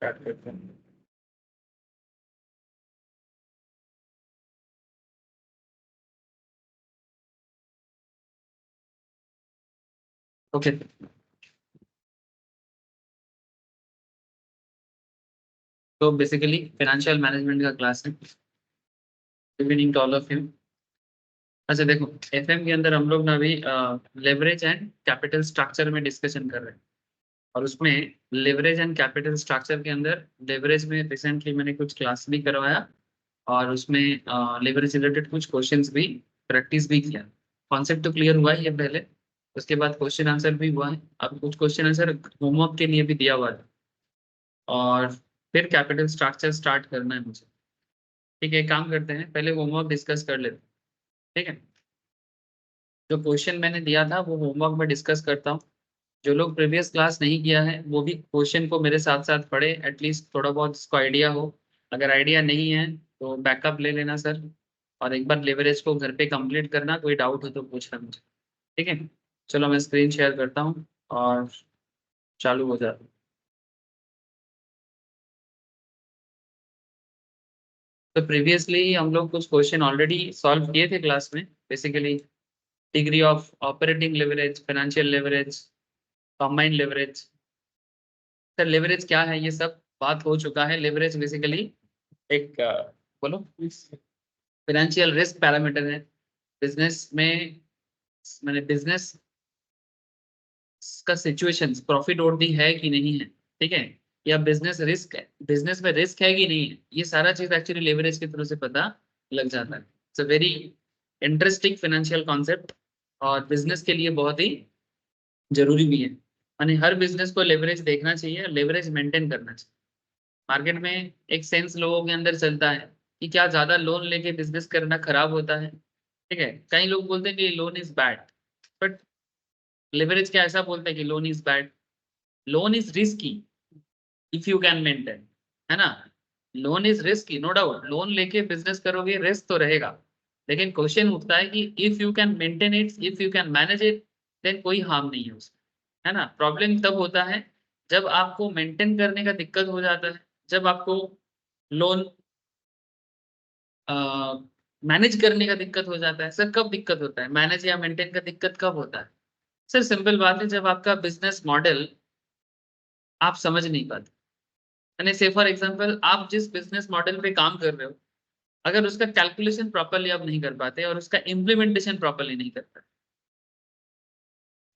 Start करते हैं। Okay, तो बेसिकली फाइनेंशियल मैनेजमेंट का क्लास है। Good evening to all of you. अच्छा देखो, एफएम के अंदर हम लोग ना अभी लेवरेज एंड कैपिटल स्ट्रक्चर में डिस्कशन कर रहे हैं। और उसमें लेवरेज एंड कैपिटल स्ट्रक्चर के अंदर लेवरेज में रिसेंटली मैंने कुछ क्लास भी करवाया। और उसमें लेवरेज रिलेटेड कुछ क्वेश्चंस भी प्रैक्टिस भी किया। कॉन्सेप्ट तो क्लियर हुआ ही है पहले। उसके बाद क्वेश्चन आंसर भी हुआ है। अब कुछ क्वेश्चन आंसर होमवर्क के लिए भी दिया हुआ है। और फिर कैपिटल स्ट्रक्चर स्टार्ट करना है मुझे। ठीक है, एक काम करते हैं, पहले होमवर्क डिस्कस कर लेते हैं। ठीक है, जो क्वेश्चन मैंने दिया था वो होमवर्क में डिस्कस करता हूँ। जो लोग प्रीवियस क्लास नहीं किया है वो भी क्वेश्चन को मेरे साथ साथ पढ़े, एटलीस्ट थोड़ा बहुत इसको आइडिया हो। अगर आइडिया नहीं है तो बैकअप ले लेना सर। और एक बार लेवरेज को घर पे कंप्लीट करना, कोई डाउट हो तो पूछना मुझे। ठीक है, चलो मैं स्क्रीन शेयर करता हूँ और चालू हो जाता हूँ। तो प्रीवियसली हम लोग कुछ क्वेश्चन ऑलरेडी सॉल्व किए थे क्लास में। Basically degree of operating leverage, financial leverage, combined leverage. Sir leverage क्या है ये सब बात हो चुका है। लेवरेज बेसिकली एक बोलो, फाइनेंशियल रिस्क पैरामीटर है बिजनेस में। मैंने बिजनेस का सिचुएशन प्रॉफिट वर्दी है कि नहीं है, ठीक है, या बिजनेस रिस्क है, बिजनेस में रिस्क है कि नहीं है, ये सारा चीज एक्चुअली लेवरेज के थ्रू से पता लग जाता है। It's a very interesting financial concept और बिजनेस के लिए बहुत ही जरूरी भी है। यानी हर बिजनेस को लेवरेज देखना चाहिए, लेवरेज मेंटेन करना चाहिए। मार्केट में एक सेंस लोगों के अंदर चलता है कि क्या ज्यादा लोन लेके बिजनेस करना खराब होता है। ठीक है, कई लोग बोलते हैं कि loan is bad, but leverage क्या ऐसा बोलते हैं कि loan is bad? Loan is risky if you can maintain, है ना। Loan is risky, no doubt, loan लेके बिजनेस करोगे रिस्क तो रहेगा। लेकिन क्वेश्चन उठता है कि if you can maintain it, if you can manage it, then कोई हार्म नहीं है उसमें, है ना। प्रॉब्लम तब होता है जब आपको मेंटेन करने का दिक्कत हो जाता है, जब आपको लोन मैनेज करने का दिक्कत हो जाता है। सर कब दिक्कत होता है, मैनेज या मेंटेन का दिक्कत कब होता है? सर सिंपल बात है, जब आपका बिजनेस मॉडल आप समझ नहीं पाते। यानी से फॉर एग्जांपल आप जिस बिजनेस मॉडल पे काम कर रहे हो, अगर उसका कैलकुलेशन प्रॉपरली आप नहीं कर पाते और उसका इम्प्लीमेंटेशन प्रॉपरली नहीं कर पाते,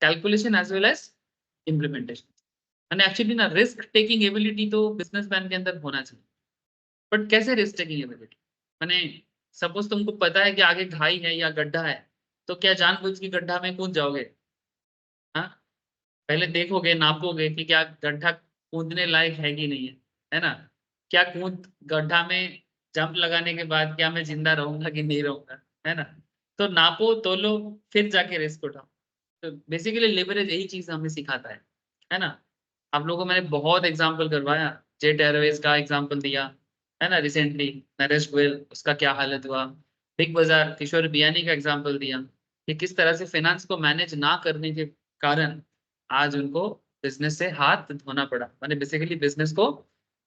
calculation as well as implementation, यानी एक्चुअली ना रिस्क टेकिंग एबिलिटी तो बिजनेसमैन के अंदर होना चाहिए। बट कैसे रिस्क टेकिंग एबिलिटी? मैंने सपोज तुमको पता है कि आगे खाई है या गड्ढा है, तो क्या जानबूझ के गड्ढा में कूद जाओगे? हाँ, पहले देखोगे, नापोगे कि क्या गड्ढा कूदने लायक है कि नहीं है ना। क्या कूद गड्ढा में जंप लगाने के बाद क्या मैं जिंदा रहूंगा कि नहीं रहूंगा, है ना। तो नापो तोलो, फिर जाके रिस्क उठाओ। तो बेसिकली लिवरेज यही चीज हमें सिखाता है ना। आप लोगों को मैंने बहुत एग्जांपल करवाया, जेट एयरवेज का एग्जांपल दिया, है ना, रिसेंटली नरेश गोयल उसका क्या हालत हुआ। बिग बाजार किशोर बियानी का एग्जांपल दिया कि किस तरह से फाइनेंस को मैनेज ना करने के कारण आज उनको बिजनेस से हाथ धोना पड़ा, मैंने बेसिकली बिजनेस को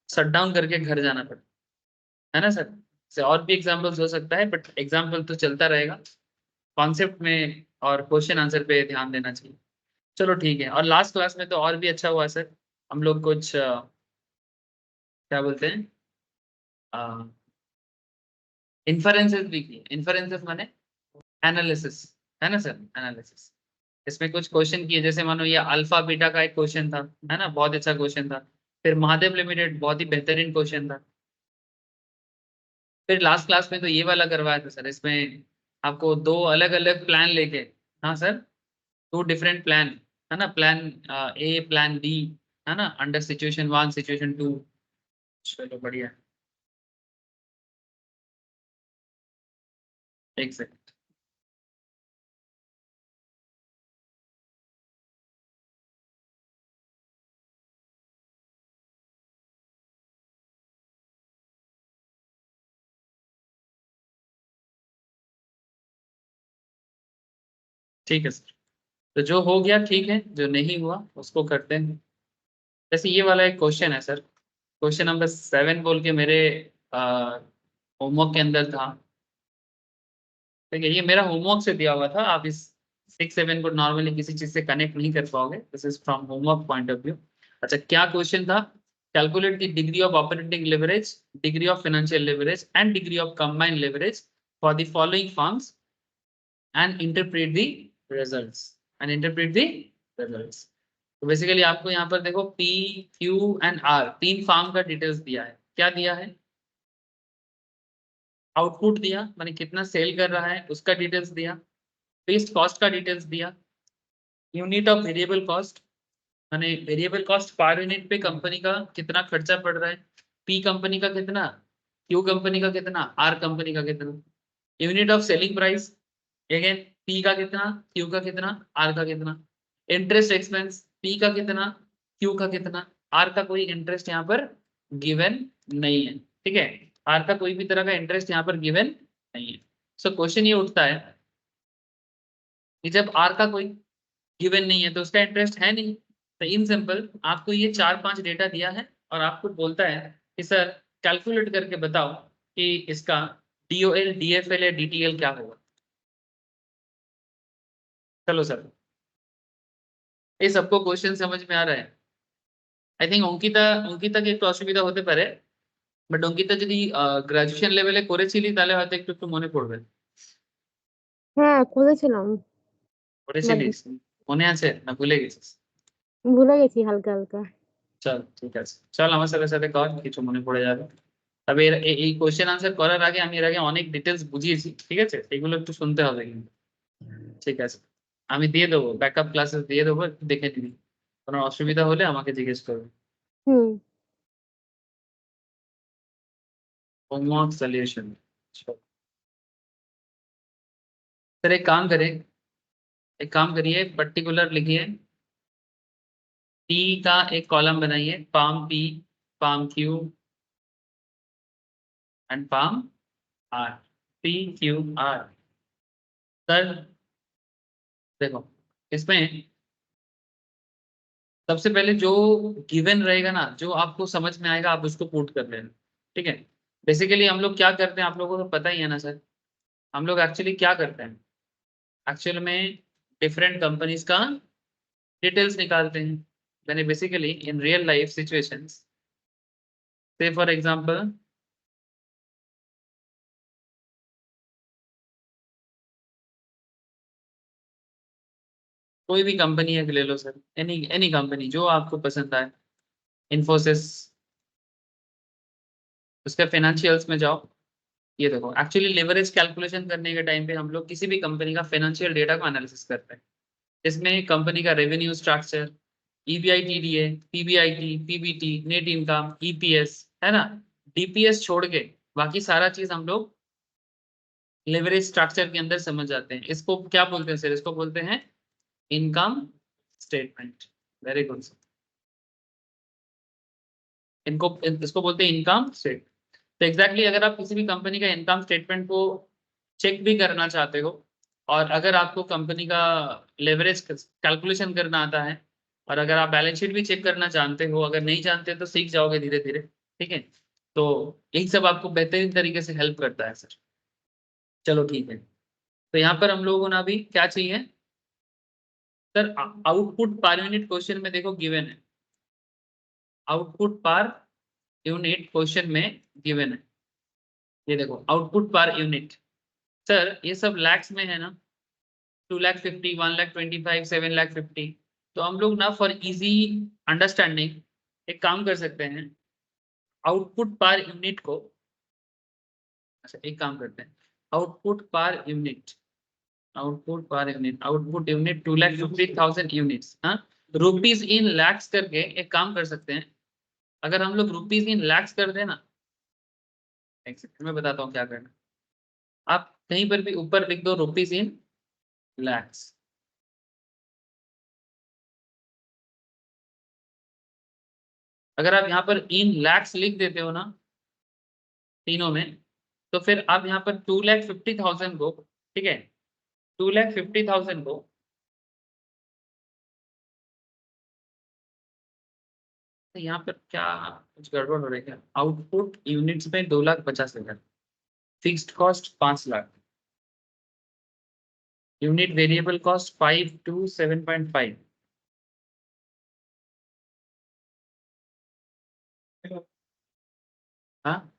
शट डाउन करके घर जाना पड़ा, है ना सर। से और भी एग्जांपल्स हो सकता है, बट एग्जांपल तो चलता रहेगा। कॉन्सेप्ट में और क्वेश्चन आंसर पे ध्यान देना चाहिए। चलो ठीक है, और लास्ट क्लास में तो और भी अच्छा हुआ सर। हम लोग कुछ क्या बोलते हैं, इन्फरेंसेस भी किए। इन्फरेंसेस माने एनालिसिस, है ना सर, एनालिसिस। इसमें कुछ क्वेश्चन किए, जैसे मानो ये अल्फा बीटा का एक क्वेश्चन था, है ना, बहुत अच्छा क्वेश्चन था। फिर महादेव लिमिटेड बहुत ही बेहतरीन क्वेश्चन था। फिर लास्ट क्लास में तो ये वाला करवाया था सर, इसमें आपको दो अलग अलग प्लान लेके, हाँ सर, टू डिफरेंट प्लान, है ना, प्लान ए प्लान बी, है ना, under situation one situation two. चलो बढ़िया, एक सेकंड। ठीक है सर, तो जो हो गया ठीक है, जो नहीं हुआ उसको करते हैं। जैसे ये वाला एक क्वेश्चन है सर, क्वेश्चन नंबर 7 बोल के मेरे होमवर्क के अंदर था। ठीक है, ये मेरा होमवर्क से दिया हुआ था, आप इस 6-7 को नॉर्मली किसी चीज से कनेक्ट नहीं कर पाओगे, this is from homework point of view. अच्छा, क्या क्वेश्चन था? Calculate the degree of operating leverage, degree of financial leverage and degree of combined leverage for the following firms and interpret the results तो basically आपको यहाँ पर देखो P, Q and are, तीन farm का डिटेल्स दिया है। क्या दिया है? आउटपुट दिया, माने कितना सेल कर रहा है उसका डिटेल्स दिया, फिक्स्ड कॉस्ट का डिटेल्स दिया, यूनिट ऑफ वेरिएबल कॉस्ट, माने वेरिएबल कॉस्ट पर यूनिट पे कंपनी का कितना खर्चा पड़ रहा है, पी कंपनी का कितना, क्यू कंपनी का कितना, आर कंपनी का कितना, unit of selling price, again P का कितना, क्यू का कितना, आर का कितना, इंटरेस्ट एक्सपेंस पी का कितना, क्यू का कितना, आर का कोई इंटरेस्ट यहाँ पर गिवन नहीं है। ठीक है, आर का कोई भी तरह का इंटरेस्ट यहाँ पर गिवन नहीं है। सो क्वेश्चन ये उठता है कि जब आर का कोई गिवन नहीं है तो उसका इंटरेस्ट है नहीं, तो इन सिंपल आपको ये 4-5 डेटा दिया है और आपको बोलता है कि सर कैलकुलेट करके बताओ कि इसका डीओएल, डीएफएल या डीटीएल क्या होगा। चलो सर, ये सबको क्वेश्चन समझ में आ रहा है? आई थिंक অঙ্কিতা के একটু অসুবিধা হতে পারে, বাট অঙ্কিতা যদি গ্রাজুয়েশন লেভেলে করেছিলি তাহলে হয়তো একটু একটু মনে পড়বে। হ্যাঁ, করেছিলাম। বাট করেছিলিস? মনে আছে না ভুলে গেছিস? ভুলে গেছি হালকা হালকা। চল ঠিক আছে, চল আমার সাথে সাথে কর, কিছু মনে পড়ে যাবে। তবে এই কোশ্চেন আনসার করার আগে আমি এর আগে অনেক ডিটেলস বুঝিয়েছি, ঠিক আছে, এগুলো একটু শুনতে হবে কিন্তু। ঠিক আছে, আমি দিয়ে দেবো, ব্যাকআপ ক্লাসেস দিয়ে দেবো, একটু দেখে নিবি, কোনো অসুবিধা হলে আমাকে জিজ্ঞেস করবে। হুম। Homework solution. सर एक काम करिए, पर्टिकुलर लिखिए, पी का एक कॉलम बनाइए, firm P, firm Q and firm R, P Q R. Sir देखो, इसमें सबसे पहले जो गिवन रहेगा ना, जो आपको समझ में आएगा आप उसको पुट कर लेना। ठीक है, बेसिकली हम लोग क्या करते हैं आप लोगों को पता ही है ना सर, हम लोग एक्चुअली क्या करते हैं, एक्चुअल में डिफरेंट कंपनीज का डिटेल्स निकालते हैं। मैंने basically in real life situations, से फॉर एग्जांपल कोई भी कंपनी है ले लो सर, एनी एनी कंपनी जो आपको पसंद आए, इन्फोसिस, उसके फाइनेंशियल्स में जाओ। ये देखो, एक्चुअली लेवरेज कैलकुलेशन करने के टाइम पे हम लोग किसी भी कंपनी का फाइनेंशियल डेटा को एनालिसिस करते हैं। इसमें कंपनी का revenue structure, EBITDA, PBIT, PBT, net income, EPS, है ना, डीपीएस छोड़ के बाकी सारा चीज हम लोग लेवरेज स्ट्रक्चर के अंदर समझ जाते हैं। इसको क्या बोलते हैं सर? इसको बोलते हैं income statement. Very good sir, इनको इसको बोलते हैं इनकम स्टेटमेंट। तो एग्जैक्टली अगर आप किसी भी कंपनी का इनकम स्टेटमेंट को चेक भी करना चाहते हो, और अगर आपको कंपनी का लेवरेज कैलकुलेशन करना आता है, और अगर आप बैलेंस शीट भी चेक करना जानते हो, अगर नहीं जानते तो सीख जाओगे धीरे धीरे। ठीक है, तो यही सब आपको बेहतरीन तरीके से हेल्प करता है सर। चलो ठीक है, तो यहाँ पर हम लोगों को ना अभी क्या चाहिए sir? Output per unit question में देखो गिवन है, आउटपुट पर यूनिट क्वेश्चन में गिवन है। ये देखो आउटपुट पर यूनिट, सर ये सब लैक्स में है ना, 2,50,000, 1,25,000, 7,50,000। तो हम लोग ना फॉर इजी अंडरस्टैंडिंग एक काम कर सकते हैं, आउटपुट पर यूनिट को, अच्छा एक काम करते हैं, output per unit, output unit 2,50,000 units, हाँ, रुपीज इन लैक्स करके एक काम कर सकते हैं। अगर हम लोग रुपीज इन लैक्स कर देना, एक सेकंड में बताता हूँ क्या करना, आप कहीं पर भी ऊपर लिख दो रुपीज इन लैक्स। अगर आप यहाँ पर इन लैक्स लिख देते हो ना तीनों में, तो फिर आप यहाँ पर 2,50,000 को, ठीक है, 2,50,000 को, तो यहाँ पर क्या कुछ गड़बड़ हो रही है क्या? आउटपुट यूनिट्स में 2,50,000, fixed cost 5 lakh, unit variable cost 5 to 7.5। हाँ,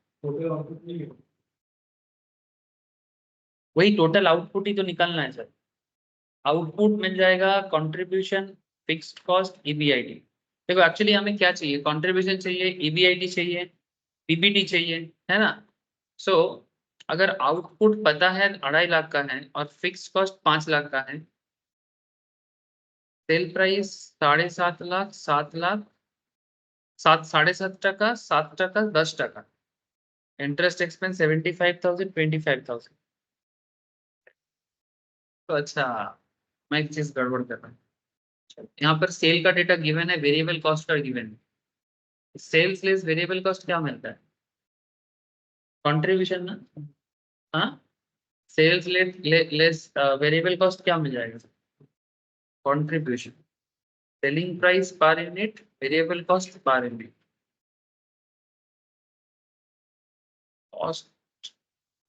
वही टोटल आउटपुट ही तो निकालना है सर। आउटपुट मिल जाएगा कंट्रीब्यूशन, फिक्स्ड कॉस्ट, ईबीआईटी। देखो एक्चुअली हमें क्या चाहिए, कंट्रीब्यूशन चाहिए, ईबीआईटी चाहिए, पीबीटी चाहिए, है ना। सो अगर आउटपुट पता है 2.5 लाख का है और फिक्स्ड कॉस्ट 5 लाख का है, सेल प्राइस 7.5 लाख, 7 लाख, 7.5 टका, 7 टका, 10 टका, इंटरेस्ट एक्सपेंस 75,000, 25,000। तो अच्छा, मैं एक चीज गड़बड़ कर रहा हूँ। यहाँ पर सेल का डेटा गिवन है, वेरिएबल कॉस्ट का गिवन है। सेल्स लेस वेरिएबल कॉस्ट क्या मिलता है? कंट्रीब्यूशन ना। हाँ, सेल्स लेस वेरिएबल कॉस्ट क्या मिल जाएगा? Contribution. Selling price per unit, variable cost per unit, cost,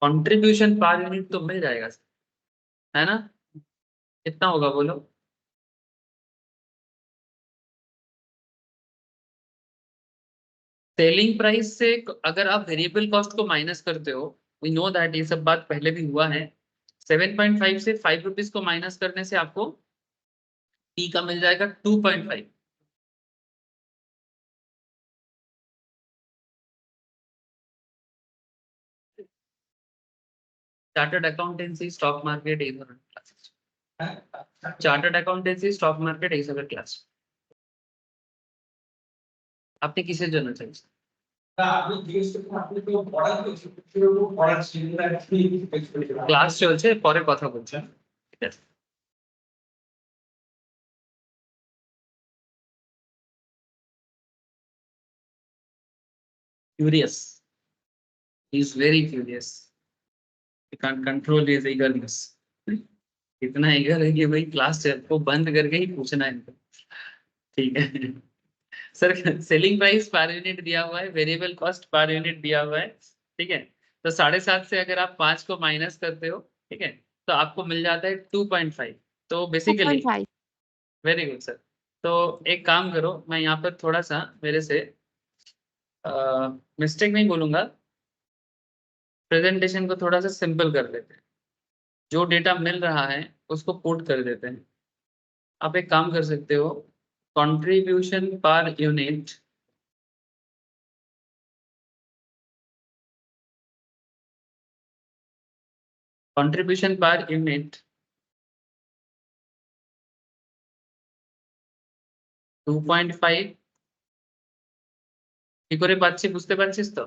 contribution per unit तो मिल जाएगा, है ना। कितना होगा बोलो? सेलिंग प्राइस से अगर आप वेरिएबल कॉस्ट को माइनस करते हो, वी नो दैट, ये सब बात पहले भी हुआ है। 7.5 से 5 रुपीज को माइनस करने से आपको पी का मिल जाएगा 2.5। Chartered accountancy, stock market, chartered accountancy, stock market, ये सब क्लास आपने किसे जाना चाहिए? ক্লাস চলছে, পরে কথা বলছি। ঠিক আছে। Curious. He is very curious. He can't control his eagerness. इतना eager है कि भाई क्लास को बंद करके ही पूछना है इनको। ठीक है sir, selling price per unit दिया हुआ है, वेरिएबल कॉस्ट पर यूनिट दिया हुआ है। ठीक है, तो 7.5 से अगर आप 5 को माइनस करते हो, ठीक है, तो आपको मिल जाता है 2.5। तो बेसिकली 2.5 वेरी गुड सर। तो एक काम करो, मैं यहाँ पर थोड़ा सा मेरे से मिस्टेक नहीं बोलूंगा, प्रेजेंटेशन को थोड़ा सा सिंपल कर देते हैं। जो डेटा मिल रहा है उसको पुट कर देते हैं। आप एक काम कर सकते हो, contribution per unit, contribution per unit 2.5। কি করে পাচ্ছি বুঝতে পারছিস তো?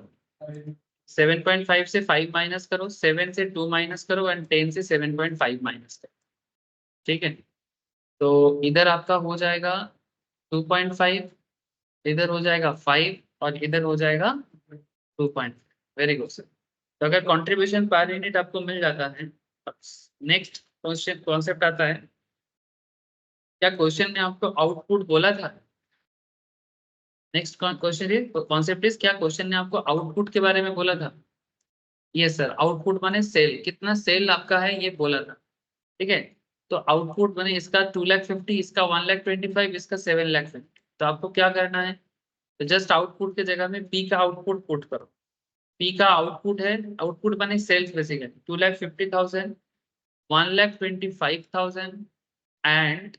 7.5 से 5 माइनस करो, 7 से 2 माइनस करो एंड 10 से 7.5 माइनस करो। ठीक है, तो इधर आपका हो जाएगा 2.5, इधर हो जाएगा 5 और इधर हो जाएगा 2.5। Very good sir. तो अगर कंट्रीब्यूशन पर यूनिट आपको मिल जाता है, नेक्स्ट क्वेश्चन कॉन्सेप्ट आता है, क्या क्वेश्चन ने आपको आउटपुट बोला था? नेक्स्ट क्वेश्चन ये कॉन्सेप्ट इज, क्या क्वेश्चन ने आपको आउटपुट के बारे में बोला था? यस सर, आउटपुट माने सेल, कितना सेल आपका है ये बोला था। ठीक है, तो आउटपुट माने इसका 2,50,000, इसका 1,25,000, इसका 7,50,000। तो आपको क्या करना है, तो जस्ट आउटपुट के जगह में पी का आउटपुट पुट करो। पी का आउटपुट है, आउटपुट माने सेल्स बेसिकली 2,50,000, 1,25,000 एंड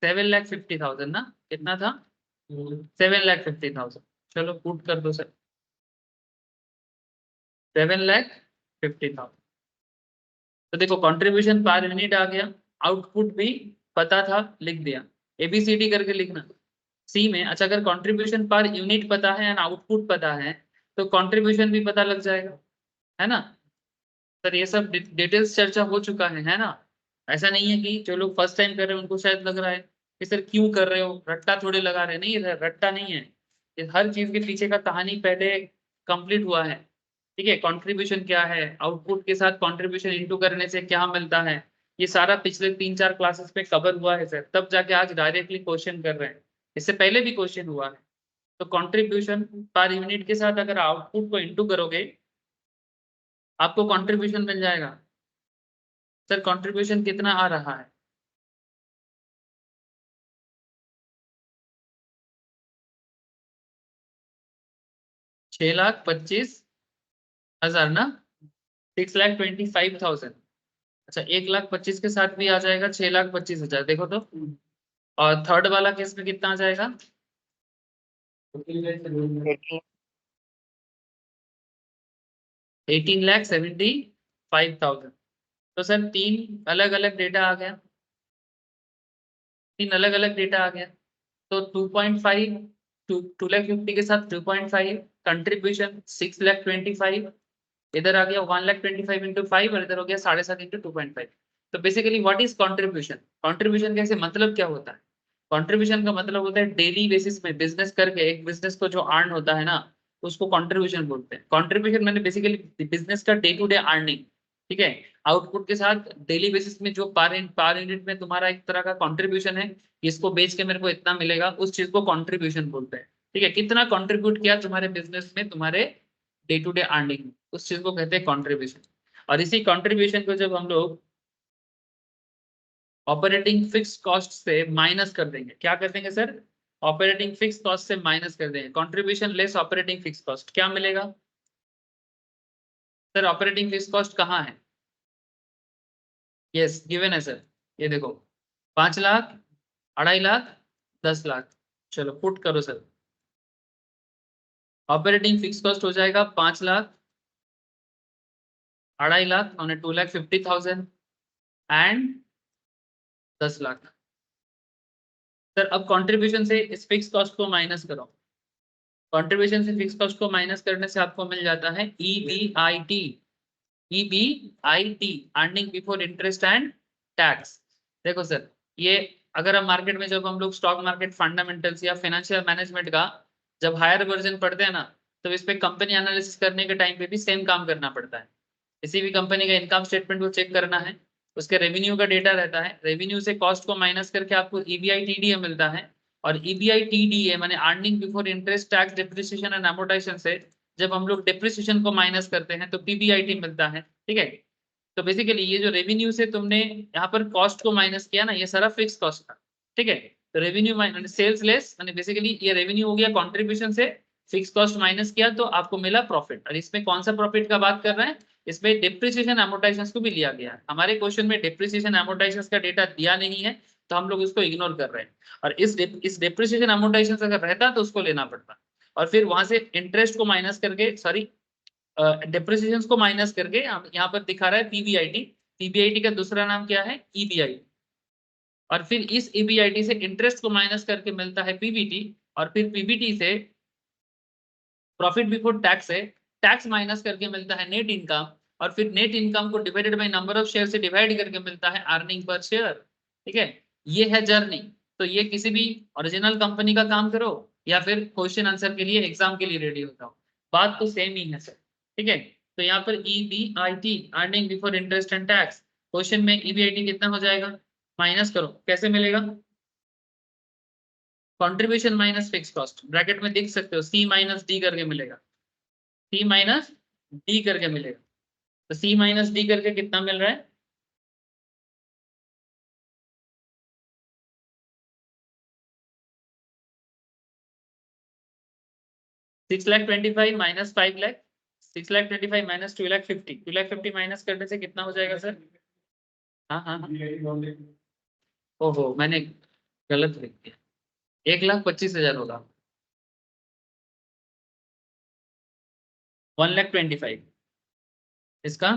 7,50,000 ना, कितना था? 7,50,000। चलो पुट कर दो सर, 7,50,000। तो देखो कंट्रीब्यूशन पर यूनिट आ गया, आउटपुट भी पता था, लिख दिया। एबीसीडी करके लिखना सी में। अच्छा, अगर कंट्रीब्यूशन पर यूनिट पता है एंड आउटपुट पता है तो कंट्रीब्यूशन भी पता लग जाएगा, है ना। सर ये सब डिटेल्स चर्चा हो चुका है ना। ऐसा नहीं है कि जो लोग फर्स्ट टाइम कर रहे हैं उनको शायद लग रहा है कि सर क्यों कर रहे हो, रट्टा थोड़े लगा रहे हैं। नहीं, रट्टा नहीं है, ये हर चीज के पीछे का कहानी पहले कंप्लीट हुआ है। ठीक है, कंट्रीब्यूशन क्या है, आउटपुट के साथ कंट्रीब्यूशन इनटू करने से क्या मिलता है, ये सारा पिछले 3-4 क्लासेस में कवर हुआ है सर, तब जाके आज डायरेक्टली क्वेश्चन कर रहे हैं। इससे पहले भी क्वेश्चन हुआ है। तो कंट्रीब्यूशन पर यूनिट के साथ अगर आउटपुट को इंटू करोगे आपको कंट्रीब्यूशन मिल जाएगा। सर कंट्रीब्यूशन कितना आ रहा है? छह लाख 25,000 ना, 6,25,000। अच्छा 1,25,000 के साथ भी आ जाएगा 6,25,000, देखो तो। और थर्ड वाला केस में कितना आ जाएगा? 18,75,000। तो सर तीन अलग अलग डेटा आ गया, तीन अलग अलग डेटा आ गया। तो 2.5, 2,50,000 के साथ 2.5, कंट्रीब्यूशन 6,25,000, इधर आ गया 1,25,000 इंटू 5 और इधर हो गया 7.5 इंटू 2.5। तो basically what is contribution? Contribution कैसे मतलब क्या होता है? कंट्रीब्यूशन का मतलब होता है डेली बेसिस में बिजनेस करके एक बिजनेस को जो अर्न होता है ना उसको कंट्रीब्यूशन बोलते हैं। कंट्रीब्यूशन मैंने बेसिकली बिजनेस का डे टू डे अर्निंग, ठीक है, आउटपुट के साथ डेली बेसिस में जो पर यूनिट में तुम्हारा एक तरह का कंट्रीब्यूशन है, इसको बेच के मेरे को इतना मिलेगा, उस चीज को कंट्रीब्यूशन बोलते हैं। ठीक है, कितना कंट्रीब्यूट किया तुम्हारे बिजनेस में, तुम्हारे डे टू डे अर्निंग, उस चीज को कहते हैं कंट्रीब्यूशन। और इसी कंट्रीब्यूशन को जब हम लोग ऑपरेटिंग फिक्स कॉस्ट से माइनस कर देंगे, क्या कर देंगे सर? ऑपरेटिंग फिक्स कॉस्ट से माइनस कर देंगे, contribution less operating fix cost, क्या मिलेगा सर? ऑपरेटिंग फिक्स कॉस्ट कहाँ है? यस गिवन है सर, ये देखो 5 लाख, 2.5 लाख, 10 लाख। चलो पुट करो सर। ऑपरेटिंग फिक्स कॉस्ट हो जाएगा 5 लाख, 2.5 लाख और 2,50,000 एंड 10 लाख। सर अब कंट्रीब्यूशन से इस फिक्स कॉस्ट को माइनस करो, कंट्रीब्यूशन से फिक्स कॉस्ट को माइनस करने से आपको मिल जाता है EBIT, EBIT earning before interest and tax. देखो सर ये अगर हम मार्केट में, जब हम लोग स्टॉक मार्केट फंडामेंटल्स या फाइनेंशियल मैनेजमेंट का जब हायर वर्जन पढ़ते हैं ना, तो इस पे कंपनी एनालिसिस करने के टाइम पे भी सेम काम करना पड़ता है। किसी भी कंपनी का इनकम स्टेटमेंट को चेक करना है, उसके रेवेन्यू का डेटा रहता है, रेवेन्यू से कॉस्ट को माइनस करके आपको EBITDA मिलता है। और EBITDA माने earning before interest tax depreciation and amortisation से जब हम लोग डिप्रिसिएशन को माइनस करते हैं तो PBIT मिलता है। ठीक है, तो बेसिकली ये जो रेवेन्यू से तुमने यहाँ पर कॉस्ट को माइनस किया ना, ये सारा फिक्स कॉस्ट था। ठीक है, तो रेवेन्यू माइनस सेल्स लेस माने बेसिकली ये रेवेन्यू हो गया कंट्रीब्यूशन से, फिक्स कॉस्ट माइनस किया तो आपको मिला प्रॉफिट। और इसमें कौन सा प्रॉफिट का बात कर रहे हैं? इसमें डिप्रिसिएशन एमोर्टाइजेशन को भी लिया गया है। हमारे क्वेश्चन में डिप्रिसिएशन एमोर्टाइजेशन का डेटा दिया नहीं है तो हम लोग उसको इग्नोर कर रहे हैं। और इस डिप्रिसिएशन एमोर्टाइजेशन अगर रहता तो उसको लेना पड़ता, और फिर वहां से इंटरेस्ट को माइनस करके, सॉरी डिप्रिसिएशन को माइनस करके यहाँ पर दिखा रहा है PBIT। PBIT का दूसरा नाम क्या है? EBIT। और फिर इस EBIT से इंटरेस्ट को माइनस करके मिलता है PBT, और फिर PBT से प्रॉफिट बिफोर टैक्स है, टैक्स माइनस करके मिलता है नेट इनकम, और फिर नेट इनकम को divided by number of share से डिवाइड करके मिलता है अर्निंग पर शेयर। ठीक है, ये है जर्नी। तो ये किसी भी ओरिजिनल कंपनी का काम करो या फिर क्वेश्चन आंसर के लिए एग्जाम के लिए रेडी होता हो, बात तो सेम ही है सर। ठीक है, तो यहाँ पर EBIT earning before interest and tax, question में EBIT कितना हो जाएगा? माइनस करो, कैसे मिलेगा? Contribution minus fix cost, bracket में देख सकते हो C माइनस D करके मिलेगा, C माइनस D करके मिलेगा। तो C माइनस D करके कितना मिल रहा है? $6,25,000 माइनस 5,00,000, 6,25,000 माइनस 2,50,000, 2,50,000 माइनस करने से कितना हो जाएगा सर? हाँ हाँ हाँ, ओहो मैंने गलत लिख दिया, 1,25,000 होगा, 1,25,000 इसका,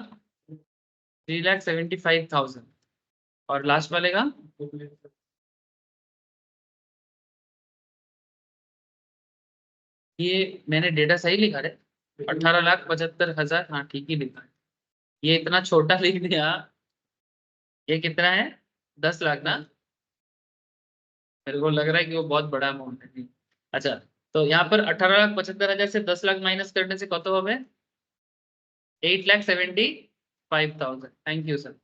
3,75,000 और लास्ट वाले का ये मैंने डेटा सही लिखा है, 18,75,000, हाँ ठीक ही लिखा है। ये इतना छोटा लिख दिया, ये कितना है? 10 लाख ना, मेरे को लग रहा है कि वो बहुत बड़ा अमाउंट है। अच्छा, तो यहाँ पर 18,75,000 से 10 लाख माइनस करने से कत हो? 8,75,000। Thank you sir.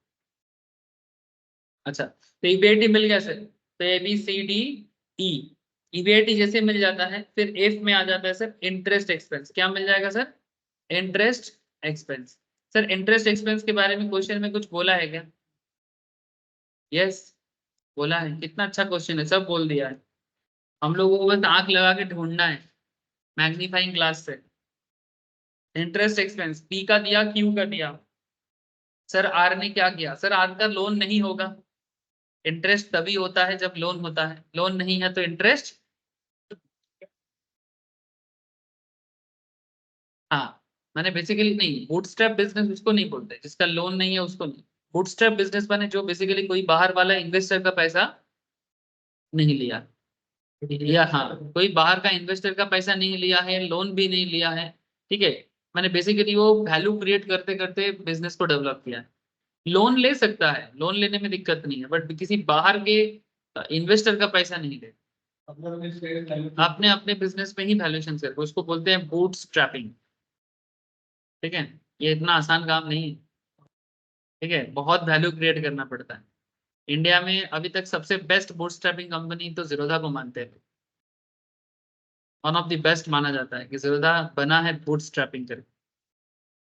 अच्छा, तो EBIT मिल गया सर, तो ABCDE ईबीआईटी जैसे मिल जाता है, फिर एफ में आ जाता है सर इंटरेस्ट एक्सपेंस। क्या मिल जाएगा sir? Interest expense. Sir interest expense के बारे में क्वेश्चन में कुछ बोला है क्या? यस बोला है। कितना अच्छा क्वेश्चन है, सब बोल दिया है। हम लोगों को बस आंख लगा के ढूंढना है मैग्नीफाइंग ग्लास से। इंटरेस्ट एक्सपेंस पी का दिया, क्यू का दिया। सर आर ने क्या किया? सर आर का लोन नहीं होगा। इंटरेस्ट तभी होता है जब लोन होता है, लोन नहीं है तो इंटरेस्ट। हाँ, मैंने बेसिकली नहीं, बूटस्ट्रैप बिजनेस उसको नहीं बोलते जिसका लोन नहीं है, उसको नहीं। बूटस्ट्रैप बिजनेस माने जो बेसिकली कोई बाहर वाला इन्वेस्टर का पैसा नहीं लिया, या हाँ कोई बाहर का इन्वेस्टर का पैसा नहीं लिया है, लोन भी नहीं लिया है। ठीक है, मैंने बेसिकली वो वैल्यू क्रिएट करते करते बिजनेस को डेवलप किया है। लोन ले सकता है, लोन लेने में दिक्कत नहीं है, बट किसी बाहर के इन्वेस्टर का पैसा नहीं ले। आपने अपने बिजनेस में ही वैल्यूएशन कर, उसको बोलते हैं बूट स्ट्रैपिंग। ठीक है, ये इतना आसान काम नहीं है। ठीक है, बहुत वैल्यू क्रिएट करना पड़ता है। इंडिया में अभी तक सबसे बेस्ट बूट स्ट्रैपिंग कंपनी तो ज़ीरोधा को मानते हैं। वन ऑफ द बेस्ट माना जाता है कि ज़ीरोधा बना है बूट स्ट्रैपिंग करके।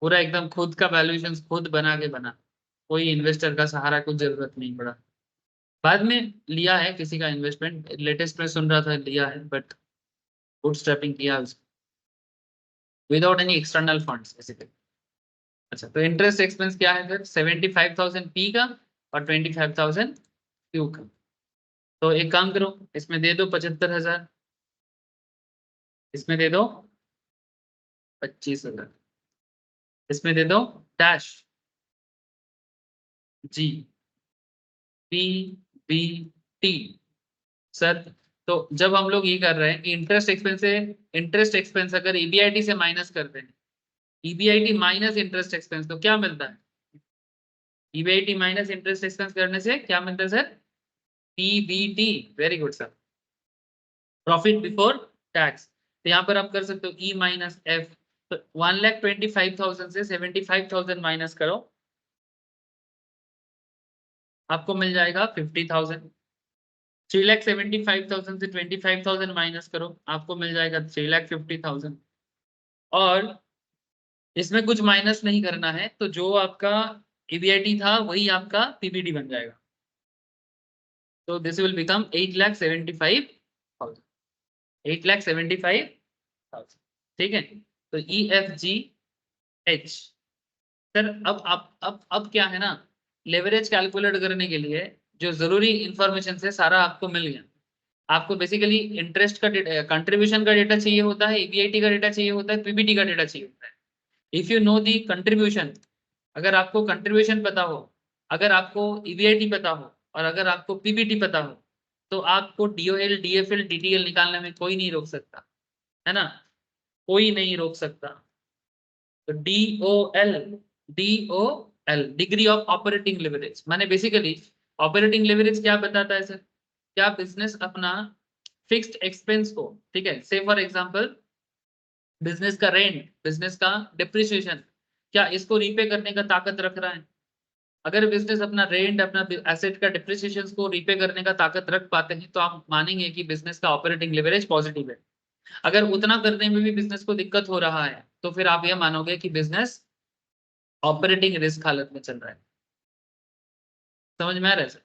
पूरा एकदम खुद का वैल्यूएशन खुद बना के बना, कोई इन्वेस्टर का सहारा, कुछ जरूरत नहीं पड़ा। बाद में लिया है किसी का इन्वेस्टमेंट, लेटेस्ट में सुन रहा था लिया है, बट बूट स्ट्रैपिंग किया without any external funds basically. अच्छा, तो इंटरेस्ट एक्सपेंस क्या है फिर? 75,000 पी का और 25,000 क्यू का। तो एक काम करो, इसमें दे दो 75,000, इसमें दे दो 25,000, इसमें दे दो dash G P B T. Sir तो जब हम लोग ये कर रहे हैं कि इंटरेस्ट एक्सपेंस से, इंटरेस्ट एक्सपेंस अगर ईबीआईटी से माइनस करते हैं, ईबीआईटी माइनस इंटरेस्ट एक्सपेंस, तो क्या मिलता है? ईबीआईटी माइनस इंटरेस्ट एक्सपेंस करने से क्या मिलता है sir? PBT. Very good sir, profit before tax. तो यहाँ पर आप कर सकते हो ई माइनस एफ। तो 1,25,000 से 75,000 माइनस करो, आपको मिल जाएगा 50,000। 3,75,000 से 25,000 माइनस करो, आपको मिल जाएगा 3,50,000। और इसमें कुछ माइनस नहीं करना है, तो जो आपका ईबीआईटी था वही आपका पीबीटी बन जाएगा। तो दिस विल बिकम 8,75,000, 8,75,000। ठीक है, तो E F G H. Sir अब क्या है ना, लेवरेज कैलकुलेट करने के लिए जो जरूरी इंफॉर्मेशन है सारा आपको मिल गया। आपको बेसिकली इंटरेस्ट का कंट्रीब्यूशन का डेटा चाहिए होता है, ईबीआईटी का डेटा चाहिए होता है, पीबीटी का डेटा चाहिए होता है। If you know the contribution, अगर आपको कंट्रीब्यूशन पता हो, अगर आपको ईबीआईटी पता हो, और अगर आपको पीबीटी पता हो, तो आपको डीओएल डीएफएल डीटीएल निकालने में कोई नहीं रोक सकता, है ना? कोई नहीं रोक सकता। तो DOL, DOL degree of operating leverage, माने बेसिकली ऑपरेटिंग लेवरेज क्या बताता है सर? क्या बिजनेस अपना फिक्स्ड एक्सपेंस को, ठीक है, से फॉर एग्जांपल बिजनेस का रेंट, बिजनेस का डिप्रिसिएशन, क्या इसको रीपे करने का ताकत रख रहा है? अगर बिजनेस अपना रेंट, अपना एसेट का डिप्रिसिएशन को रीपे करने का ताकत रख पाते हैं, तो आप मानेंगे कि बिजनेस का ऑपरेटिंग लेवरेज पॉजिटिव है। अगर उतना करने में भी बिजनेस को दिक्कत हो रहा है, तो फिर आप यह मानोगे कि बिजनेस ऑपरेटिंग रिस्क हालत में चल रहा है। समझ में आ रहा है सर?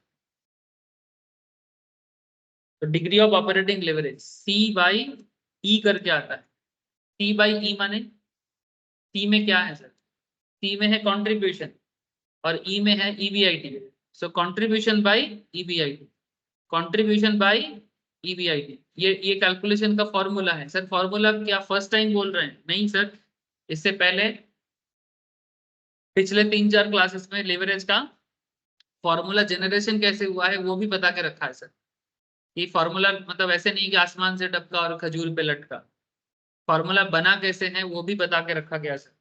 तो degree of operating leverage C by E करके आता है। सी बाई ई माने, सी में क्या है सर? सी में है कंट्रीब्यूशन और ई में है EBIT. So contribution by EBIT, contribution by EBIT, ये कैलकुलेशन का फॉर्मूला है सर। फॉर्मूला क्या फर्स्ट टाइम बोल रहे हैं? नहीं सर, इससे पहले पिछले 3-4 क्लासेस में लेवरेज का फॉर्मूला जनरेशन कैसे हुआ है वो भी बता के रखा है सर। ये फॉर्मूला मतलब ऐसे नहीं कि आसमान से टपका और खजूर पे लटका, फॉर्मूला बना कैसे है वो भी बता के रखा गया सर।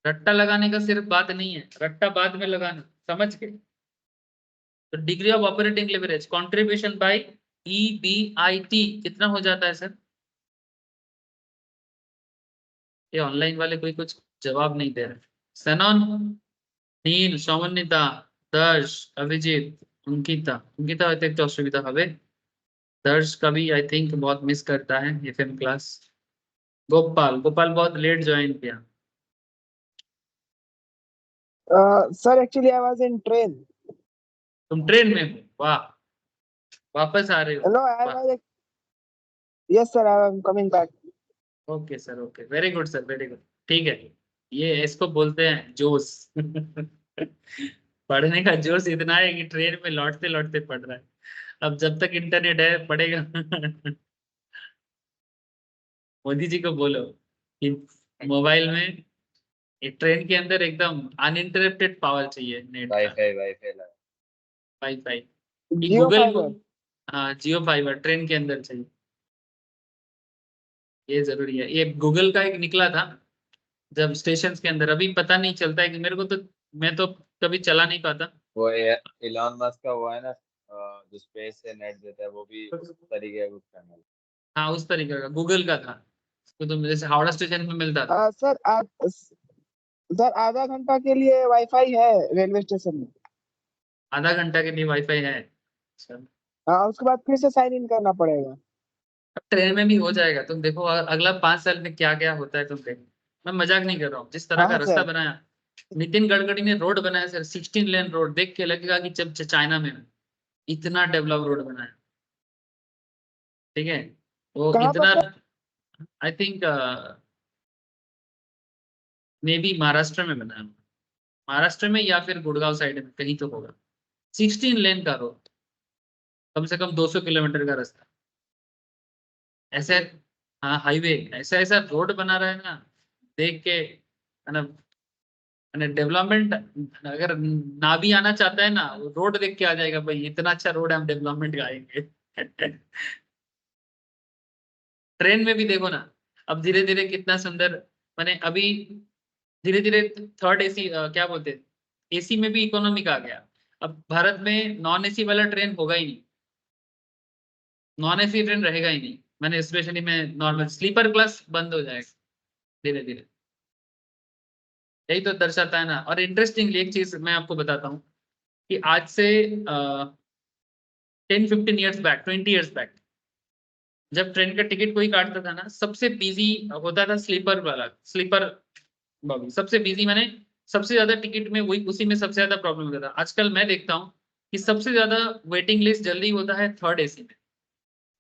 रट्टा लगाने का सिर्फ बात नहीं है, रट्टा बाद में लगाना, समझ के। तो degree of operating leverage contribution by EBIT कितना हो जाता है सर? ये ऑनलाइन वाले कोई कुछ जवाब नहीं दे रहे। सनन, नील, सौमन्यता, दर्श, अभिजीत, अंकिता, अंकिता হয়তো একটু অসুবিধা হবে। दर्श का भी आई थिंक बहुत मिस करता है एफएम क्लास। गोपाल गोपाल बहुत लेट ज्वाइन किया। Sir actually I was in train. तुम ट्रेन में हो, वाह, वापस आ रहे हो, नो आई वाह। Was, yes sir I am coming back. Okay sir, okay, very good sir, very good. ठीक है, ये इसको बोलते हैं जोश। पढ़ने का जोश इतना है कि ट्रेन में लौटते लौटते पढ़ रहा है। अब जब तक इंटरनेट है पढ़ेगा। मोदी जी को बोलो कि मोबाइल में, ट्रेन के अंदर एकदम अनइंटरप्टेड पावर चाहिए नेट का, वाईफाई वाईफाई लगा। वाईफाई। कि जियो गूगल को, फाइबर। हाँ जियो फाइबर ट्रेन के अंदर चाहिए, ये जरूरी है। ये गूगल का एक निकला था जब स्टेशन के अंदर, अभी पता नहीं चलता है कि मेरे को तो, मैं तो कभी चला नहीं पाता। वो इलॉन मस्क का वो है ना, जो स्पेस से नेट देता है, वो भी उस तरीके का कुछ करना है। हाँ उस तरीके का गूगल का था, उसको तो जैसे हावड़ा स्टेशन में मिलता था। सर आप सर आधा घंटा के लिए वाईफाई है रेलवे स्टेशन में। आधा घंटा के लिए वाईफाई है, अच्छा। उसके बाद फिर से साइन इन करना पड़ेगा। अब ट्रेन में भी हो जाएगा, तुम देखो अगला 5 साल में क्या क्या होता है, तुम देखो। मैं मजाक नहीं कर रहा हूँ, जिस तरह का हाँ रास्ता सर। बनाया नितिन गडकरी ने, रोड बनाया सर, 16 लेन रोड, देख के लगेगा कि जब चाइना में हूं। इतना डेवलप रोड बनाया, ठीक है। वो कहाँ पर इतना, sir? I think may be Maharashtra में बनाया, महाराष्ट्र में या फिर गुड़गांव साइड में कहीं तो होगा। 16 लेन का रोड, कम से कम 200 किलोमीटर का रास्ता, ऐसे, हाँ हाईवे, ऐसा ऐसा रोड बना रहा है ना, देख के, है ना। डेवलपमेंट अगर ना भी आना चाहता है ना, रोड देख के आ जाएगा, भाई इतना अच्छा रोड है, हम डेवलपमेंट का आएंगे। ट्रेन में भी देखो ना, अब धीरे धीरे कितना सुंदर, मैंने अभी धीरे धीरे थर्ड एसी, क्या बोलते हैं, एसी में भी इकोनॉमिक आ गया। अब भारत में नॉन एसी वाला ट्रेन होगा ही नहीं, नॉन एसी ट्रेन रहेगा ही नहीं, मैंने स्पेशली में नॉर्मल स्लीपर क्लास बंद हो जाएगा धीरे धीरे। यही तो दर्शाता है ना। और इंटरेस्टिंगली एक चीज मैं आपको बताता हूँ कि आज से 10-15 ईयर्स बैक, 20 ईयर्स बैक, जब ट्रेन का टिकट कोई काटता था ना, सबसे बिजी होता था स्लीपर वाला, स्लीपर बॉगी सबसे बिजी, मैंने सबसे ज्यादा टिकट में वही, उसी में सबसे ज्यादा प्रॉब्लम होता था। आजकल मैं देखता हूँ कि सबसे ज्यादा वेटिंग लिस्ट जल्दी होता है थर्ड एसी में।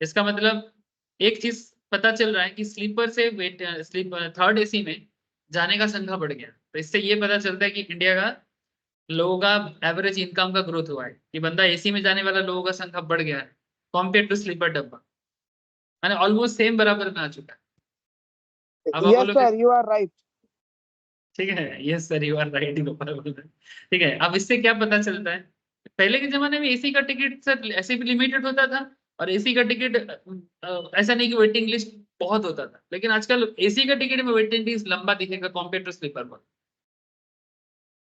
इसका मतलब एक चीज पता चल रहा है कि स्लीपर से वेट, थर्ड एसी में जाने का संख्या बढ़ गया। तो इससे ये पता चलता है कि इंडिया का लोगों का एवरेज इनकम का ग्रोथ हुआ है, कि बंदा एसी में जाने वाला लोगों का संख्या बढ़ गया है कॉम्पेयर टू स्लीपर डब्बा, मैंने ऑलमोस्ट सेम बराबर में आ चुका है। अब आप यस बोलोगे, सर यू आर राइट। ठीक है, yes sir you are right, ठीक है। अब इससे क्या पता चलता है, पहले के जमाने में एसी का टिकट सर ऐसे भी लिमिटेड होता था, और एसी का टिकट ऐसा नहीं कि वेटिंग लिस्ट बहुत होता था, लेकिन आजकल एसी का टिकट में वेटिंग लिस्ट लंबा दिखेगा कॉम्पेयर टू स्लीपर पर।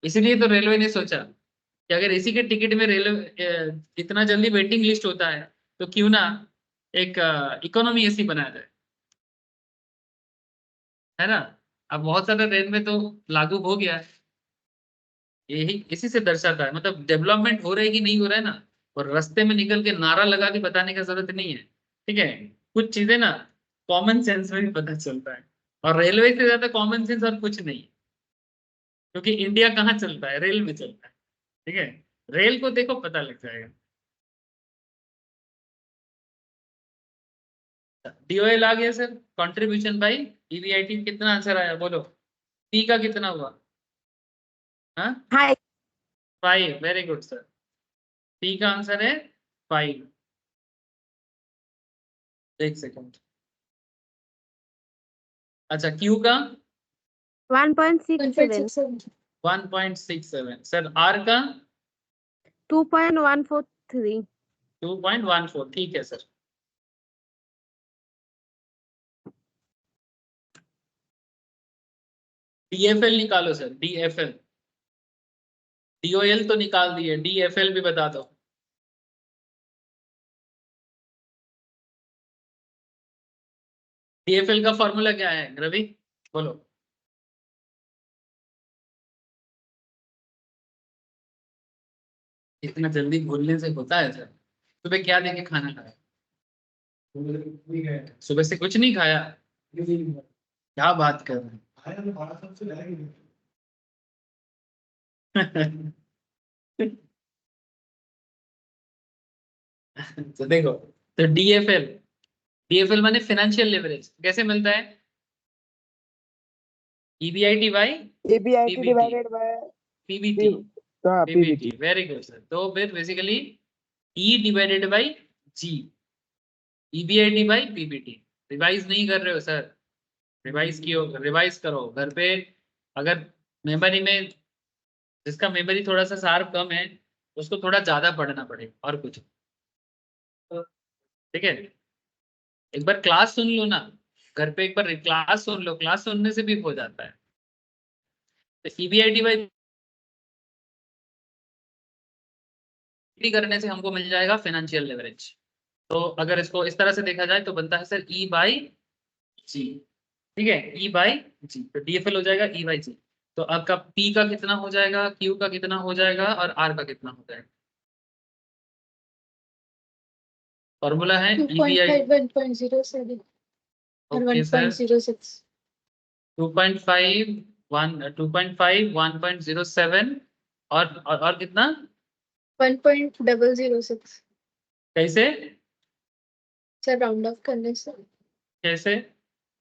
इसीलिए तो रेलवे ने सोचा कि अगर एसी के टिकट में रेलवे इतना जल्दी वेटिंग लिस्ट होता है, तो क्यों ना एक इकोनॉमी एसी बनाया जाए, है ना। अब बहुत सारे रेल में तो लागू हो गया है। यही इसी से दर्शाता है, मतलब डेवलपमेंट हो रहा है कि नहीं हो रहा है ना। और रास्ते में निकल के नारा लगा के बताने का जरूरत नहीं है, ठीक है। कुछ चीजें ना कॉमन सेंस में भी पता चलता है, और रेलवे से ज्यादा कॉमन सेंस और कुछ नहीं है। क्योंकि इंडिया कहाँ चलता है, रेल में चलता है, ठीक है। रेल को देखो पता लग जाएगा। डीओएल आ गया सर, कंट्रीब्यूशन बाई ईवीआईटी, कितना आंसर आया बोलो, पी का कितना हुआ, हाँ हाय 5, वेरी गुड सर, पी का आंसर है 5। एक सेकंड, अच्छा क्यू का 1.67 1.67, सर आर का 2.143 2.14, ठीक है सर। डीएफएल निकालो सर, डीएफएल, डीओएल तो निकाल दिए, डीएफएल भी बता दो। डीएफएल का फॉर्मूला क्या है रवि, बोलो। इतना जल्दी भूलने से होता है सर, सुबह क्या देके खाना खाया, सुबह से कुछ नहीं खाया? क्या बात कर रहे हैं? तो देखो, तो डीएफएल माने फाइनेंशियल लेवरेज कैसे मिलता है? EBIT by EBIT PBT, divided by PBT, PBT। PBT, very good sir. तो फिर basically E divided by G, EBIT by PBT. Revise नहीं कर रहे हो सर? रिवाइज कियो, रिवाइज करो घर पे। अगर मेमोरी में, जिसका मेमोरी थोड़ा सा शार्प कम है, उसको थोड़ा ज्यादा पढ़ना पड़ेगा और कुछ, ठीक है? एक बार क्लास सुन लो ना, घर पे एक बार क्लास सुन लो, क्लास सुनने से भी हो जाता है। तो ईबीआईटी बाई करने से हमको मिल जाएगा फाइनेंशियल लेवरेज। तो अगर इसको इस तरह से देखा जाए तो बनता है सर ई बाई जी, ठीक है? ई बाई जी, तो डीएफएल हो जाएगा ई बाई जी। तो आपका पी का कितना हो जाएगा, क्यू का कितना हो जाएगा, और आर का कितना हो जाएगा? फॉर्मूला है 2.5, 1.07 और ओके सर, 1.06 2.5, 2.5, 1.07 और कितना? 1.006 कैसे? सर राउंड ऑफ करने से। कैसे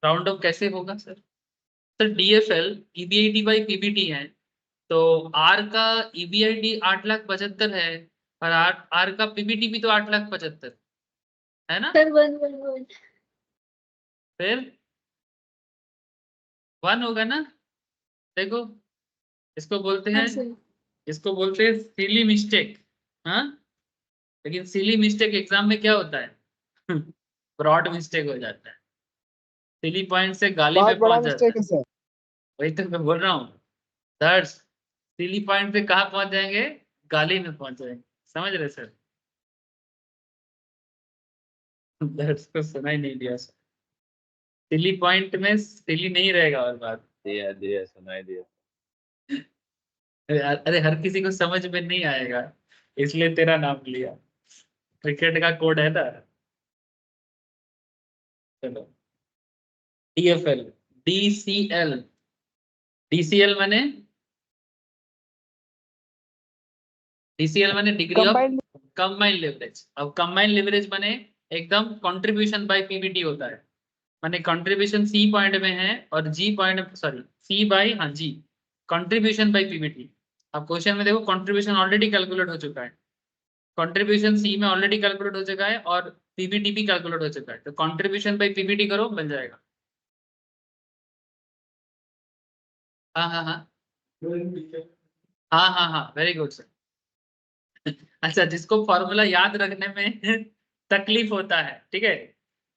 राउंड ऑफ कैसे होगा sir? Sir DFL EBIT by PBT है, तो आर का ईबीआईटी 8,75,000 है, और आर का पीबीटी भी तो 8,75,000 है ना? सर 111 फिर 1 होगा ना? देखो, इसको बोलते हैं, हाँ सर। इसको बोलते हैं सिली मिस्टेक। हाँ, लेकिन सिली मिस्टेक एग्जाम में क्या होता है? ब्रॉड मिस्टेक हो जाता है, सिली पॉइंट से गाली बहुत में बड़ा पहुंच जाता मिस्टेक है। है सर। वही तो मैं बोल रहा हूँ दर्श, सिली पॉइंट से कहाँ पहुंच जाएंगे? गाली में पहुंच जाएंगे, समझ रहे सर? दर्श को सुना ही नहीं दिया सर, सिली पॉइंट में सिली नहीं रहेगा और बात। दिया दिया सुनाई दिया। अरे हर किसी को समझ में नहीं आएगा, इसलिए तेरा नाम लिया, क्रिकेट का कोड है ना। चलो, डीएफएल, डीसीएल, डीसीएल माने, डीसीएल माने degree of combined combined leverage. अब कंबाइंड लेवरेज माने एकदम कंट्रीब्यूशन बाय पीबीटी होता है, माने कंट्रीब्यूशन सी पॉइंट में है और जी पॉइंट, सॉरी सी बाई, हाँ जी, कंट्रीब्यूशन बाय पीबीटी। अब क्वेश्चन में देखो कंट्रीब्यूशन ऑलरेडी कैलकुलेट हो चुका है, कंट्रीब्यूशन सी में ऑलरेडी कैलकुलेट हो चुका है, और पीबीटी भी कैलकुलेट हो चुका है, तो कंट्रीब्यूशन बाय पीबीटी करो, बन जाएगा। हाँ हाँ हाँ, हाँ हाँ हाँ, वेरी गुड सर। अच्छा, जिसको फॉर्मूला याद रखने में तकलीफ होता है, ठीक है,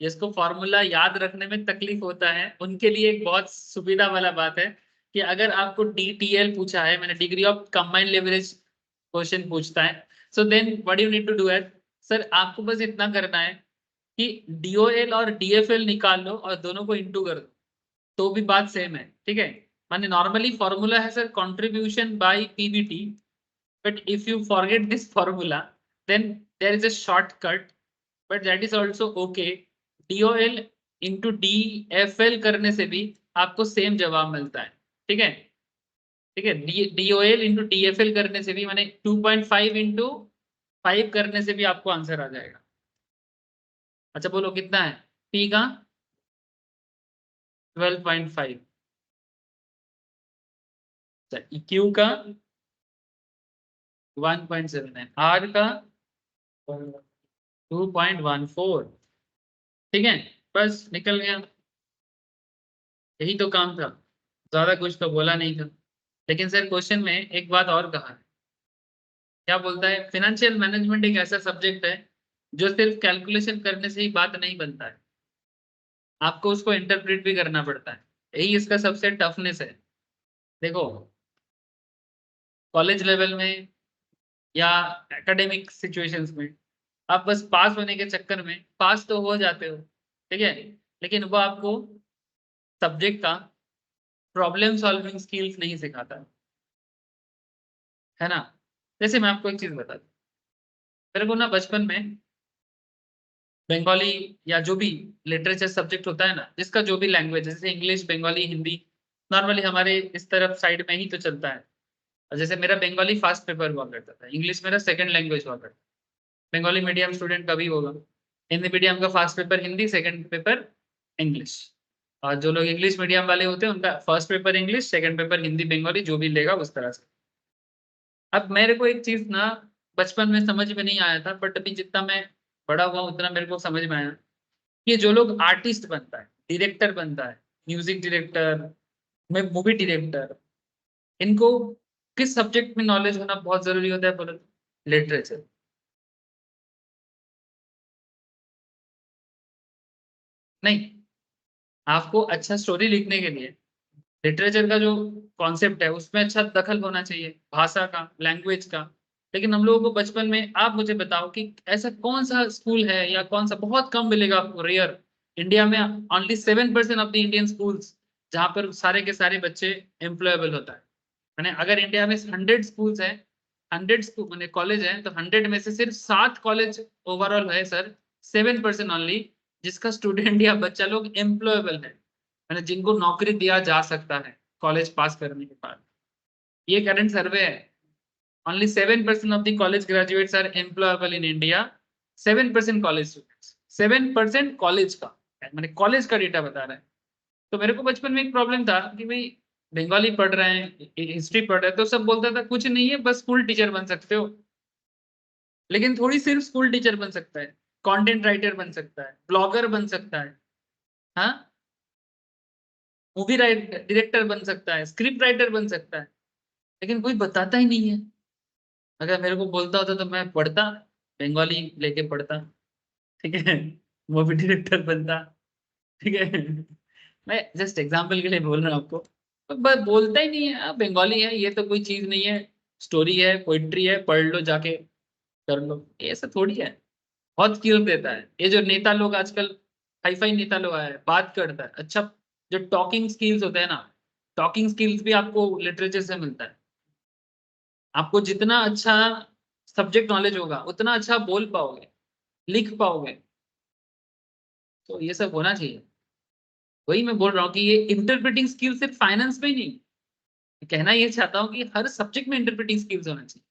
जिसको फॉर्मूला याद रखने में तकलीफ होता है, उनके लिए एक बहुत सुविधा वाला बात है कि अगर आपको डीटीएल पूछा है, मैंने degree of combined leverage question पूछता है, so then what you need to do है सर, आपको बस इतना करना है कि डीओएल और डीएफएल निकाल लो और दोनों को इंटू कर दो, तो भी बात सेम है, ठीक है? माने नॉर्मली फॉर्मूला है sir contribution by PBT, but if you forget this formula then there is a shortcut, but that is also okay। DOL into DFL करने से भी आपको सेम जवाब मिलता है, ठीक है? ठीक है, DOL into DFL करने से भी, माने 2.5 into 5 करने से भी आपको आंसर आ जाएगा। अच्छा बोलो कितना है P का? 12.5। Q का 1.7 है, R का 2.14, ठीक है? बस निकल गया, यही तो काम था, ज्यादा कुछ तो बोला नहीं था। लेकिन सर क्वेश्चन में एक बात और कहा है, क्या बोलता है? फाइनेंशियल मैनेजमेंट एक ऐसा सब्जेक्ट है जो सिर्फ कैलकुलेशन करने से ही बात नहीं बनता है, आपको उसको इंटरप्रेट भी करना पड़ता है, यही इसका सबसे टफनेस है। देखो, कॉलेज लेवल में या एकेडमिक सिचुएशंस में आप बस पास होने के चक्कर में पास तो हो जाते हो, ठीक है, लेकिन वो आपको सब्जेक्ट का प्रॉब्लम सॉल्विंग स्किल्स नहीं सिखाता है ना? जैसे मैं आपको एक चीज बता दूं, मेरे को ना बचपन में बंगाली या जो भी लिटरेचर सब्जेक्ट होता है ना, जिसका जो भी लैंग्वेज, जैसे इंग्लिश, बंगाली, हिंदी, नॉर्मली हमारे इस तरफ साइड में ही तो चलता है। और जैसे मेरा बंगाली फास्ट पेपर हुआ करता था, इंग्लिश मेरा सेकंड लैंग्वेज हुआ करता, बंगाली मीडियम स्टूडेंट का भी होगा, हिंदी मीडियम का first paper Hindi, second paper English. और जो लोग इंग्लिश मीडियम वाले होते हैं उनका first paper English, second paper Hindi, Bengali, जो भी लेगा उस तरह से। अब मेरे को एक चीज ना बचपन में समझ में नहीं आया था, बट अभी जितना मैं बड़ा हुआ उतना मेरे को समझ में आया, ये जो लोग आर्टिस्ट बनता है, डायरेक्टर बनता है, म्यूजिक डायरेक्टर, में मूवी डायरेक्टर, इनको किस सब्जेक्ट में नॉलेज होना बहुत जरूरी होता है बोलो? लिटरेचर। नहीं, आपको अच्छा स्टोरी लिखने के लिए लिटरेचर का जो कॉन्सेप्ट है उसमें अच्छा दखल होना चाहिए, भाषा का, लैंग्वेज का। लेकिन हम लोगों को बचपन में, आप मुझे बताओ कि ऐसा कौन सा स्कूल है या कौन सा, बहुत कम मिलेगा आपको, रेयर, इंडिया में only 7% of the Indian schools जहाँ पर सारे के सारे बच्चे एम्प्लॉयबल होता है। मैंने अगर इंडिया में 100 स्कूल्स हैं, 100 स्कूल मैंने कॉलेज हैं, तो 100 में से सिर्फ 7 कॉलेज ओवरऑल है सर, 7% ओनली, जिसका स्टूडेंट या बच्चा लोग एम्प्लॉयबल है, मैंने जिनको नौकरी दिया जा सकता है कॉलेज पास करने के बाद। ये करंट सर्वे है। Only 7% of the college graduates are employable in India. 7% college students, 7% college का, मैंने कॉलेज का डेटा बता रहा है। तो मेरे को बचपन में एक प्रॉब्लम था कि भाई बंगाली पढ़ रहे हैं, हिस्ट्री पढ़ रहे हैं, तो सब बोलता था कुछ नहीं है, बस स्कूल टीचर बन सकते हो। लेकिन थोड़ी सिर्फ स्कूल टीचर बन सकता है, कंटेंट राइटर बन सकता है, ब्लॉगर बन सकता है, हाँ, मूवी डायरेक्टर बन सकता है, स्क्रिप्ट राइटर बन सकता है, लेकिन कोई बताता ही नहीं है। अगर मेरे को बोलता होता तो मैं पढ़ता, बंगाली लेके पढ़ता, ठीक है, मूवी डायरेक्टर बनता, ठीक है। मैं जस्ट एग्जाम्पल के लिए बोल रहा हूँ आपको, तो बस बोलता ही नहीं है, बंगाली है, ये तो कोई चीज नहीं है, स्टोरी है, पोइट्री है, पढ़ लो जाके, कर लो, ये ऐसा थोड़ी है। बहुत स्किल देता है ये जो नेता लोग आजकल, हाई फाई नेता लोग आए हैं, बात करता है अच्छा, जो टॉकिंग स्किल्स होते हैं ना, टॉकिंग स्किल्स भी आपको लिटरेचर से मिलता है। आपको जितना अच्छा सब्जेक्ट नॉलेज होगा उतना अच्छा बोल पाओगे, लिख पाओगे, तो ये सब होना चाहिए। वही मैं बोल रहा हूँ कि ये इंटरप्रेटिंग स्किल सिर्फ फाइनेंस में ही नहीं, कहना ये चाहता हूँ कि हर सब्जेक्ट में इंटरप्रेटिंग स्किल्स होना चाहिए।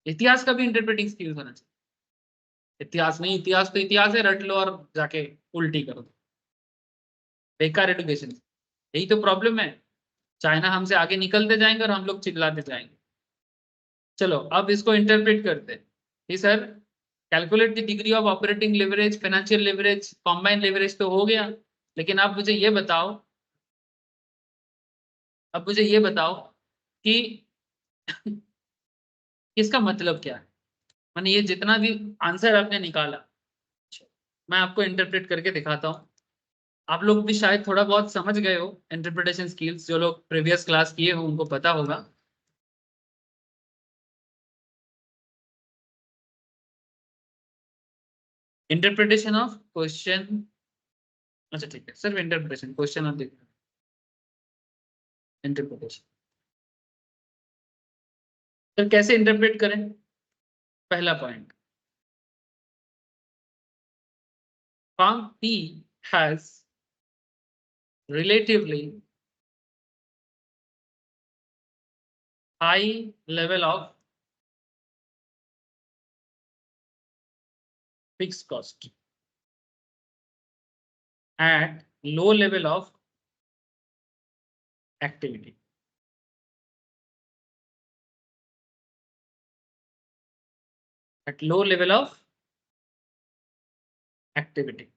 इतिहास का भी इंटरप्रेटिंग स्किल्स होना चाहिए। इतिहास नहीं, इतिहास तो इतिहास है, रट लो और जाके उल्टी करो, बेकार एडुकेशन। यही तो प्रॉब्लम है, चाइना हमसे आगे निकलते जाएंगे और हम लोग चिल्लाते जाएंगे। चलो अब इसको इंटरप्रेट करते हैं। जी sir, calculate the degree of operating leverage, financial leverage, combined leverage तो हो गया, लेकिन आप मुझे ये बताओ, अब मुझे ये बताओ कि इसका मतलब क्या है। मैंने ये जितना भी आंसर आपने निकाला, मैं आपको इंटरप्रेट करके दिखाता हूँ। आप लोग भी शायद थोड़ा बहुत समझ गए हो इंटरप्रिटेशन स्किल्स, जो लोग प्रीवियस क्लास किए हो उनको पता होगा। इंटरप्रिटेशन ऑफ क्वेश्चन, अच्छा ठीक है, सिर्फ इंटरप्रिटेशन, क्वेश्चन ऑफ इंटरप्रिटेशन। तो कैसे इंटरप्रेट करें? पहला point, form P has relatively high level of fixed cost at low level of activity. At low level of activity.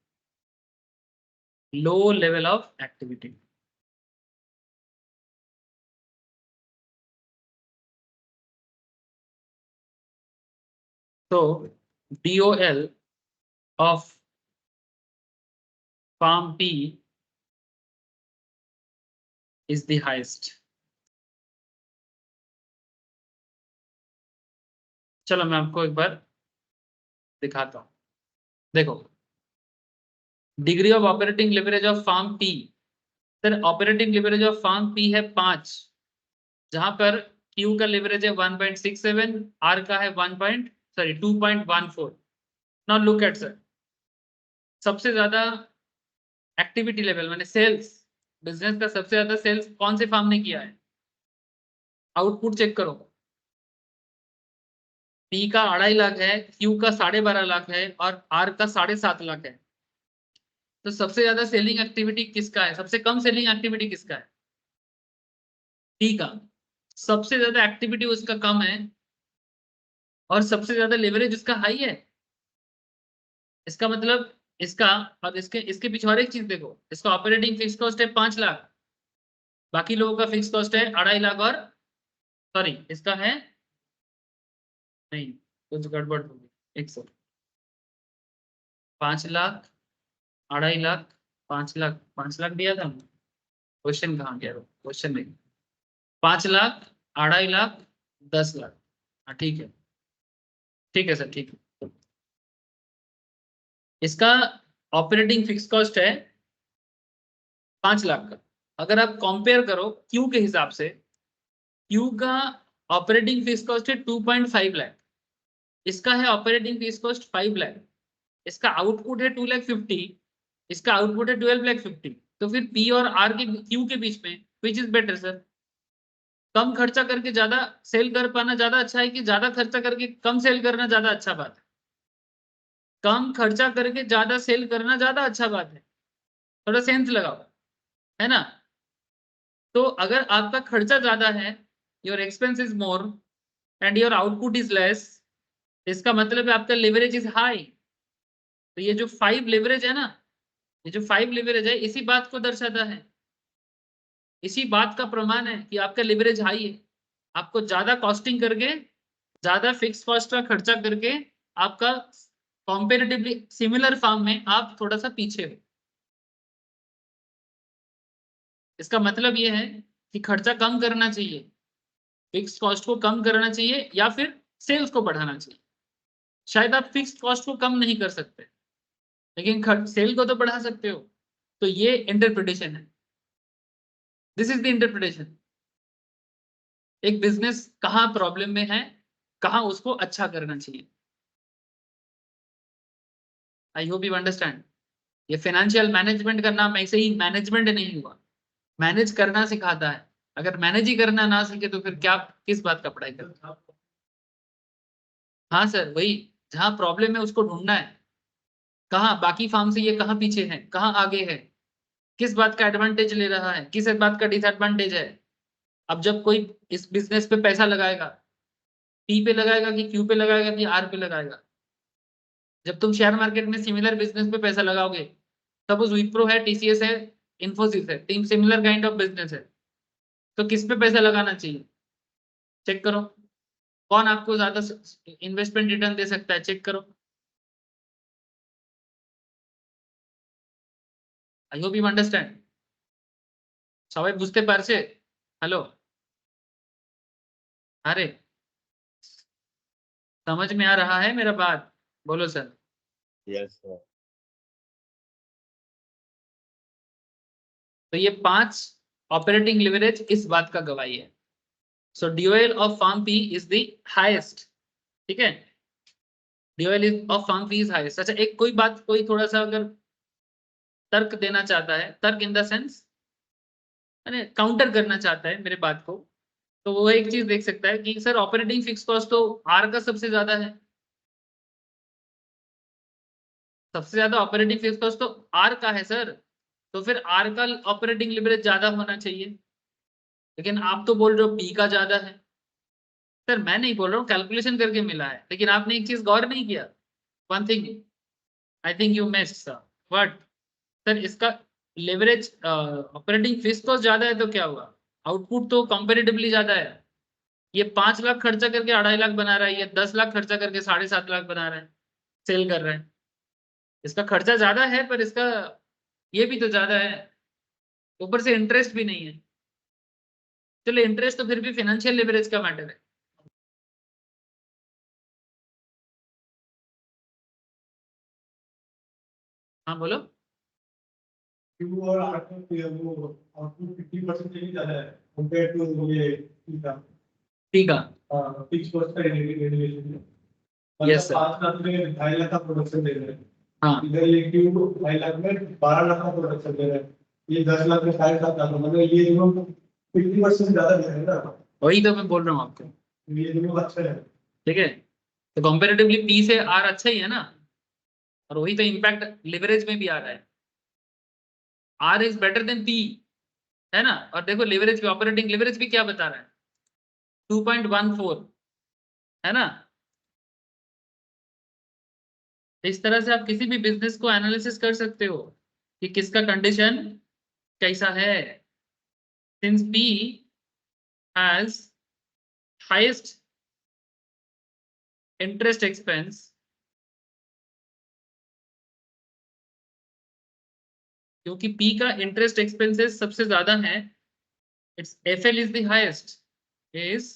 Low level of activity. So DOL of farm P is the highest. चलो मैं आपको एक बार दिखाता हूं, देखो, degree of operating leverage of firm P, sir operating leverage of firm P है 5, जहां पर क्यू का लिवरेज है 1.67, आर का है 2.14। नाउ लुक एट सर, सबसे ज्यादा एक्टिविटी लेवल माने सेल्स, बिजनेस का सबसे ज्यादा सेल्स कौन से फर्म ने किया है? आउटपुट चेक करो। पी का 2.5 लाख है, क्यू का 12.5 लाख है और आर का 7.5 लाख है। तो सबसे ज्यादा सेलिंग एक्टिविटी किसका है? सबसे कम सेलिंग एक्टिविटी किसका है? पी का। सबसे ज्यादा एक्टिविटी उसका कम है और सबसे ज्यादा लेवरेज उसका हाई है। इसका मतलब इसका और इसके पीछे और एक चीज देखो, इसका ऑपरेटिंग फिक्स कॉस्ट है 5 लाख, बाकी लोगों का फिक्स कॉस्ट है 2.5 लाख और सॉरी इसका है नहीं, कुछ गड़बड़ हो गई, 5 लाख 2.5 लाख 5 लाख 5 लाख दिया था। क्वेश्चन कहाँ गया? क्वेश्चन नहीं, 5 लाख 2.5 लाख 10 लाख। हाँ ठीक है सर, ठीक है। इसका ऑपरेटिंग फिक्स कॉस्ट है 5 लाख का। अगर आप कंपेयर करो क्यू के हिसाब से, क्यू का ऑपरेटिंग फिक्स कॉस्ट है 2.5 लाख, इसका है ऑपरेटिंग फिक्स कॉस्ट 5 लाख, इसका आउटपुट है 2,50,000, इसका आउटपुट है 12,50,000। तो फिर पी और आर के क्यू के बीच में विच इज बेटर सर? कम खर्चा करके ज्यादा सेल कर पाना ज्यादा अच्छा है कि ज्यादा खर्चा करके कम सेल करना ज्यादा अच्छा बात है? कम खर्चा करके ज्यादा सेल करना ज्यादा अच्छा बात है। थोड़ा सेंस लगाओ, है ना? तो अगर आपका खर्चा ज्यादा है, your expense is more and your output is less, इसका मतलब है आपका लेवरेज इज हाई। तो ये जो 5 लेवरेज है ना, ये जो 5 लेवरेज है इसी बात को दर्शाता है, इसी बात का प्रमाण है कि आपका लेवरेज हाई है। आपको ज्यादा कॉस्टिंग करके, ज्यादा फिक्स कॉस्ट का खर्चा करके आपका कंपैरेटिवली सिमिलर फार्म में आप थोड़ा सा पीछे हो। इसका मतलब ये है कि खर्चा कम करना चाहिए, फिक्स कॉस्ट को कम करना चाहिए या फिर सेल्स को बढ़ाना चाहिए। शायद आप फिक्स कॉस्ट को कम नहीं कर सकते लेकिन सेल को तो बढ़ा सकते हो। तो ये इंटरप्रिटेशन है, दिस इज द इंटरप्रिटेशन। एक बिजनेस कहाँ प्रॉब्लम में है, कहाँ उसको अच्छा करना चाहिए। I hope you understand. ये फाइनेंशियल मैनेजमेंट का नाम ऐसे ही मैनेजमेंट नहीं हुआ, मैनेज करना सिखाता है। अगर मैनेज ही करना ना सीखे तो फिर क्या, किस बात का पढ़ाई करना? हाँ सर, वही जहाँ प्रॉब्लम है उसको ढूंढना है। कहाँ बाकी फार्म से ये कहाँ पीछे है, कहाँ आगे है, किस बात का एडवांटेज ले रहा है, किस बात का डिसएडवांटेज है। अब जब कोई इस बिजनेस पे पैसा लगाएगा, पी पे लगाएगा कि क्यू पे लगाएगा कि आर पे लगाएगा? जब तुम शेयर मार्केट में सिमिलर बिजनेस पे पैसा लगाओगे, सपोज विप्रो है, टीसीएस है, इन्फोसिस है, तीन सिमिलर काइंड ऑफ बिजनेस है, तो किस पे पैसा लगाना चाहिए? चेक करो, कौन आपको ज्यादा इन्वेस्टमेंट रिटर्न दे सकता है, चेक करो। I hope you understand. সবাই বুঝতে পারছে? हेलो, अरे समझ में आ रहा है मेरा बात? बोलो सर। Yes sir. तो ये 5 ऑपरेटिंग लिवरेज इस बात का गवाही है। सो DOL of firm P is the highest, ठीक है? DOL of firm P is highest. अच्छा, एक कोई बात, कोई थोड़ा सा अगर तर्क देना चाहता है, तर्क इन द सेंस यानी काउंटर करना चाहता है मेरे बात को, तो वो एक चीज देख सकता है कि सर ऑपरेटिंग फिक्स कॉस्ट तो आर का सबसे ज्यादा है, सबसे ज्यादा ऑपरेटिंग फिक्स कॉस्ट तो आर का है सर, तो फिर आर का ऑपरेटिंग लिवरेज ज्यादा होना चाहिए। लेकिन आप तो बोल रहे हो पी का ज्यादा है। सर मैं नहीं बोल रहा हूँ, कैलकुलेशन करके मिला है, लेकिन आपने एक चीज गौर नहीं किया। One thing I think you missed sir, what? Sir इसका लेवरेज ऑपरेटिंग फिक्स कॉस्ट ज्यादा है तो क्या हुआ? आउटपुट तो कंपेरेटिवली ज्यादा है। ये 5 लाख खर्चा करके 2.5 लाख बना रहा है, ये 10 लाख खर्चा करके 7.5 लाख बना रहा है, सेल कर रहा है। इसका खर्चा ज्यादा है पर इसका ये भी तो ज्यादा है, ऊपर से इंटरेस्ट भी नहीं है। चलो इंटरेस्ट तो फिर भी फाइनेंशियल लेवरेज का मैटर है। हाँ बोलो। क्यू और आर का वो आउटपुट 50% से भी ज्यादा है कंपेयर टू ये ठीक है, फिक्स कॉस्ट का एलिवेशन है। Yes, sir. 5 लाख में 2.5 लाख का प्रोडक्शन दे रहे हैं, हाँ इधर ये क्यू 5 लाख में 12 लाख का प्रोडक्शन दे रहे हैं, ये 10 लाख में 7.5 लाख, मतलब ये दोनों 50% ज्यादा दे रहे हैं ना, वही तो मैं बोल रहा हूँ आपको, ये दोनों अच्छे हैं। ठीक है। तो कंपेरेटिवली पी से आर अच्छा ही है ना, और वही तो इम्पैक्ट लिवरेज में भी आ रहा है, R is better than P, है ना। और देखो लिवरेज भी, ऑपरेटिंग लिवरेज भी क्या बता रहा है, 2.14, है ना। इस तरह से आप किसी भी बिजनेस को एनालिसिस कर सकते हो कि किसका कंडीशन कैसा है। Since P has highest interest expense, क्योंकि पी का इंटरेस्ट एक्सपेंसेस सबसे ज्यादा है, it's FL is the highest, is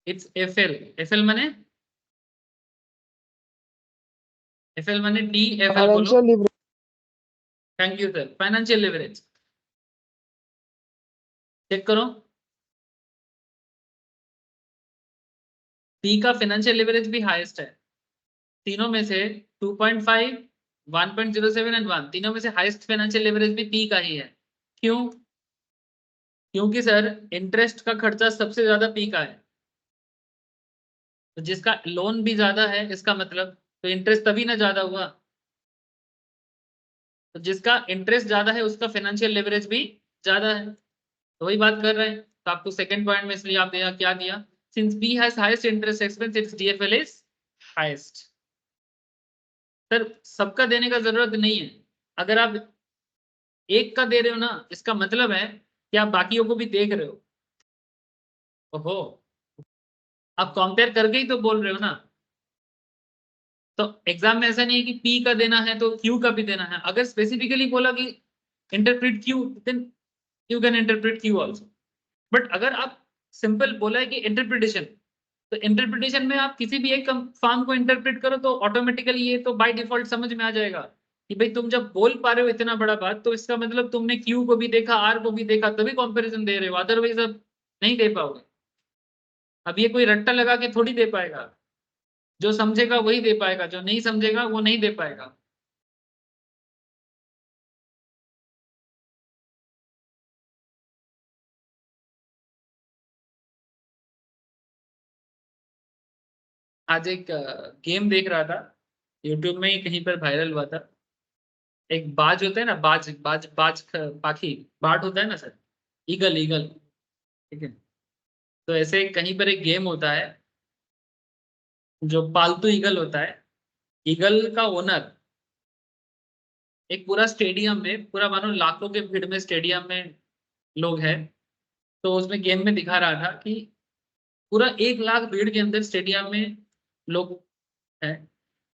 it's FL, FL माने, एफएल माने डी, एफएल बोलो। Financial leverage. Thank you sir, financial leverage. Check करो, पी का फाइनेंशियल लिवरेज भी हाईएस्ट है, तीनों में से 2.5, 1.07 एंड 1, तीनों में से हाईएस्ट फाइनेंशियल लिवरेज भी पी का ही है। क्यों? क्योंकि सर इंटरेस्ट का खर्चा सबसे ज्यादा पी का है, तो जिसका लोन भी ज्यादा है इसका मतलब तो इंटरेस्ट तभी ना ज्यादा हुआ, तो जिसका इंटरेस्ट ज्यादा है उसका फाइनेंशियल लेवरेज भी ज्यादा है, तो वही बात कर रहे हैं। तो आपको सेकंड पॉइंट में इसलिए आप दिया क्या दिया, since B has highest interest expense it's DFL is highest. Sir सबका देने का जरूरत नहीं है, अगर आप एक का दे रहे हो ना, इसका मतलब है कि आप बाकियों को भी देख रहे हो। ओहो, आप कंपेयर करके ही तो बोल रहे हो ना। तो एग्जाम में ऐसा नहीं है कि पी का देना है तो क्यू का भी देना है, अगर स्पेसिफिकली बोला कि interpret Q, then you can interpret Q also. But अगर आप सिंपल बोला है कि इंटरप्रिटेशन, तो इंटरप्रिटेशन में आप किसी भी एक फॉर्म को इंटरप्रेट करो तो ऑटोमेटिकली ये तो बाय डिफॉल्ट समझ में आ जाएगा कि भाई तुम जब बोल पा रहे हो इतना बड़ा बात, तो इसका मतलब तुमने क्यू को भी देखा, आर को भी देखा, तभी कंपैरिजन दे रहे हो, अदरवाइज अब नहीं दे पाओगे। अब ये कोई रट्टा लगा के थोड़ी दे पाएगा, जो समझेगा वही दे पाएगा, जो नहीं समझेगा वो नहीं दे पाएगा। आज एक गेम देख रहा था, यूट्यूब में ही कहीं पर वायरल हुआ था। एक बाज होता है ना, बाज बाज बाज पाखी, बार्ड होता है ना सर, ईगल ईगल, ठीक है। तो ऐसे कहीं पर एक गेम होता है, जो पालतू ईगल होता है, ईगल का ओनर एक पूरा स्टेडियम में, पूरा मानो लाखों के भीड़ में स्टेडियम में लोग हैं, तो उसमें गेम में दिखा रहा था कि पूरा 1 लाख भीड़ के अंदर स्टेडियम में लोग हैं,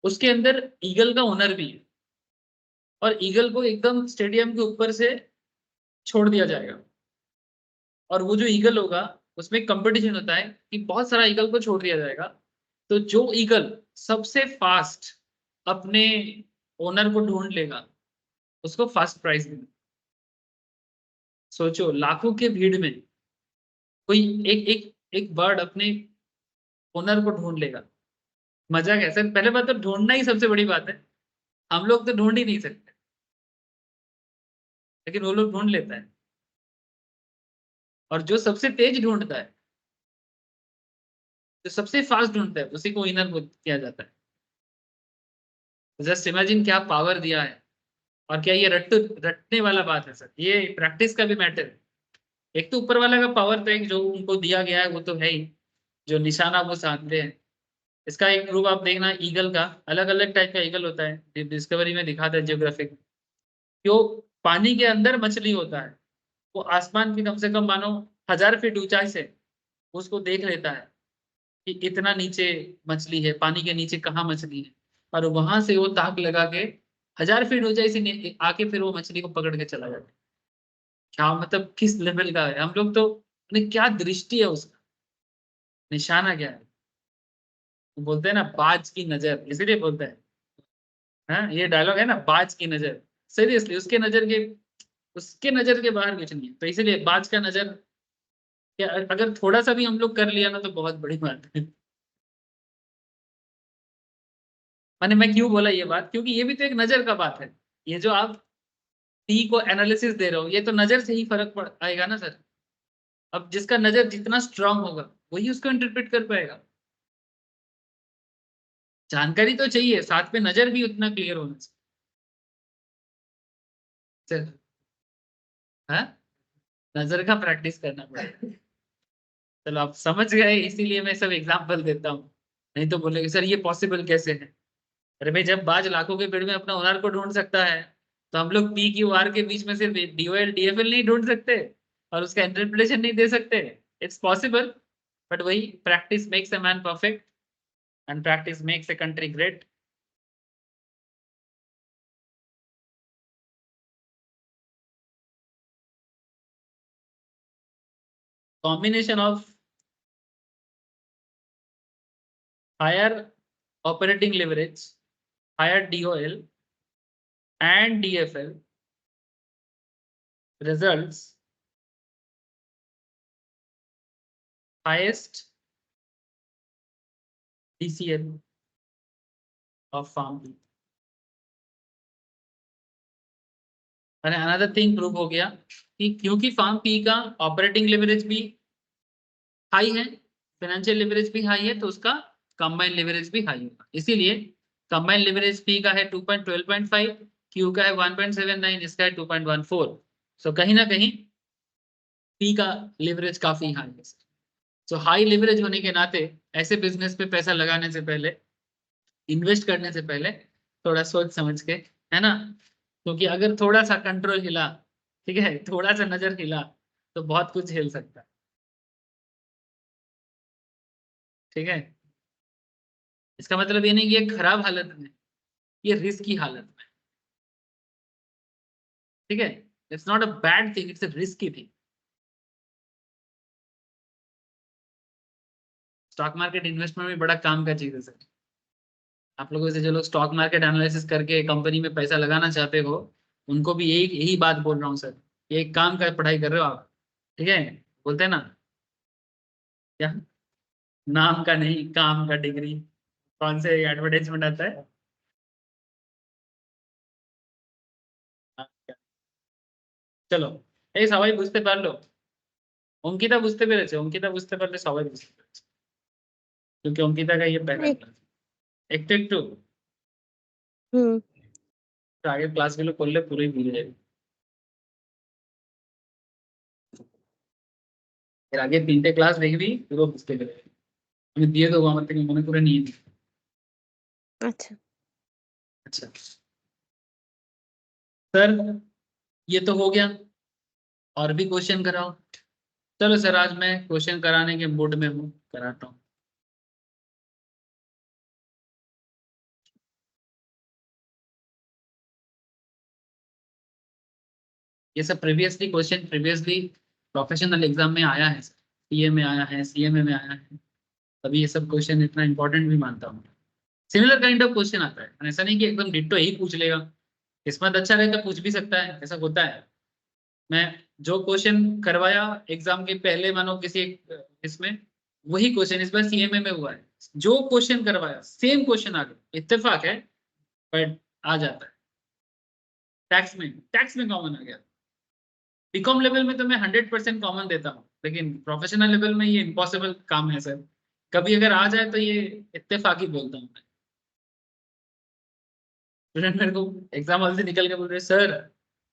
उसके अंदर ईगल का ओनर भी है, और ईगल को एकदम स्टेडियम के ऊपर से छोड़ दिया जाएगा। और वो जो ईगल होगा उसमें कंपटीशन होता है कि बहुत सारा ईगल को छोड़ दिया जाएगा, तो जो ईगल सबसे फास्ट अपने ओनर को ढूंढ लेगा उसको फर्स्ट प्राइज मिलेगा। सोचो लाखों के भीड़ में कोई एक एक एक बर्ड अपने ओनर को ढूंढ लेगा, मजा कैसे। पहले बात तो ढूंढना ही सबसे बड़ी बात है, हम लोग तो ढूंढ ही नहीं सकते, लेकिन वो लोग ढूंढ लेता है, और जो सबसे तेज ढूंढता है, जो सबसे फास्ट ढूंढता है, उसी को विनर किया जाता है। जस्ट इमेजिन क्या पावर दिया है, और क्या ये रटने वाला बात है सर, ये प्रैक्टिस का भी मैटर है। एक तो ऊपर वाला का पावर था, एक जो उनको दिया गया है वो तो है ही, जो निशाना वो साधते हैं। इसका एक ग्रुप आप देखना, ईगल का अलग अलग टाइप का ईगल होता है, डिस्कवरी में दिखाता है जियोग्राफिक। जो पानी के अंदर मछली होता है, वो आसमान की कम से कम मानो 1000 फीट ऊंचाई से उसको देख लेता है कि इतना नीचे मछली है, पानी के नीचे कहाँ मछली है, और वहां से वो ताक लगा के 1000 फीट ऊंचाई से आके फिर वो मछली को पकड़ के चला जाता है। क्या मतलब किस लेवल का है, हम लोग तो क्या दृष्टि है उसका, निशाना क्या है। बोलते हैं ना बाज की नजर, इसीलिए बोलते हैं, हाँ ये डायलॉग है ना, बाज की नजर। सीरियसली उसके नजर के बाहर कुछ नहीं है, तो इसीलिए बाज का नजर, क्या अगर थोड़ा सा भी हम लोग कर लिया ना तो बहुत बड़ी बात है। मैंने मैं क्यों बोला ये बात, क्योंकि ये भी तो एक नजर का बात है। ये जो आप पी को एनालिसिस दे रहे हो, ये तो नजर से ही फर्क पड़ आएगा ना सर। अब जिसका नजर जितना स्ट्रांग होगा वही उसको इंटरप्रेट कर पाएगा। जानकारी तो चाहिए, साथ में नजर भी उतना क्लियर होना चाहिए सर। हाँ, नजर का प्रैक्टिस करना पड़ेगा। चलो आप समझ गए, इसीलिए मैं सब एग्जांपल देता हूँ, नहीं तो बोलेंगे सर ये पॉसिबल कैसे है। अरे भाई, जब बाज लाखों के भीड़ में अपना ओनर को ढूंढ सकता है, तो हम लोग पी क्यू आर के बीच में सिर्फ डीओएल डीएफएल नहीं ढूंढ सकते और उसका इंटरप्रिटेशन नहीं दे सकते। इट्स पॉसिबल, बट वही practice makes a man perfect and practice makes a country great. Combination of higher operating leverage, higher DOL and DFL results highest DCL of farm P। और another thing prove हो गया कि क्योंकि farm P का operating leverage भी high है, financial leverage भी high है, तो उसका कंबाइंड लेवरेज भी हाई होगा। इसीलिए कंबाइंड लेवरेज पी का है 2.12.5, क्यू का है 1.79, इसका है 2.14। सो कहीं ना कहीं पी का लेवरेज काफी हाई है। सो हाई लेवरेज होने के नाते ऐसे बिजनेस पे पैसा लगाने से पहले, इन्वेस्ट करने से पहले थोड़ा सोच समझ के, है ना, क्योंकि अगर थोड़ा सा कंट्रोल हिला, ठीक है, थोड़ा सा नजर हिला तो बहुत कुछ हिल सकता है। ठीक है, इसका मतलब ये नहीं कि ये खराब हालत में, ये रिस्क की हालत में। ठीक है, it's not a bad thing, it's a risky thing. Stock market investment में बड़ा काम का चीज है सर। आप लोगों से जो लोग स्टॉक मार्केट एनालिसिस करके कंपनी में पैसा लगाना चाहते हो, उनको भी यही यही बात बोल रहा हूँ सर। ये एक काम का पढ़ाई कर रहे हो आप, ठीक है, बोलते हैं ना क्या, नाम का नहीं काम का डिग्री, कौन से एडवर्टाइजमेंट आता है। চলো এই সবাই বুঝতে পারলো, অঙ্কিতা বুঝতে পেরেছে, অঙ্কিতা বুঝতে পারলে সবাই বুঝতে পেরেছে, क्योंकि অঙ্কিতা का ये पहला एक- क्लास। একটু একটু হুম আগের ক্লাসগুলো করলে পুরোই বুঝে যাবে। এর আগে 3টে ক্লাস দেখবি পুরো বুঝতে পেরে, আমি দিয়ে দেবো, আমার থেকে মনে করে নিয়ে নিই। আচ্ছা अच्छा सर, ये तो हो गया, और भी क्वेश्चन कराओ। चलो सर, आज मैं क्वेश्चन कराने के मूड में हूँ, कराता हूँ। ये सब previously question previously professional exam में आया है, सीए में आया है, सीएमए में आया है, तभी ये सब क्वेश्चन इतना इंपॉर्टेंट भी मानता हूँ। सिमिलर काइंड ऑफ क्वेश्चन आता है, ऐसा नहीं कि एकदम डिट्टो ही पूछ लेगा। किस्मत अच्छा रहे तो पूछ भी सकता है, ऐसा होता है। मैं जो क्वेश्चन करवाया एग्जाम के पहले, मानो किसी इसमें, वही क्वेश्चन इस बार सीएमए में हुआ है। जो क्वेश्चन करवाया सेम क्वेश्चन आ गया, इत्तेफाक है बट आ जाता है। टैक्स में कॉमन आ गया। बीकॉम लेवल में तो मैं 100% कॉमन देता हूँ, लेकिन प्रोफेशनल लेवल में ये इम्पॉसिबल काम है सर। कभी अगर आ जाए तो ये इत्तेफाक ही बोलता हूँ मैं। स्टूडेंट मेरे को एग्जाम हॉल से निकल के बोल रहे सर,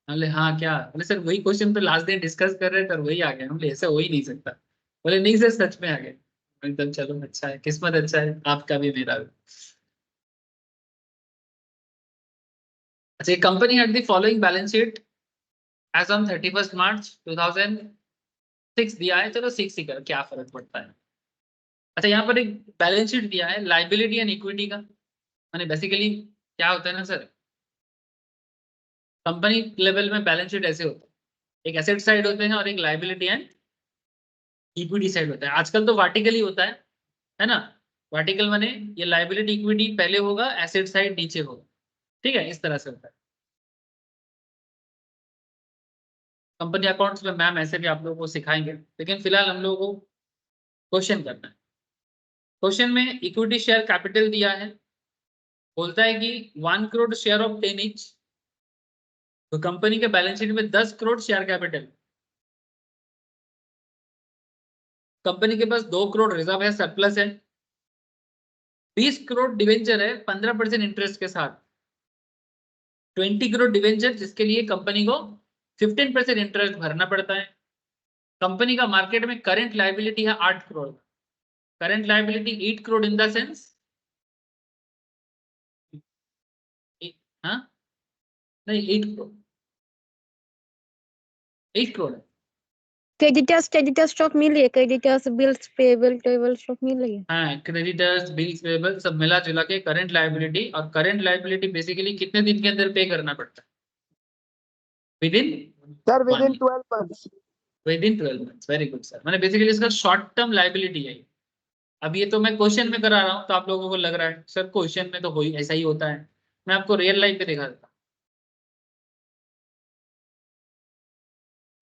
बोले हाँ क्या, बोले सर वही क्वेश्चन तो लास्ट दिन डिस्कस कर रहे थे और वही आ गया। बोले ऐसा हो ही नहीं सकता। बोले नहीं सर सच में आ गए। एकदम चलो अच्छा है, किस्मत अच्छा है आपका भी मेरा भी। अच्छा, company had the following balance sheet as on 31 March 2006 दिया है, चलो 6 ही कर, क्या फर्क पड़ता है। अच्छा, यहाँ पर एक बैलेंस शीट दिया है लाइबिलिटी एंड इक्विटी का, माने बेसिकली क्या होता है ना सर, कंपनी लेवल में बैलेंस शीट ऐसे होता है, एक एसेट साइड होते हैं और एक लाइबिलिटी एंड इक्विटी साइड होता है। आजकल तो वर्टिकली होता है ना, वर्टिकल माने ये लाइबिलिटी इक्विटी पहले होगा, एसेट साइड नीचे होगा। ठीक है, इस तरह से होता है कंपनी अकाउंट्स में। मैम ऐसे भी आप लोगों को सिखाएंगे, लेकिन फिलहाल हम लोगों को क्वेश्चन करना है। क्वेश्चन में इक्विटी शेयर कैपिटल दिया है बोलता है कि 1 करोड़ शेयर ऑफ 10 ईच, तो कंपनी के बैलेंस शीट में 10 करोड़ शेयर कैपिटल, कंपनी के पास 2 करोड़ रिजर्व है, सरप्लस है, 20 करोड़ डिवेंचर है 15% इंटरेस्ट के साथ, 20 करोड़ डिवेंचर जिसके लिए कंपनी को 15% इंटरेस्ट भरना पड़ता है। कंपनी का मार्केट में करंट लायबिलिटी है 8 crore, current liability 8 crore in the sense, हाँ नहीं 8 करोड़, 8 करोड़ है। क्रेडिटर्स स्टॉक मिल रही है, creditors bills payable table stock मिल रही है। हाँ, क्रेडिटर्स बिल्स पेबल सब मिला जुला के करंट लायबिलिटी, और करंट लायबिलिटी बेसिकली कितने दिन के अंदर पे करना पड़ता है? With in sir with in 12 months. With in 12 months. Very good sir, मैंने बेसिकली इसका शॉर्ट टर्म लायबिलिटी है। अब ये तो मैं क्वेश्चन में करा रहा हूँ, तो आप लोगों को लग रहा है सर क्वेश्चन में तो हो ही ऐसा ही होता है, मैं आपको रियल लाइफ पे दिखा देता हूँ।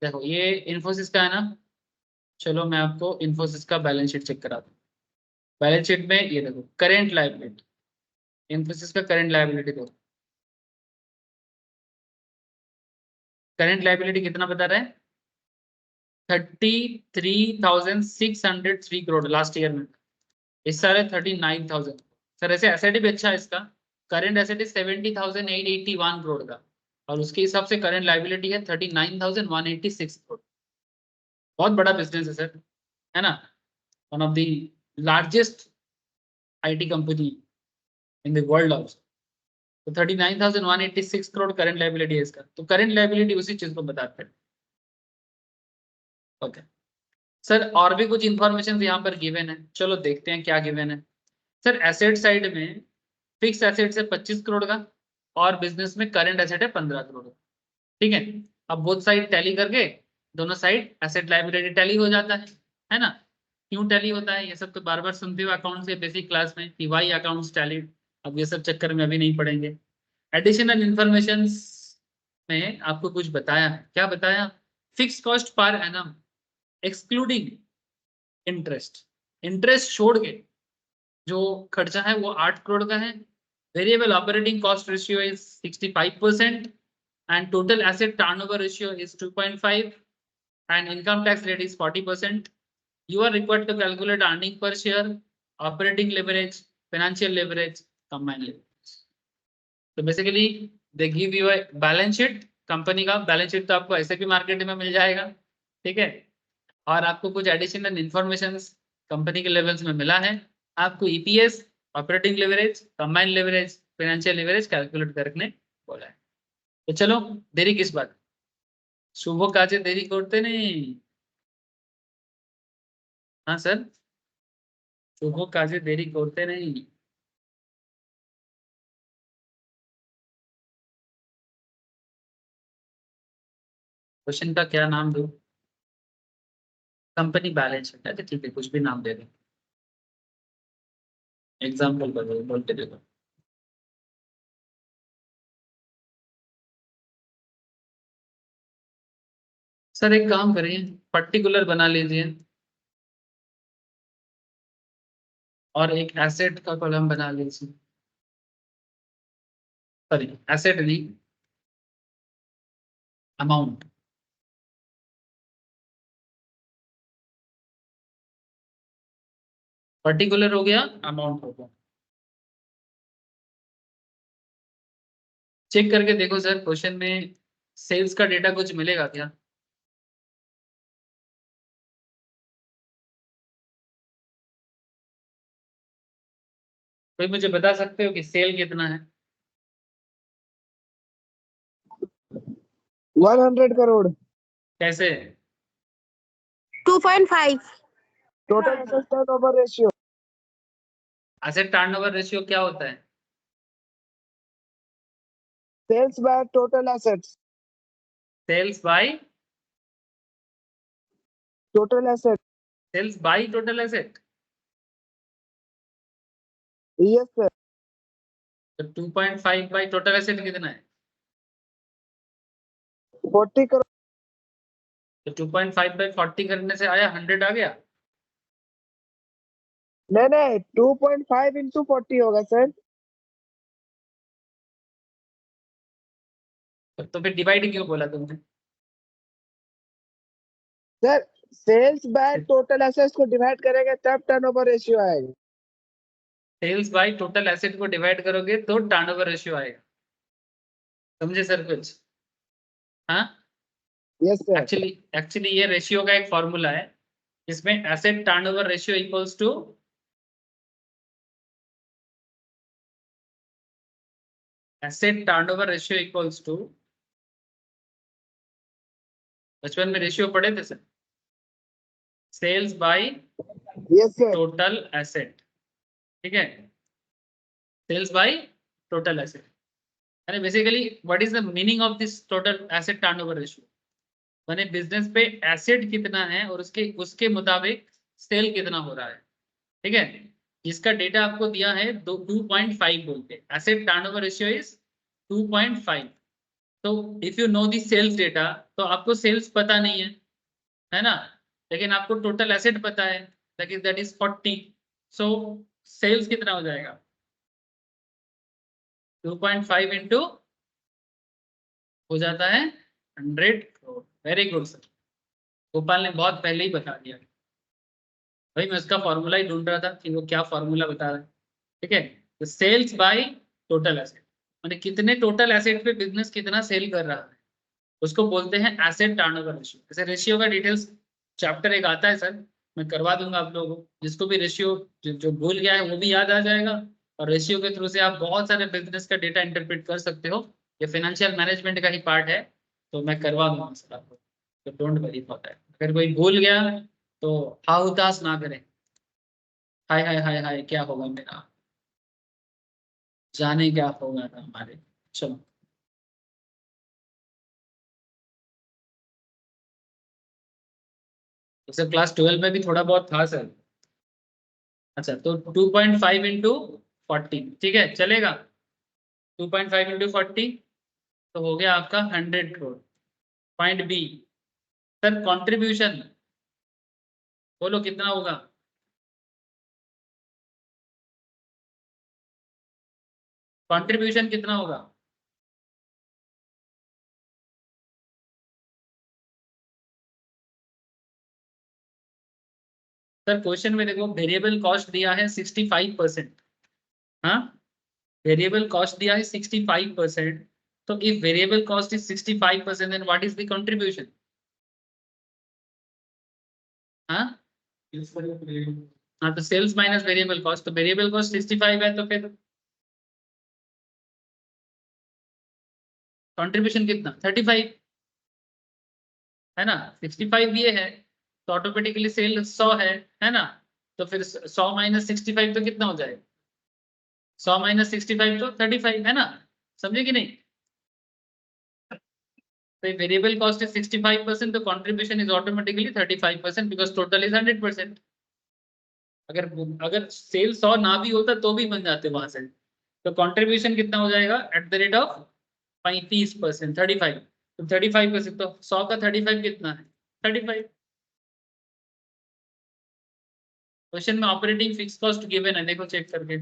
देखो ये इन्फोसिस का है ना, चलो मैं आपको इन्फोसिस का बैलेंस शीट चेक कराता हूँ। बैलेंस शीट में ये देखो करेंट लायबिलिटी, इन्फोसिस का करंट लायबिलिटी देखो, करंट लायबिलिटी कितना बता रहा है? 33,603 करोड़ लास्ट ईयर में, इस साल है 39,000। सर ऐसे एसेट भी अच्छा है इसका, करंट एसेट इज 70,881 करोड़ का, और उसके हिसाब से करंट लायबिलिटी है 39,186 करोड़। बहुत बड़ा बिजनेस है सर, है ना, one of the largest IT company in the world also. तो 39,186 करोड़ करंट लायबिलिटी है इसका, तो करंट लायबिलिटी उसी चीज को बताते हैं। ओके सर, और भी कुछ इंफॉर्मेशन यहाँ पर गिवन है, चलो देखते हैं क्या गिवन है। सर एसेट साइड में फिक्स एसेट है 25 करोड़ का, और बिजनेस में करंट एसेट है 15 करोड़ का। ठीक है, अब बोथ साइड टैली करके दोनों साइड एसेट लायबिलिटी टैली हो जाता है ना। क्यों टैली होता है ये सब तो बार बार सुनते हो अकाउंट्स के बेसिक क्लास में कि वाई अकाउंट्स टैली, अब ये सब चक्कर में अभी नहीं पढ़ेंगे। एडिशनल इंफॉर्मेशन में आपको कुछ बताया, क्या बताया? Fix cost per annum excluding interest, interest छोड़ के जो खर्चा है वो 8 करोड़ का है। Variable operating cost ratio is 65% and total asset turnover ratio is 2.5 and income tax rate is 40%. You are required to calculate earning per share, operating leverage, financial leverage, combined leverage. So basically they give you a balance sheet, company का balance sheet तो आपको ऐसे भी market में मिल जाएगा, ठीक है, और आपको कुछ एडिशनल इंफॉर्मेशन कंपनी के लेवल्स में मिला है। आपको EPS, operating leverage, combined leverage, financial leverage calculate करने बोला है। तो चलो देरी किस बात, शुभ काजे देरी करते नहीं। हाँ सर, शुभ काजे देरी करते नहीं। क्वेश्चन का क्या नाम दूं? कंपनी बैलेंस शीट, अच्छा ठीक है कुछ भी नाम दे दो, एग्जाम्पल बोलते देखो। सर एक काम करिए, पर्टिकुलर बना लीजिए और एक एसेट का कॉलम बना लीजिए, सॉरी एसेट नहीं, अमाउंट। पर्टिकुलर हो गया, अमाउंट हो गया। चेक करके देखो सर क्वेश्चन में सेल्स का डेटा कुछ मिलेगा क्या? कोई मुझे बता सकते हो कि सेल कितना है? 100 करोड़। कैसे? 2.5। Total asset turnover ratio. Asset turnover ratio क्या होता है? Sales by total assets. Sales by total asset. Sales by total asset. Yes sir. तो 2.5 बाय टोटल एसेट कितना है? 40 करोड़। तो 2.5 बाय 40 करने से आया 100 आ गया। नहीं 2.5 into 40 होगा सर। तो फिर डिवाइड क्यों बोला तुमने? Sir sales by total assets को डिवाइड करेंगे तब टर्नओवर रेशियो आएगा। सेल्स बाय टोटल एसेट को डिवाइड करोगे तो टर्नओवर रेशियो आएगा। समझे सर कुछ? हाँ, यस सर। एक्चुअली ये रेशियो का एक फॉर्मूला है जिसमें asset turnover ratio equals to बचपन में रेशियो पढ़े थे sir, sales by yes sir. Total asset. ठीक है, सेल्स बाय टोटल एसेट यानी basically what is the meaning of this total asset turnover ratio, माने बिजनेस पे एसेट कितना है और उसके मुताबिक सेल कितना हो रहा है। ठीक है, जिसका डेटा आपको दिया है 2.5 बोलते, एसेट टर्नओवर रेशियो इज 2.5। तो if you know the sales data तो आपको सेल्स पता नहीं है ना, लेकिन आपको टोटल एसेट पता है दैट इज 40। सो सेल्स कितना हो जाएगा 2.5 इंटू हो जाता है 100 crore. Very good sir, Gopal ने बहुत पहले ही बता दिया भाई, मैं उसका फॉर्मूला ही ढूंढ रहा था कि वो क्या फॉर्मूला बता रहा है। ठीक है, तो सेल्स बाय टोटल एसेट माने कितने टोटल एसेट पे बिजनेस कितना सेल कर रहा है उसको बोलते हैं एसेट टर्नओवर रेशियो। जैसे रेशियो का डिटेल्स चैप्टर एक आता है सर, मैं करवा दूंगा आप लोगों को, जिसको भी रेशियो जो भूल गया है वो भी याद आ जाएगा, और रेशियो के थ्रू से आप बहुत सारे बिजनेस का डेटा इंटरप्रेट कर सकते हो। ये फाइनेंशियल मैनेजमेंट का ही पार्ट है, तो मैं करवा दूंगा सर आपको, तो डोंट वरी अबाउट दैट। अगर कोई भूल गया तो हाहुताश ना करें, हाय हाय हाय हाय क्या होगा मेरा, जाने क्या होगा था हमारे। चलो तो सर क्लास 12 में भी थोड़ा बहुत था सर। अच्छा तो 2.5 इंटू 40, ठीक है चलेगा। 2.5 इंटू 40 तो हो गया आपका 100 crore. Point B sir contribution बोलो कितना होगा? कंट्रीब्यूशन कितना होगा? सर क्वेश्चन में देखो वेरिएबल कॉस्ट दिया है 65%। हाँ, वेरिएबल कॉस्ट दिया है 65%। तो if variable cost is 65% then what is the contribution? हाँ हाँ, तो सेल्स माइनस वेरिएबल कॉस्ट, तो वेरिएबल कॉस्ट 65 है तो फिर कंट्रीब्यूशन कितना 35 है ना। 65 ये है तो ऑटोमेटिकली सेल 100 है ना, तो फिर 100 माइनस 65 तो कितना हो जाएगा? 100 माइनस 65 तो 35 है ना, समझे कि नहीं? तो वेरिएबल कॉस्ट इज 65% तो contribution is automatically 35% because total is 100%। अगर अगर सेल 100 ना भी होता तो भी बन जाते वहां से, तो कंट्रीब्यूशन कितना हो जाएगा एट द रेट ऑफ 35%, 35। तो 35% तो 100 का 35 कितना है 35। क्वेश्चन में ऑपरेटिंग फिक्स कॉस्ट गिवन है, देखो चेक करके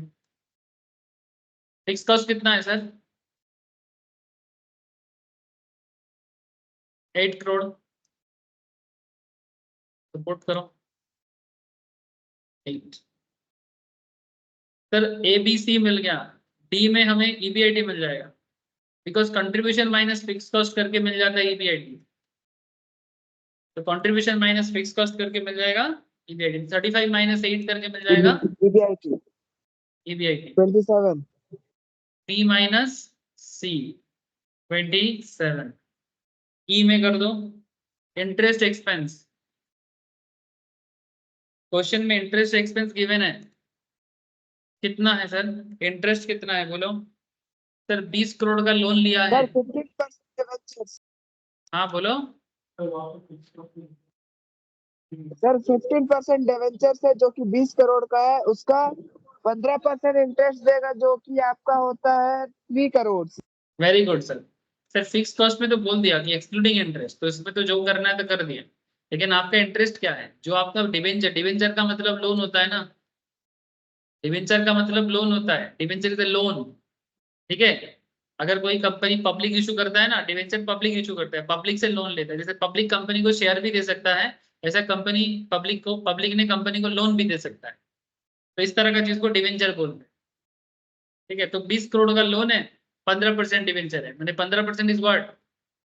फिक्स कॉस्ट कितना है सर 8 करोड़। सपोर्ट करो 8। सर ए बी सी मिल गया, डी में हमें ईबीआईटी मिल जाएगा because contribution minus fix cost करके मिल जाता है ईबीआईटी। तो कंट्रीब्यूशन माइनस फिक्स कॉस्ट करके मिल जाएगा ईबीआईटी, 35 माइनस 8 करके मिल जाएगा ईबीआईटी ईबीआईटी। 27। पी माइनस सी 27। ई में कर दो इंटरेस्ट एक्सपेंस। क्वेश्चन में इंटरेस्ट एक्सपेंस गिवन है, कितना है सर इंटरेस्ट कितना है बोलो? सर 20 करोड़ का लोन लिया है। सर 15% हाँ बोलो। सर 15% डिवेंचर है जो कि 20 करोड़ का है, उसका 15% इंटरेस्ट देगा जो कि आपका होता है 3 crore. Very good sir. Sir fix cost में तो बोल दिया कि एक्सक्लूडिंग इंटरेस्ट, तो इसमें तो जो करना है तो कर दिया, लेकिन आपका इंटरेस्ट क्या है? जो आपका डिवेंचर, डिवेंचर का मतलब लोन होता है ना, डिवेंचर का मतलब लोन होता है, डिवेंचर इज अ लोन। ठीक है, अगर कोई कंपनी पब्लिक इशू करता है ना, डिवेंचर पब्लिक इशू करता है, पब्लिक से लोन लेता है, जैसे पब्लिक कंपनी को शेयर भी दे सकता है, ऐसा कंपनी पब्लिक ने कंपनी को लोन भी दे सकता है। तो इस तरह का चीज को डिवेंचर बोलते हैं। ठीक है, तो 20 करोड़ का लोन है, 15% डिवेंचर है, मैंने 15% is what,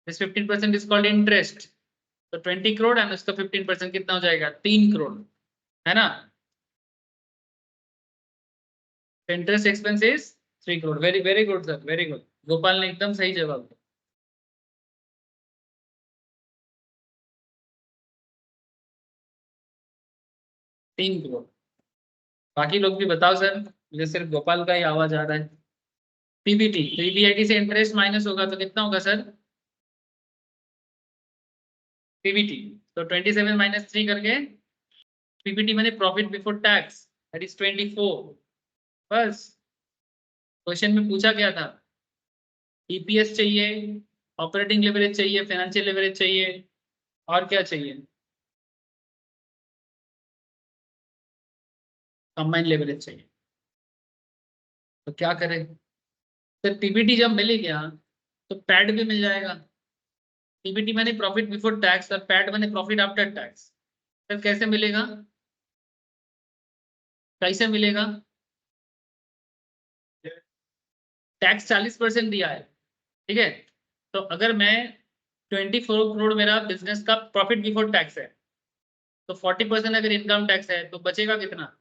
this 15% is called interest. तो 20 करोड़ एंड उसका 15% कितना हो जाएगा, 3 करोड़, है ना। Interest expense is 3 crore. Very very good sir, very good, Gopal ने एकदम सही जवाब दिया। 3 करोड़। बाकी लोग भी बताओ सर, मुझे सिर्फ गोपाल का ही आवाज आ रहा है। पीबीटी, तो ईबीआईटी से इंटरेस्ट माइनस होगा तो कितना होगा सर, पीबीटी। तो 27 माइनस 3 करके पीबीटी मैंने profit before tax, that is 24। बस क्वेश्चन में पूछा क्या था, ईपीएस चाहिए, ऑपरेटिंग लेवरेज चाहिए, फाइनेंशियल लेवरेज चाहिए, और क्या चाहिए, कंबाइंड लेवरेज चाहिए। तो क्या करें सर, पीबीटी जब मिल गया तो पैड भी मिल जाएगा। पीबीटी मैंने प्रॉफिट बिफोर टैक्स और पैड मैंने प्रॉफिट आफ्टर टैक्स। सर कैसे मिलेगा, कैसे मिलेगा, टैक्स 40% दिया है, ठीक है। तो अगर मैं 24 करोड़ मेरा बिजनेस का प्रॉफिट बिफोर टैक्स है, तो 40% अगर इनकम टैक्स है तो बचेगा कितना,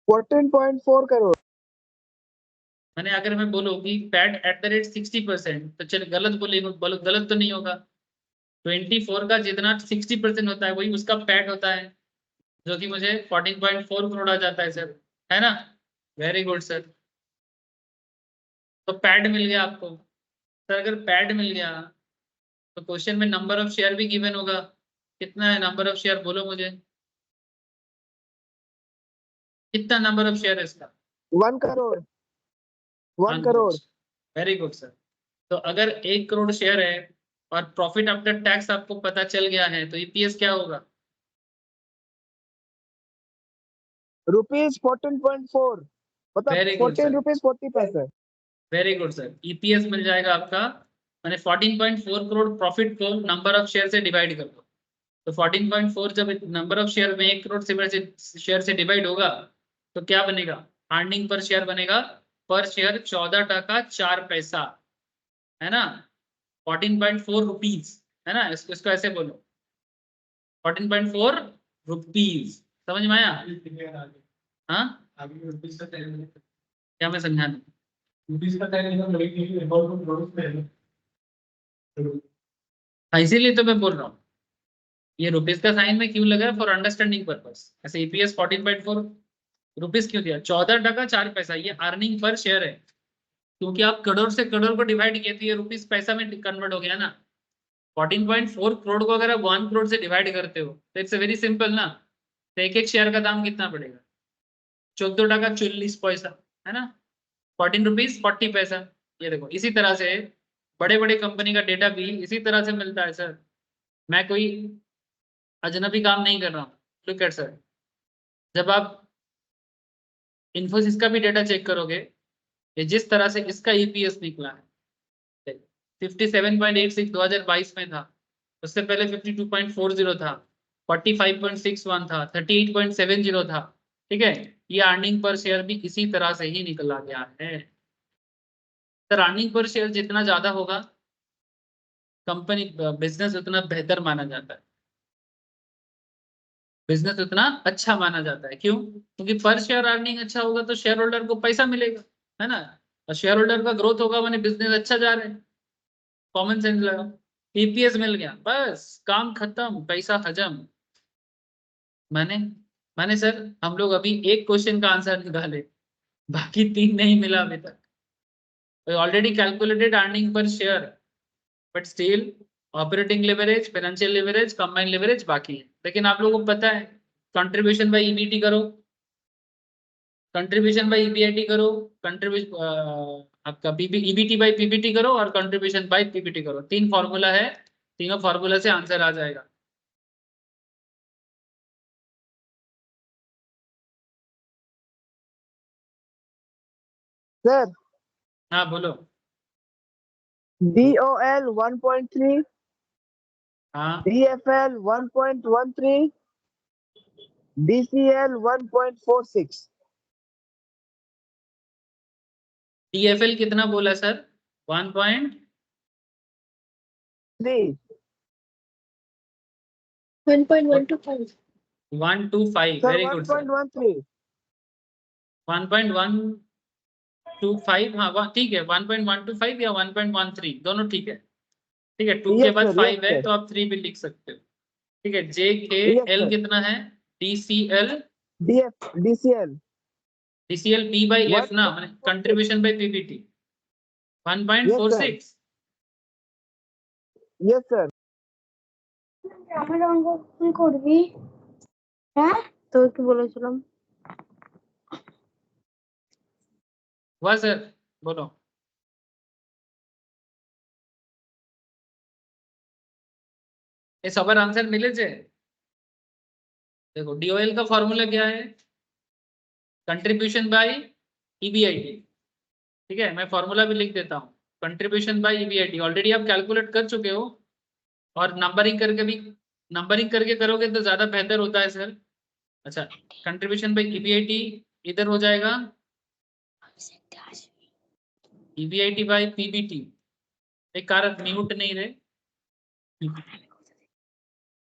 14.4 करोड़। मैंने अगर मैं बोलूँ कि पैट एट द रेट 60%, तो चल गलत बोलो, गलत तो नहीं होगा। 24 का जितना 60% होता है वही उसका पैट होता है, जो कि मुझे 14.4 करोड़ आ जाता है सर, है ना। Very good sir. तो पैड मिल गया आपको। सर अगर पैड मिल गया तो क्वेश्चन में नंबर ऑफ शेयर भी गिवन होगा, कितना है नंबर ऑफ शेयर, बोलो मुझे कितना नंबर ऑफ शेयर है इसका, 1 crore, 1 crore. Very good sir. तो अगर 1 करोड़ शेयर है और प्रॉफिट आफ्टर टैक्स आपको पता चल गया है तो ईपीएस क्या होगा, रुपीज 14.4, मतलब वेरी गुड 14 सर, रुपीज 40 पैसे। Very good sir. ईपीएस मिल जाएगा आपका, मैंने 14.4 करोड़ प्रॉफिट को नंबर ऑफ शेयर से डिवाइड कर दो, तो 14.4 जब नंबर ऑफ शेयर में 1 करोड़ से शेयर से डिवाइड होगा तो क्या बनेगा, अर्निंग पर शेयर बनेगा, पर शेयर 14 टका 4 पैसा, है ना। 14.4 रुपीज, है ना, इसको ऐसे बोलो 14.4 रुपीज, समझ में आया। हाँ क्या मैं समझा नहीं? हाँ, इसीलिए तो मैं बोल रहा हूँ ये रुपीज का साइन में क्यों लगा, फॉर अंडरस्टैंडिंग पर्पस। ऐसे ईपीएस 14.4 रुपीज क्यों दिया, 14 टका 4 पैसा, ये अर्निंग पर शेयर है, क्योंकि आप करोड़ से करोड़ को डिवाइड किए तो ये रुपीज पैसा में कन्वर्ट हो गया ना। 14.4 करोड़ को अगर आप 1 करोड़ से डिवाइड करते हो तो इट्स वेरी सिंपल ना, तो एक एक शेयर का दाम कितना पड़ेगा, 14 टका 40 पैसा, है ना, 14 रुपीज 40 पैसा। ये देखो इसी तरह से बड़े बड़े कंपनी का डेटा भी इसी तरह से मिलता है सर, मैं कोई अजनबी काम नहीं कर रहा हूँ। लुक एट सर, जब आप इन्फोसिस का भी डेटा चेक करोगे, ये जिस तरह से इसका ईपीएस निकला है 57.86 2022 में था, उससे पहले 52.40 था, 45.61 था, 38.70 था, ठीक है। ये अर्निंग पर शेयर भी इसी तरह से ही निकला गया है। सर अर्निंग पर शेयर जितना ज्यादा होगा कंपनी बिजनेस उतना बेहतर माना जाता है, बिजनेस उतना अच्छा माना जाता है। क्यों, क्योंकि पर शेयर अर्निंग अच्छा होगा तो शेयर होल्डर को पैसा मिलेगा, है ना, और शेयर होल्डर का ग्रोथ होगा मैंने बिजनेस अच्छा जा रहा है। कॉमन सेंस लगा, ईपीएस मिल गया, बस काम खत्म, पैसा हजम। मैंने मैंने सर हम लोग अभी एक क्वेश्चन का आंसर निकाले, बाकी 3 नहीं मिला अभी तक। Already calculated earning per share, but still operating leverage, financial leverage, combined leverage बाकी है। लेकिन आप लोगों को पता है कंट्रीब्यूशन बाय ईबीटी करो, कंट्रीब्यूशन बाय ईबीआईटी करो, कंट्रीब्यूशन आपका ईबीटी बाय पीबीटी करो और कंट्रीब्यूशन बाय पीबीटी करो, 3 फॉर्मूला है, तीनों फॉर्मूला से आंसर आ जाएगा। सर हाँ बोलो। DOL 1.3, हाँ DFL 1.13, DCL 1.46। DFL कितना बोला sir? 1.3। 1.125. 125 sir very good sir. 1.13। 1.125 हाँ ठीक है 1.125 या 1.13 दोनों ठीक है। ठीक है 2 के यस बाद सर, 5 यस है सर, तो आप 3 भी लिख सकते हो। ठीक है यस JKL सर। कितना है? DCL DCL DCL P by F ना 1.46। Contribution by PBT yes sir, 1.46। Yes sir. আমার অঙ্ক কি করবি? হ্যাঁ তো কি বলেছিলাম? वाह सर बोलो। ये सबर आंसर मिले छे। देखो DOL का फॉर्मूला क्या है? Contribution by EBIT। ठीक है मैं फॉर्मूला भी लिख देता हूँ। कंट्रीब्यूशन बाय EBIT ऑलरेडी आप कैलकुलेट कर चुके हो और नंबरिंग करके करोगे तो ज्यादा बेहतर होता है सर। अच्छा कंट्रीब्यूशन बाय EBIT इधर हो जाएगा EBIT बाय PBT। एक कारक म्यूट नहीं रहे,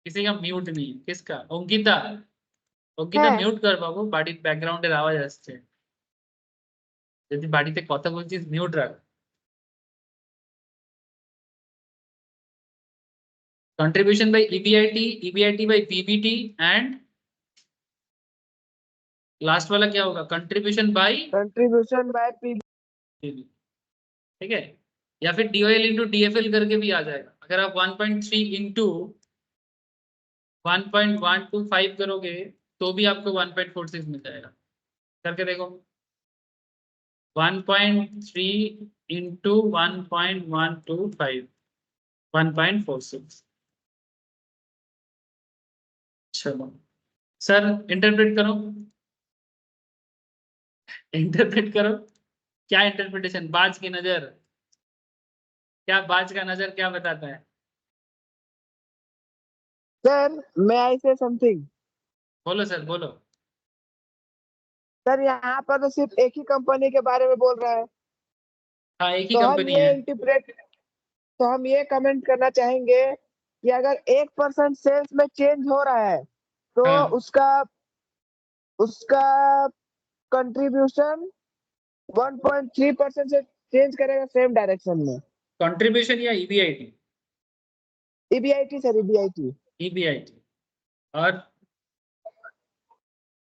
किसी का म्यूट नहीं है। किसका? अंकिता अंकिता হ্যাঁ মিউট কর বাবু, বাড়ির ব্যাকগ্রাউন্ডের আওয়াজ আসছে। যদি বাড়িতে কথা বলছিস মিউট রাখ। Contribution by EBIT by PBT and last वाला क्या होगा? Contribution by contribution by PB। ठीक है या फिर DOL इंटू DFL करके भी आ जाएगा। अगर आप 1.3 इंटू 1.125 करोगे तो भी आपको 1.46 मिल जाएगा। करके देखो 1.3 इंटू 1.125 1.46। चलो सर इंटरप्रेट करो, इंटरप्रेट करो। क्या इंटरप्रिटेशन? बाज की नजर, क्या बाज का नजर क्या बताता है? सर मैं आई से समथिंग। बोलो सर बोलो। सर यहाँ पर तो सिर्फ एक ही कंपनी के बारे में बोल रहा है। हाँ एक ही तो हम कंपनी ये है। इंटरप्रेट तो हम ये कमेंट करना चाहेंगे कि अगर 1% सेल्स में चेंज हो रहा है तो हाँ उसका उसका कंट्रीब्यूशन 1.3% से चेंज करेगा सेम डायरेक्शन में। कंट्रीब्यूशन या EBIT? EBIT sir, EBIT। EBIT और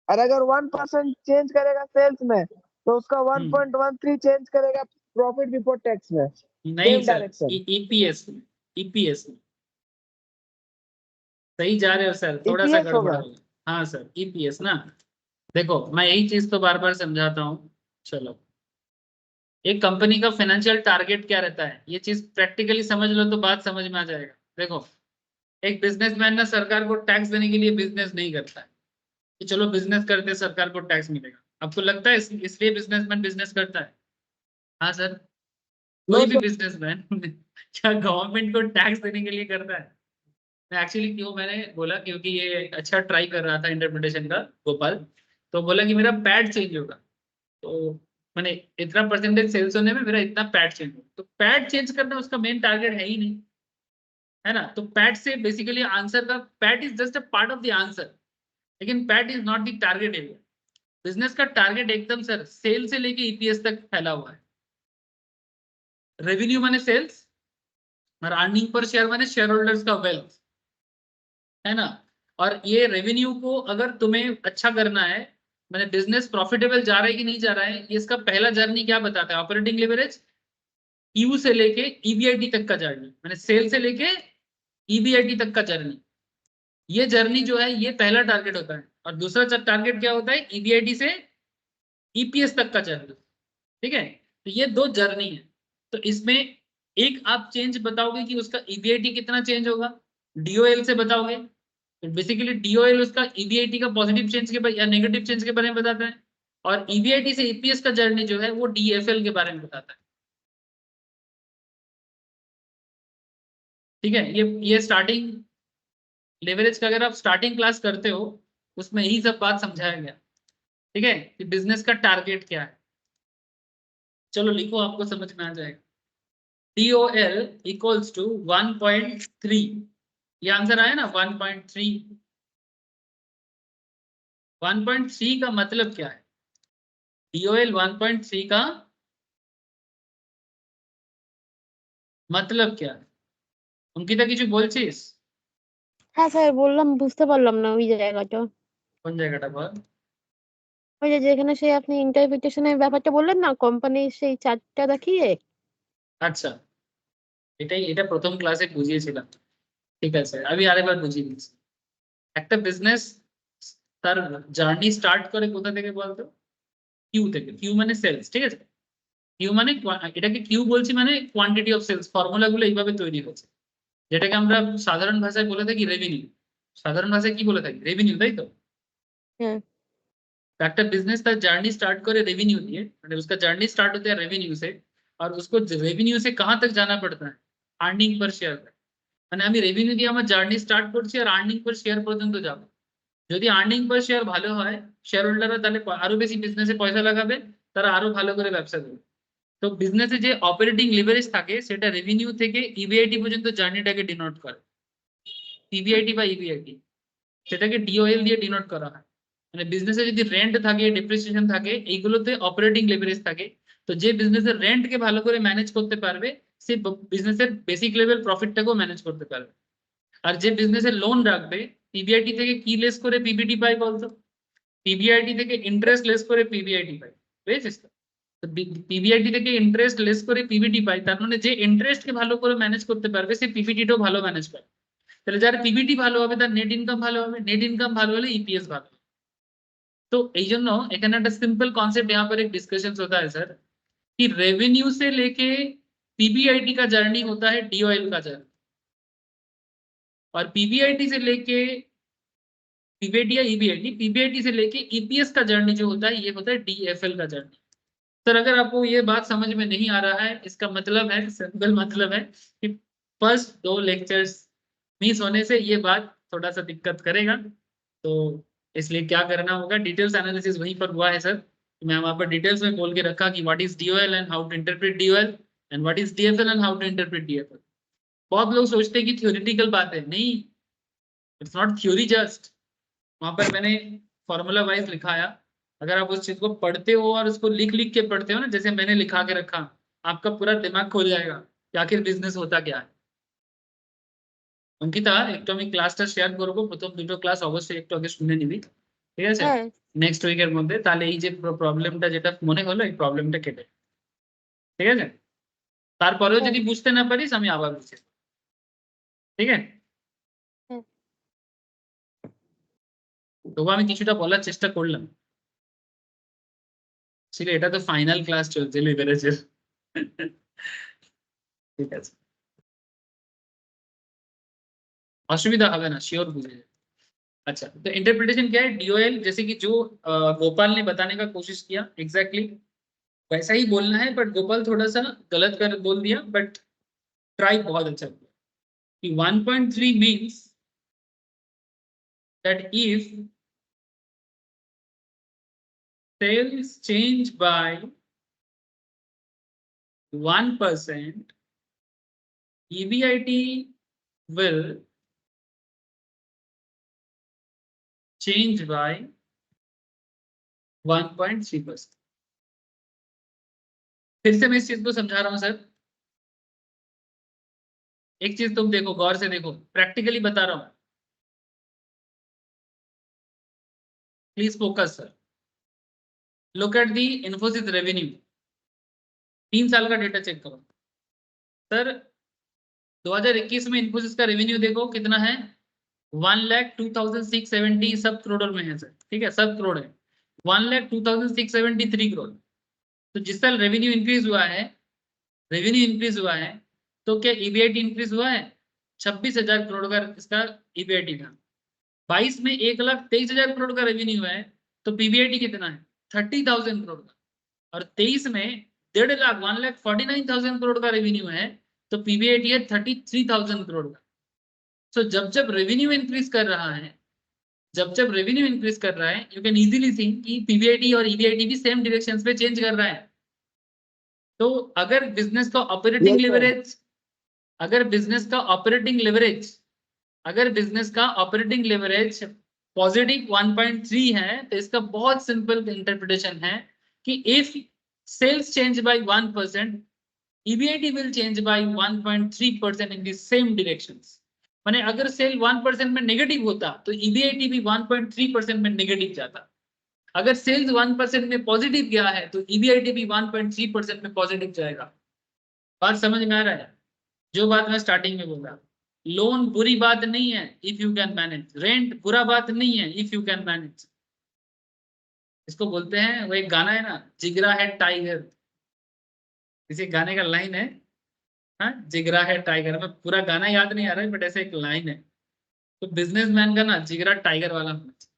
और अगर 1% चेंज करेगा सेल्स में तो उसका 1.13 चेंज करेगा प्रॉफिट बिफोर टैक्स में नहीं सेम सर डायरेक्शन। EPS में, EPS में सही जा रहे हो सर, थोड़ा सा EPS गड़बड़ होगा। हो गया। हाँ सर EPS ना। देखो मैं यही चीज तो बार बार समझाता हूँ। चलो एक कंपनी का फाइनेंशियल टारगेट क्या रहता है ये चीज प्रैक्टिकली समझ लो तो बात समझ में आ जाएगा। देखो एक बिजनेसमैन ना सरकार को टैक्स देने के लिए बिजनेस नहीं करता है कि चलो बिजनेस करते सरकार को टैक्स मिलेगा। आपको लगता है इसलिए बिजनेसमैन बिजनेस करता है? हाँ सर कोई नो भी सर। बिजनेसमैन क्या गवर्नमेंट को टैक्स देने के लिए करता है? एक्चुअली क्यों मैंने बोला क्योंकि ये अच्छा ट्राई कर रहा था इंटरप्रिटेशन का गोपाल, तो बोला कि मेरा पैड चेंज होगा तो मैंने इतना परसेंटेज सेल्स होने में मेरा इतना पैड चेंज होगा। तो पैड चेंज करना उसका मेन टारगेट है ही नहीं, है ना। तो पैड से बेसिकली आंसर का pad is just a part of the answer, लेकिन pad is not the target area. Business का टारगेट एकदम सर सेल से लेके EPS तक फैला हुआ है। रेवेन्यू माने सेल्स और अर्निंग पर शेयर माने शेयर होल्डर्स का वेल्थ, है ना। और ये रेवेन्यू को अगर तुम्हें अच्छा करना है मैंने बिजनेस प्रॉफिटेबल जा रहा है कि नहीं जा रहा है, ये इसका पहला जर्नी क्या बताता है? ऑपरेटिंग लेवरेज क्यू से लेके EBIT तक का जर्नी, मैंने सेल से लेके EBIT तक का जर्नी। ये जर्नी जो है ये पहला टारगेट होता है। और दूसरा टारगेट क्या होता है? EBIT से EPS तक का जर्नी। ठीक है तो ये दो जर्नी है। तो इसमें एक आप चेंज बताओगे कि उसका EBIT कितना चेंज होगा, DOL से बताओगे। तो बेसिकली DOL उसका EBIT का पॉजिटिव चेंज के या नेगेटिव चेंज के बारे में बताता है। और ईबीआईटी से ईपीएस का जर्नी जो है वो डीएफएल के बारे में बताता है। ठीक है, ये स्टार्टिंग लेवरेज का अगर आप स्टार्टिंग क्लास करते हो उसमें यही सब बात समझाया गया। ठीक है, कि बिजनेस का टारगेट क्या है। चलो लिखो, आपको समझ में आ जाएगा। DOL इक्वल्स टू 1.3, ये आंसर आया ना 1.3। 1.3 का मतलब क्या है? DOL 1.3 का मतलब क्या है? अंकिता কিছু বলছিস? হ্যাঁ স্যার বললাম, বুঝতে পারলাম না ওই জায়গাটা। কোন জায়গাটা বল। ওই যে যেখানে সেই আপনি ইন্টারপ্রিটেশনের ব্যাপারটা বললেন না, কোম্পানির সেই চার্টটা দেখিয়ে। আচ্ছা, এটা প্রথম ক্লাসে বুঝিয়েছিলাম। ঠিক আছে, আমি আরেকবার বুঝিয়ে দিচ্ছি। একটা বিজনেস তার জার্নি স্টার্ট করে কোথা থেকে বলতো? কিউ থেকে। কিউ মানে সেলস, ঠিক আছে। কিউ মানে এটাকে কিউ বলছি মানে কোয়ান্টিটি অফ সেলস। ফর্মুলাগুলো এইভাবে তৈরি হয়েছে, যেটাকে আমরা সাধারণ ভাষায় বলে থাকি রেভিনিউ। সাধারণ ভাষায় কি বলে থাকি? রেভিনিউ, তাই তো। হ্যাঁ একটা बिजनेस তার জার্নি স্টার্ट করে रेवेन्यू দিয়ে, মানে उसका जर्नी स्टार्ट होता है रेवेन्यू से, और उसको रेवेन्यू से कहां तक जाना पड़ता है? Earning per share. মানে আমি রেভিনিউ দিয়ে আমার জার্নি স্টার্ট করছি আর আর্নিং পার শেয়ার পর্যন্ত যাব। যদি আর্নিং পার শেয়ার ভালো হয়, শেয়ার হোল্ডাররা তাহলে আরো বেশি বিজনেসে পয়সা লাগাবে, তারা আরো ভালো করে ব্যবসা করবে। তো বিজনেসে যে অপারেটিং লিভারেজ থাকে সেটা রেভিনিউ থেকে ইবিআইটি পর্যন্ত জার্নিটাকে ডিনোট করে। পিবিআইটি বা ইবিআইটি, সেটাকে ডিওএল দিয়ে ডিনোট করা হয়। মানে বিজনেসে যদি রেন্ট থাকে, ডেপ্রিসিয়েশন থাকে, এইগুলোতে অপারেটিং লেভারেজ থাকে। তো যে বিজনেসের রেন্ট কে ভালো করে ম্যানেজ করতে পারবে সে বিজনেসের বেসিক লেভেল প্রফিটটাকেও ম্যানেজ করতে পারবে। আর যে বিজনেসের লোন রাখবে, পিবিআইটি থেকে কি লেস করে পিবিটি পাই বলতো? পিবিআইটি থেকে ইন্টারেস্ট লেস করে পিবিআইটি পাই, বুঝেছিস তো? পিবিআইটি থেকে ইন্টারেস্ট লেস করে পিবিটি পাই, তার মানে যে ইন্টারেস্ট কে ভালো করে ম্যানেজ করতে পারবে সে পিবিটিটাও ভালো ম্যানেজ করে। তাহলে যার পিবিটি ভালো হবে তার নেট ইনকাম ভালো হবে, নেট ইনকাম ভালো হলে ইপিএস ভালো হবে। तो এই জন্য এখানে একটা सिंपल कॉन्सेप्ट यहाँ पर एक डिस्कशन होता है सर, कि रेवेन्यू से लेके पीबीआईटी का जर्नी होता है डीओएल का जर्नी, और पीबीआईटी से लेके पीबीआईटी या पीबीआईटी से लेके ईपीएस का जर्नी जो होता है ये होता है डीएफएल का जर्नी। सर अगर आपको ये बात समझ में नहीं आ रहा है, इसका मतलब है, सिंपल मतलब है कि फर्स्ट 2 लेक्चर्स मिस होने से ये बात थोड़ा सा दिक्कत करेगा। तो इसलिए क्या करना होगा, डिटेल्स एनालिसिस वहीं पर हुआ है सर। मैं वहां पर डिटेल्स में बोल के रखा कि what is DOL and how to interpret DOL, and what is DFL and how to interpret DFL. बहुत लोग सोचते हैं कि थ्योरेटिकल बात है, नहीं, इट्स नॉट थ्योरी जस्ट। वहां पर मैंने फॉर्मूला वाइज लिखाया, अगर आप उस चीज को पढ़ते हो और उसको लिख लिख के पढ़ते हो ना, जैसे मैंने लिखा के रखा, आपका पूरा दिमाग खोल जाएगा कि आखिर बिजनेस होता क्या है। অঙ্কিতা একটু আমি ক্লাসটা শেয়ার করব, প্রথম দুটো ক্লাস অবশ্যই একটু আগে শুনে নিবি, ঠিক আছে? হ্যাঁ নেক্সট উইকের মধ্যে, তাহলে এই যে প্রবলেমটা যেটা মনে হলো এই প্রবলেমটা কেটে, ঠিক আছে? তারপরেও যদি বুঝতে না পারিস আমি আবার বুঝিয়ে দেব, ঠিক আছে? হ্যাঁ। তবু আমি কিছুটা বলার চেষ্টা করলাম। ছিল এটা তো ফাইনাল ক্লাস চলছে লিভারেজের, ঠিক আছে, असुविधा হবে না, শিওর বুঝে যাবে। अच्छा, तो इंटरप्रिटेशन क्या है? डीओएल, जैसे कि जो गोपाल ने बताने का कोशिश किया एग्जैक्टली वैसा ही बोलना है, बट गोपाल थोड़ा सा गलत कर बोल दिया, बट ट्राई बहुत अच्छा किया। कि 1.3 means that if sales change by 1%, EBIT will change by 1.3%। फिर से मैं इस चीज को समझा रहा हूं सर। एक चीज तुम देखो, गौर से देखो, प्रैक्टिकली बता रहा हूं, please focus sir. Look at the Infosys revenue, 3 साल का डेटा चेक करो सर। 2021 में इन्फोसिस का रेवेन्यू देखो कितना है, 1,02,670 सब करोड़ में है सर, ठीक है, सब करोड़ है। 1,02,673 करोड़। तो जिस साल रेवेन्यू इंक्रीज हुआ है, तो क्या ईबीआईटी इंक्रीज हुआ है? 26,000 करोड़ का इसका ईबीआईटी था। 22 में 1,23,000 करोड़ का रेवेन्यू है, तो पीबीआईटी कितना है? 30,000 करोड़ का और 23 में 1.5 लाख 1,49,000 करोड़ का रेवेन्यू है, तो पीबीआईटी है 33,000 करोड़ का। सो जब रेवेन्यू इंक्रीज कर रहा है, जब रेवेन्यू इंक्रीज कर रहा है, यू कैन इजीली थिंक कि पीबीआईटी और ईबीआईटी भी सेम डायरेक्शंस पे चेंज कर रहा है। तो अगर बिजनेस का ऑपरेटिंग Yes, sir. लेवरेज, अगर बिजनेस का ऑपरेटिंग लेवरेज पॉजिटिव 1.3 है, तो इसका बहुत सिंपल इंटरप्रिटेशन है कि if sales change by 1%, EBIT will change by 1.3% in the same directions. माने अगर सेल 1% में नेगेटिव होता तो EBIT भी 1.3% में नेगेटिव जाता। अगर सेल्स 1% में पॉजिटिव गया है तो EBIT भी 1.3% में पॉजिटिव जाएगा। बात समझ में आ रहा है? जो बात मैं स्टार्टिंग में बोला, लोन बुरी बात नहीं है if you can manage, rent बुरा बात नहीं है इफ यू कैन मैनेज। इसको बोलते हैं, वो एक गाना है ना, जिगरा है टाइगर, किसी गाने का लाइन है, हाँ जिगरा है टाइगर। में पूरा गाना याद नहीं आ रहा है बट ऐसे एक लाइन है। तो बिजनेसमैन का ना जिगरा टाइगर वाला होना चाहिए,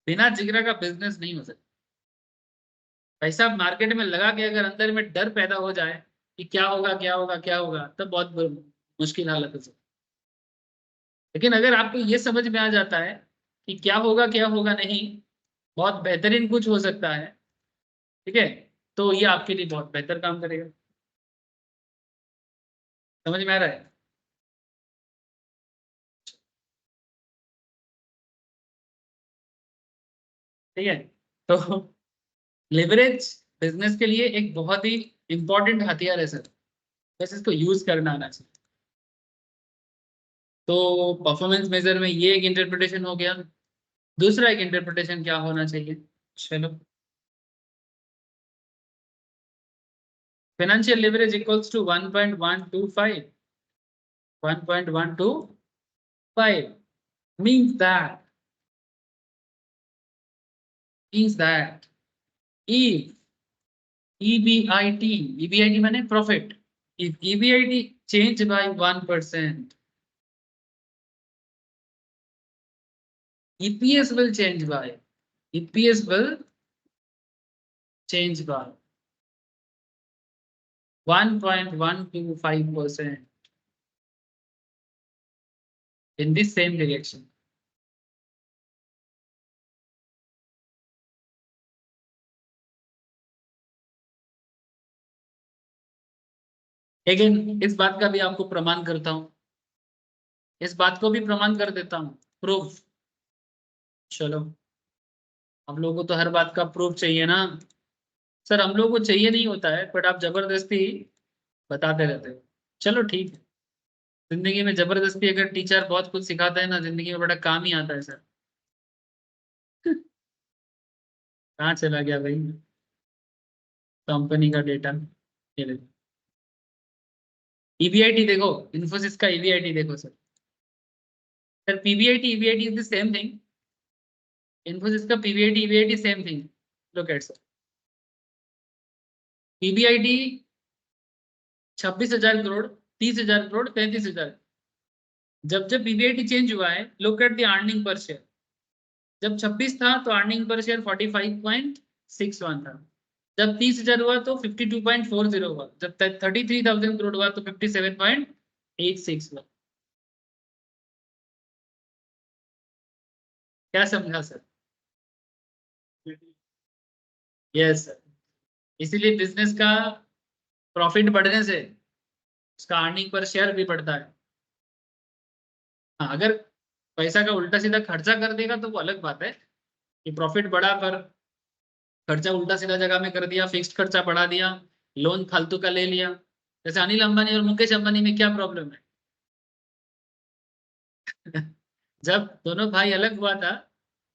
बिना जिगरा का बिजनेस नहीं हो सकता। पैसा मार्केट में लगा के अगर अंदर में डर पैदा हो जाए कि क्या होगा क्या होगा क्या होगा, तब बहुत मुश्किल हालत हो सकती। लेकिन अगर आपको ये समझ में आ जाता है कि क्या होगा नहीं, बहुत बेहतरीन कुछ हो सकता है, ठीक है, तो ये आपके लिए बहुत बेहतर काम करेगा। समझ में आ रहा है? ठीक है, तो लेवरेज बिजनेस के लिए एक बहुत ही इंपॉर्टेंट हथियार है सर, बस इसको यूज करना आना चाहिए। तो परफॉर्मेंस मेजर में ये एक इंटरप्रिटेशन हो गया। दूसरा एक इंटरप्रिटेशन क्या होना चाहिए, चलो, financial leverage equals to 1.125 means that if EBIT माने profit, if EBIT change by 1%, EPS will change by 1.125% in the same direction. Again इस बात का भी आपको प्रमाण करता हूं, इस बात को भी प्रमाण कर देता हूं, प्रूफ। चलो, हम लोगों को तो हर बात का प्रूफ चाहिए ना सर, हम लोगों को चाहिए नहीं होता है बट आप जबरदस्ती बताते रहते हो। चलो ठीक है, जिंदगी में जबरदस्ती अगर टीचर बहुत कुछ सिखाता है ना, जिंदगी में बड़ा काम ही आता है सर। कहाँ चला गया भाई कंपनी का डेटा? ये देखो EBIT देखो, इन्फोसिस का EBIT देखो sir. Sir PBIT EBIT is the same thing, Infosys का PBIT EBIT same thing. Look at sir, PBIT 26,000 crore, 30,000 crore, 33,000। जब PBIT चेंज हुआ है, look at the earning per share. जब 26 था तो अर्निंग पर शेयर 45.61 था। जब 30,000 हुआ तो 52.40 हुआ। जब 33,000 करोड़ हुआ तो 57.86 हुआ। क्या समझा सर? यस सर, इसीलिए बिजनेस का प्रॉफिट बढ़ने से उसका अर्निंग पर शेयर भी बढ़ता है। हाँ, अगर पैसा का उल्टा सीधा खर्चा कर देगा तो वो अलग बात है कि प्रॉफिट बढ़ा पर खर्चा उल्टा सीधा जगह में कर दिया, फिक्स्ड खर्चा बढ़ा दिया, लोन फालतू का ले लिया। जैसे अनिल अंबानी और मुकेश अंबानी में क्या प्रॉब्लम है? जब दोनों भाई अलग हुआ था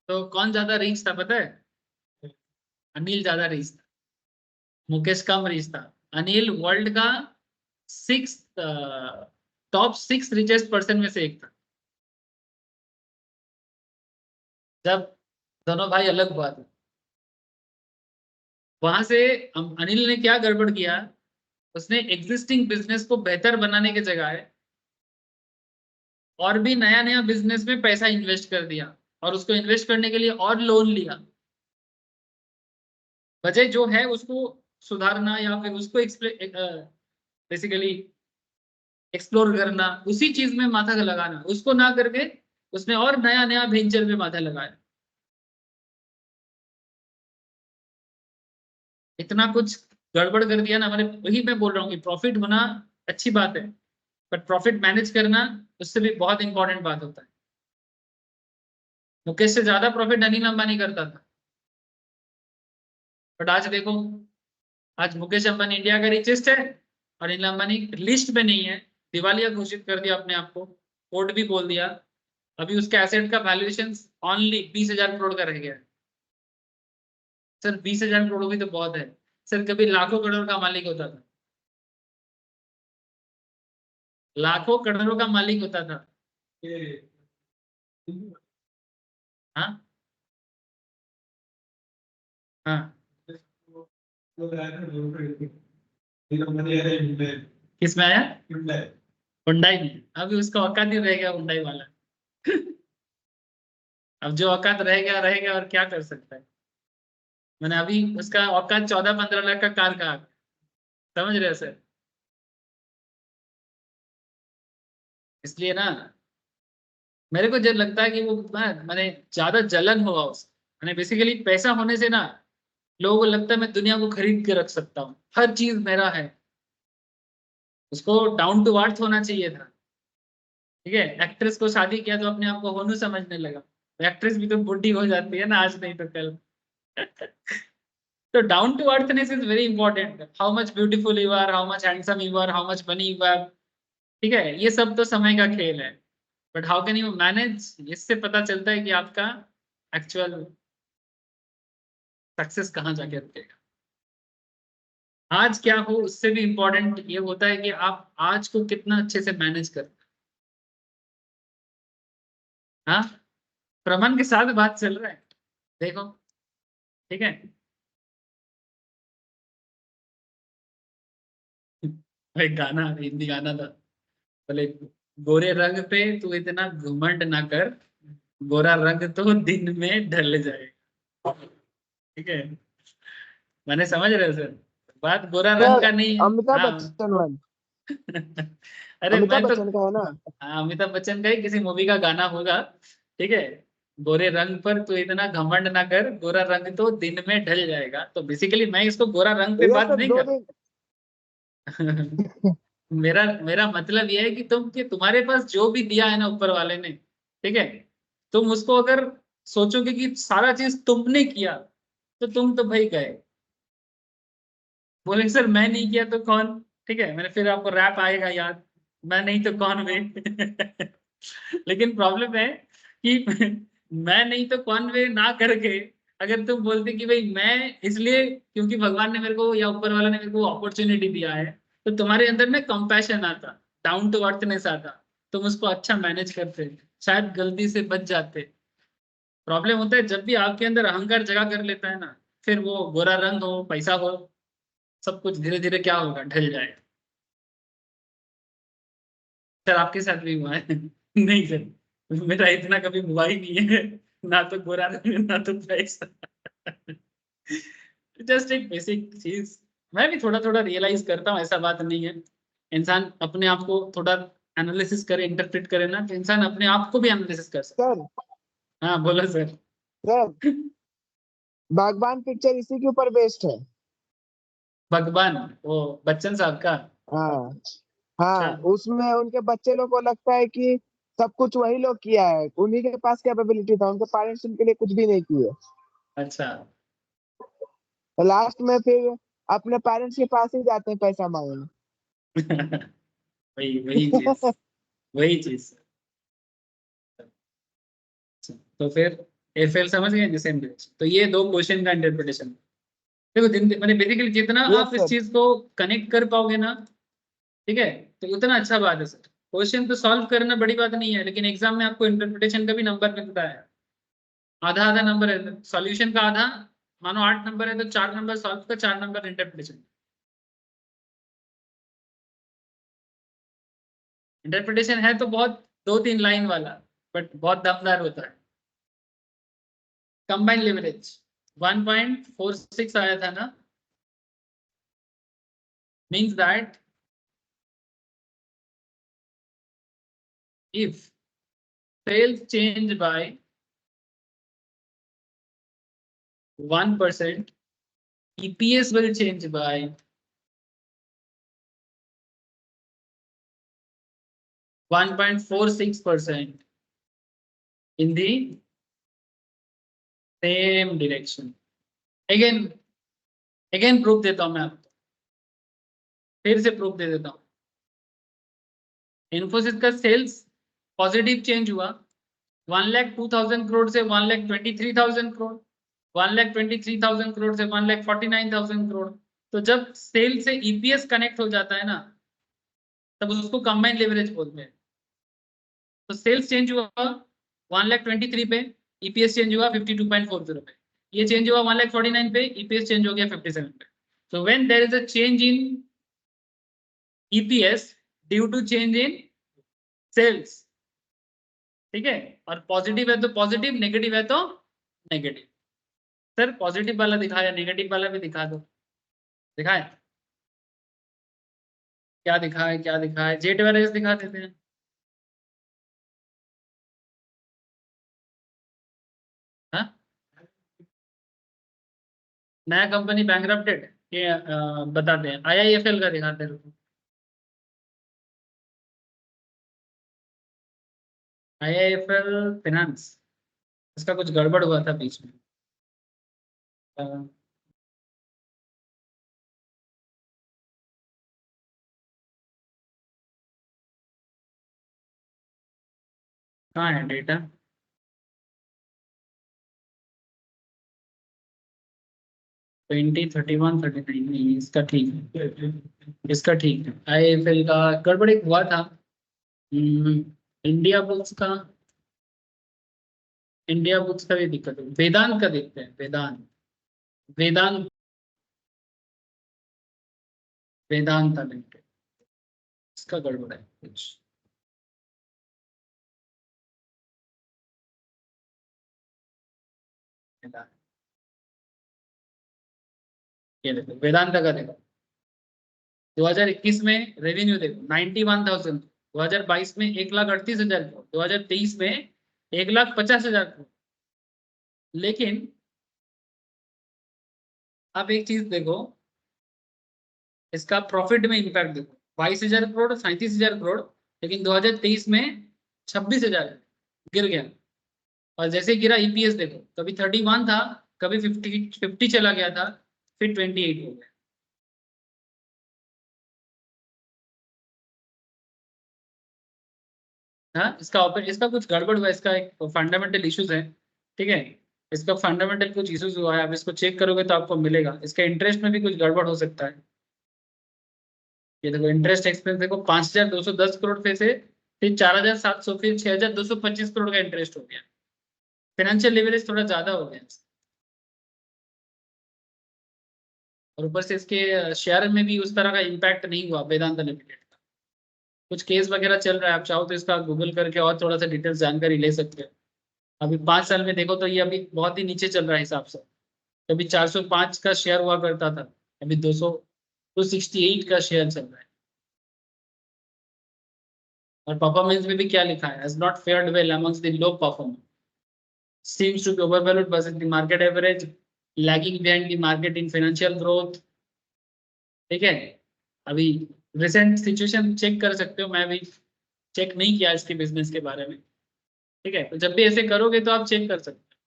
तो कौन ज्यादा रिच था पता है? अनिल ज्यादा रिच था, मुकेश कम रिच था। अनिल वर्ल्ड का टॉप 6 रिचेस्ट पर्सन में से एक था जब दोनों भाई अलग हुआ था। वहां से अनिल ने क्या गड़बड़ किया, उसने एग्जिस्टिंग बिजनेस को बेहतर बनाने के जगह और भी नया नया बिजनेस में पैसा इन्वेस्ट कर दिया। और उसको इन्वेस्ट करने के लिए और लोन लिया। बजट जो है उसको सुधारना या फिर उसको बेसिकली एक्सप्लोर करना, उसी चीज में माथा लगाना, उसको ना करके उसने और नया नया वेंचर में माथा लगाया। इतना कुछ गड़बड़ कर दिया ना मैंने। वही मैं बोल रहा हूँ कि प्रॉफिट होना अच्छी बात है, बट प्रॉफिट मैनेज करना उससे भी बहुत इंपॉर्टेंट बात होता है। मुकेश से ज्यादा प्रॉफिट अनिल अंबानी करता था, बट आज देखो, आज मुकेश अंबानी इंडिया का रिचेस्ट है और अनिल अंबानी लिस्ट में नहीं है। दिवालिया घोषित कर दिया अपने आप को, कोर्ट भी बोल दिया। अभी उसके एसेट का वैल्यूएशन ओनली 20,000 करोड़ का रह गया है। सर 20,000 करोड़ भी तो बहुत है सर, कभी लाखों करोड़ का मालिक होता था, लाखों करोड़ों का मालिक होता था। हाँ हाँ, किसमें आया? हुंडई में। अभी उसका औकात ही रह गया हुंडई वाला। अब जो औकात रह गया रह गया, और क्या कर सकता है। मैंने अभी उसका औकात 14-15 लाख का कार का, समझ रहे हो सर। इसलिए ना मेरे को जब लगता है कि वो मैंने ज्यादा जलन होगा उस, मैंने बेसिकली पैसा होने से ना लोगों को लगता है मैं दुनिया को खरीद के रख सकता हूँ, हर चीज मेरा है। उसको डाउन टू अर्थ होना चाहिए था। ठीक है, एक्ट्रेस को शादी किया तो अपने आप को होनू समझने लगा। एक्ट्रेस भी तो बुढ़ी हो जाती है ना, आज नहीं तो कल। तो down to earthness is very important. How much beautiful you are, how much handsome you are, how much money you have, ठीक है, ये सब तो समय का खेल है। But how can you manage, इससे पता चलता है कि आपका एक्चुअल सक्सेस कहाँ जाके रुकेगा। आज क्या हो उससे भी इम्पोर्टेंट ये होता है कि आप आज को कितना अच्छे से मैनेज करते हैं। हाँ, प्रमन के साथ बात चल रहा है, देखो, ठीक है। एक गाना, हिंदी गाना था, बोले गोरे रंग पे तू इतना घमंड ना कर, गोरा रंग तो दिन में ढल जाएगा। ठीक है, मैंने समझ रहे हो सर, बात गोरा रंग सर का नहीं है। अमिताभ हाँ। बच्चन वाला, अरे अमिताभ मैं तो, बच्चन का है ना। हाँ, अमिताभ बच्चन का ही किसी मूवी का गाना होगा। ठीक है, गोरे रंग पर तू इतना घमंड ना कर, गोरा रंग तो दिन में ढल जाएगा। तो बेसिकली मैं इसको गोरा रंग पे भैया बात सर नहीं दो कर। दिन मेरा मेरा मतलब यह है कि तुम्हारे पास जो भी दिया है ना ऊपर वाले ने, ठीक है, तुम उसको अगर सोचोगे कि सारा चीज तुमने किया, तो तुम तो भाई गए। बोले सर मैं नहीं किया तो कौन? ठीक है, मैंने फिर आपको रैप आएगा याद, मैं नहीं तो कौन वे। लेकिन प्रॉब्लम है कि मैं नहीं तो कौन वे ना करके अगर तुम बोलते कि भाई मैं इसलिए क्योंकि भगवान ने मेरे को या ऊपर वाला ने मेरे को अपॉर्चुनिटी दिया है, तो तुम्हारे अंदर में कंपैशन आता, डाउन टू अर्थनेस आता, तुम उसको अच्छा मैनेज करते, शायद गलती से बच जाते। प्रॉब्लम होता है जब भी आपके अंदर अहंकार जगह कर लेता है ना, फिर वो गोरा रंग हो, पैसा हो, सब कुछ धीरे धीरे क्या होगा, ढल जाएगा। सर आपके साथ भी हुआ है? नहीं सर, मेरा इतना कभी हुआ ही नहीं है, ना तो गोरा रंग ना तो पैसा। जस्ट एक बेसिक चीज, मैं भी थोड़ा थोड़ा रियलाइज करता हूँ, ऐसा बात नहीं है। इंसान अपने आप को थोड़ा एनालिसिस करे, इंटरप्रेट करे ना, तो इंसान अपने आप को भी एनालिसिस कर सकता सर। है। हाँ बोलो सर। सर बागबान पिक्चर इसी के ऊपर बेस्ड है। भगवान, वो बच्चन साहब का? हाँ अच्छा हाँ, उसमें उनके बच्चे लोग को लगता है कि सब कुछ वही लोग किया है, उन्हीं के पास कैपेबिलिटी था, उनके पेरेंट्स उनके लिए कुछ भी नहीं किए। अच्छा। तो लास्ट में फिर अपने पेरेंट्स के पास ही जाते हैं पैसा मांगने। वही वही चीज, वही चीज। तो फिर एफएल समझ गए जिसे, तो ये दो क्वेश्चन का इंटरप्रिटेशन। देखो मैंने बेसिकली जितना यस आप इस सर। चीज को कनेक्ट कर पाओगे ना, ठीक है, तो उतना अच्छा बात है सर। क्वेश्चन तो सॉल्व करना बड़ी बात नहीं है, लेकिन एग्जाम में आपको इंटरप्रिटेशन का भी नंबर मिलता है। आधा आधा नंबर है सॉल्यूशन का, आधा, मानो 8 नंबर है तो 4 नंबर सॉल्व का, 4 नंबर इंटरप्रिटेशन। इंटरप्रिटेशन है तो बहुत 2-3 लाइन वाला, बट बहुत दमदार होता है। कंबाइंड लेवरेज 1.46 आया था ना, means that if sales change by 1%, EPS will change by 1.46% in the same direction. Again proof देता हूं मैं आपको, फिर से प्रूफ दे देता हूं। इन्फोसिस का सेल्स पॉजिटिव चेंज हुआ 1,02,000 करोड़ से 1,23,000 करोड़, 1,23,000 करोड़ से 1,49,000 करोड़। तो जब सेल से ईपीएस कनेक्ट हो जाता है ना, तब उसको कंबाइंड लेवरेज बोलते हैं। तो सेल्स चेंज हुआ 1,23,000 पे, ईपीएस चेंज हुआ 52.40 पे, ये चेंज हुआ 1,49,000 पे, ईपीएस चेंज हो गया 57 पे। So when there is a change in EPS due to change in sales, ठीक है, और पॉजिटिव है तो पॉजिटिव, नेगेटिव है तो नेगेटिव। सर पॉजिटिव वाला दिखाया, नेगेटिव वाला भी दिखा दो, दिखाए क्या दिखाए, क्या दिखाए, जेट एवरेज दिखा देते हैं। हाँ, नया कंपनी बैंकरप्टेड ये बताते हैं, IIFL का दिखाते हैं। IIFL फाइनेंस, इसका कुछ गड़बड़ हुआ था बीच में। कहाँ है डेटा? ट्वेंटी 31 39 नहीं, इसका ठीक है, इसका ठीक है। IIFL का गड़बड़ एक हुआ था। इंडिया बुक्स का, इंडिया बुक्स का भी दिक्कत है। वेदांत का देखते हैं, वेदांत, वेदांत, वेदांत लिमिटेड, इसका गड़बड़ है कुछ। ये देखो वेदांत का देखो, 2021 में रेवेन्यू देखो 91,000, 2022 में 1,38,000 करोड़, 2023 में 1,50,000 करोड़। लेकिन आप एक चीज देखो, इसका प्रॉफिट में इंपैक्ट देखो, 22,000 करोड़, 37,000 करोड़, लेकिन 2023 में 26,000 गिर गया। और जैसे गिरा ईपीएस देखो, कभी 31 था, कभी 50 चला गया था, फिर 28 हो गया। हाँ, इसका कुछ गड़बड़ हुआ, इसका एक फंडामेंटल इश्यूज है, ठीक है, इसका फंडामेंटल कुछ इश्यूज हुआ है। आप इसको चेक करोगे तो आपको मिलेगा, इसका इंटरेस्ट में भी कुछ गड़बड़ हो सकता है। ये देखो इंटरेस्ट एक्सपेंस देखो 5,210 करोड़ पे से फिर 4,700, फिर 6,225 करोड़ का इंटरेस्ट हो गया। फाइनेंशियल लेवरेज थोड़ा ज्यादा हो गया, और ऊपर से इसके शेयर में भी उस तरह का इम्पैक्ट नहीं हुआ वेदांत लिमिटेड का। कुछ केस वगैरह चल रहा है, आप चाहो तो इसका गूगल करके और थोड़ा सा डिटेल्स जानकारी ले सकते हैं। अभी 5 साल में देखो तो ये अभी बहुत ही नीचे चल रहा है हिसाब से। कभी 405 का शेयर हुआ करता था, अभी 268 का शेयर चल रहा है। और परफॉर्मेंस में भी क्या लिखा है, has not fared well amongst the low performer, seems to be overvalued versus the market average, lagging behind the market in financial growth। ठीक है, अभी रिसेंट सिचुएशन चेक कर सकते हो, मैं भी चेक नहीं किया इसके बिजनेस के बारे में, ठीक है, तो जब भी ऐसे करोगे तो आप चेक कर सकते हो।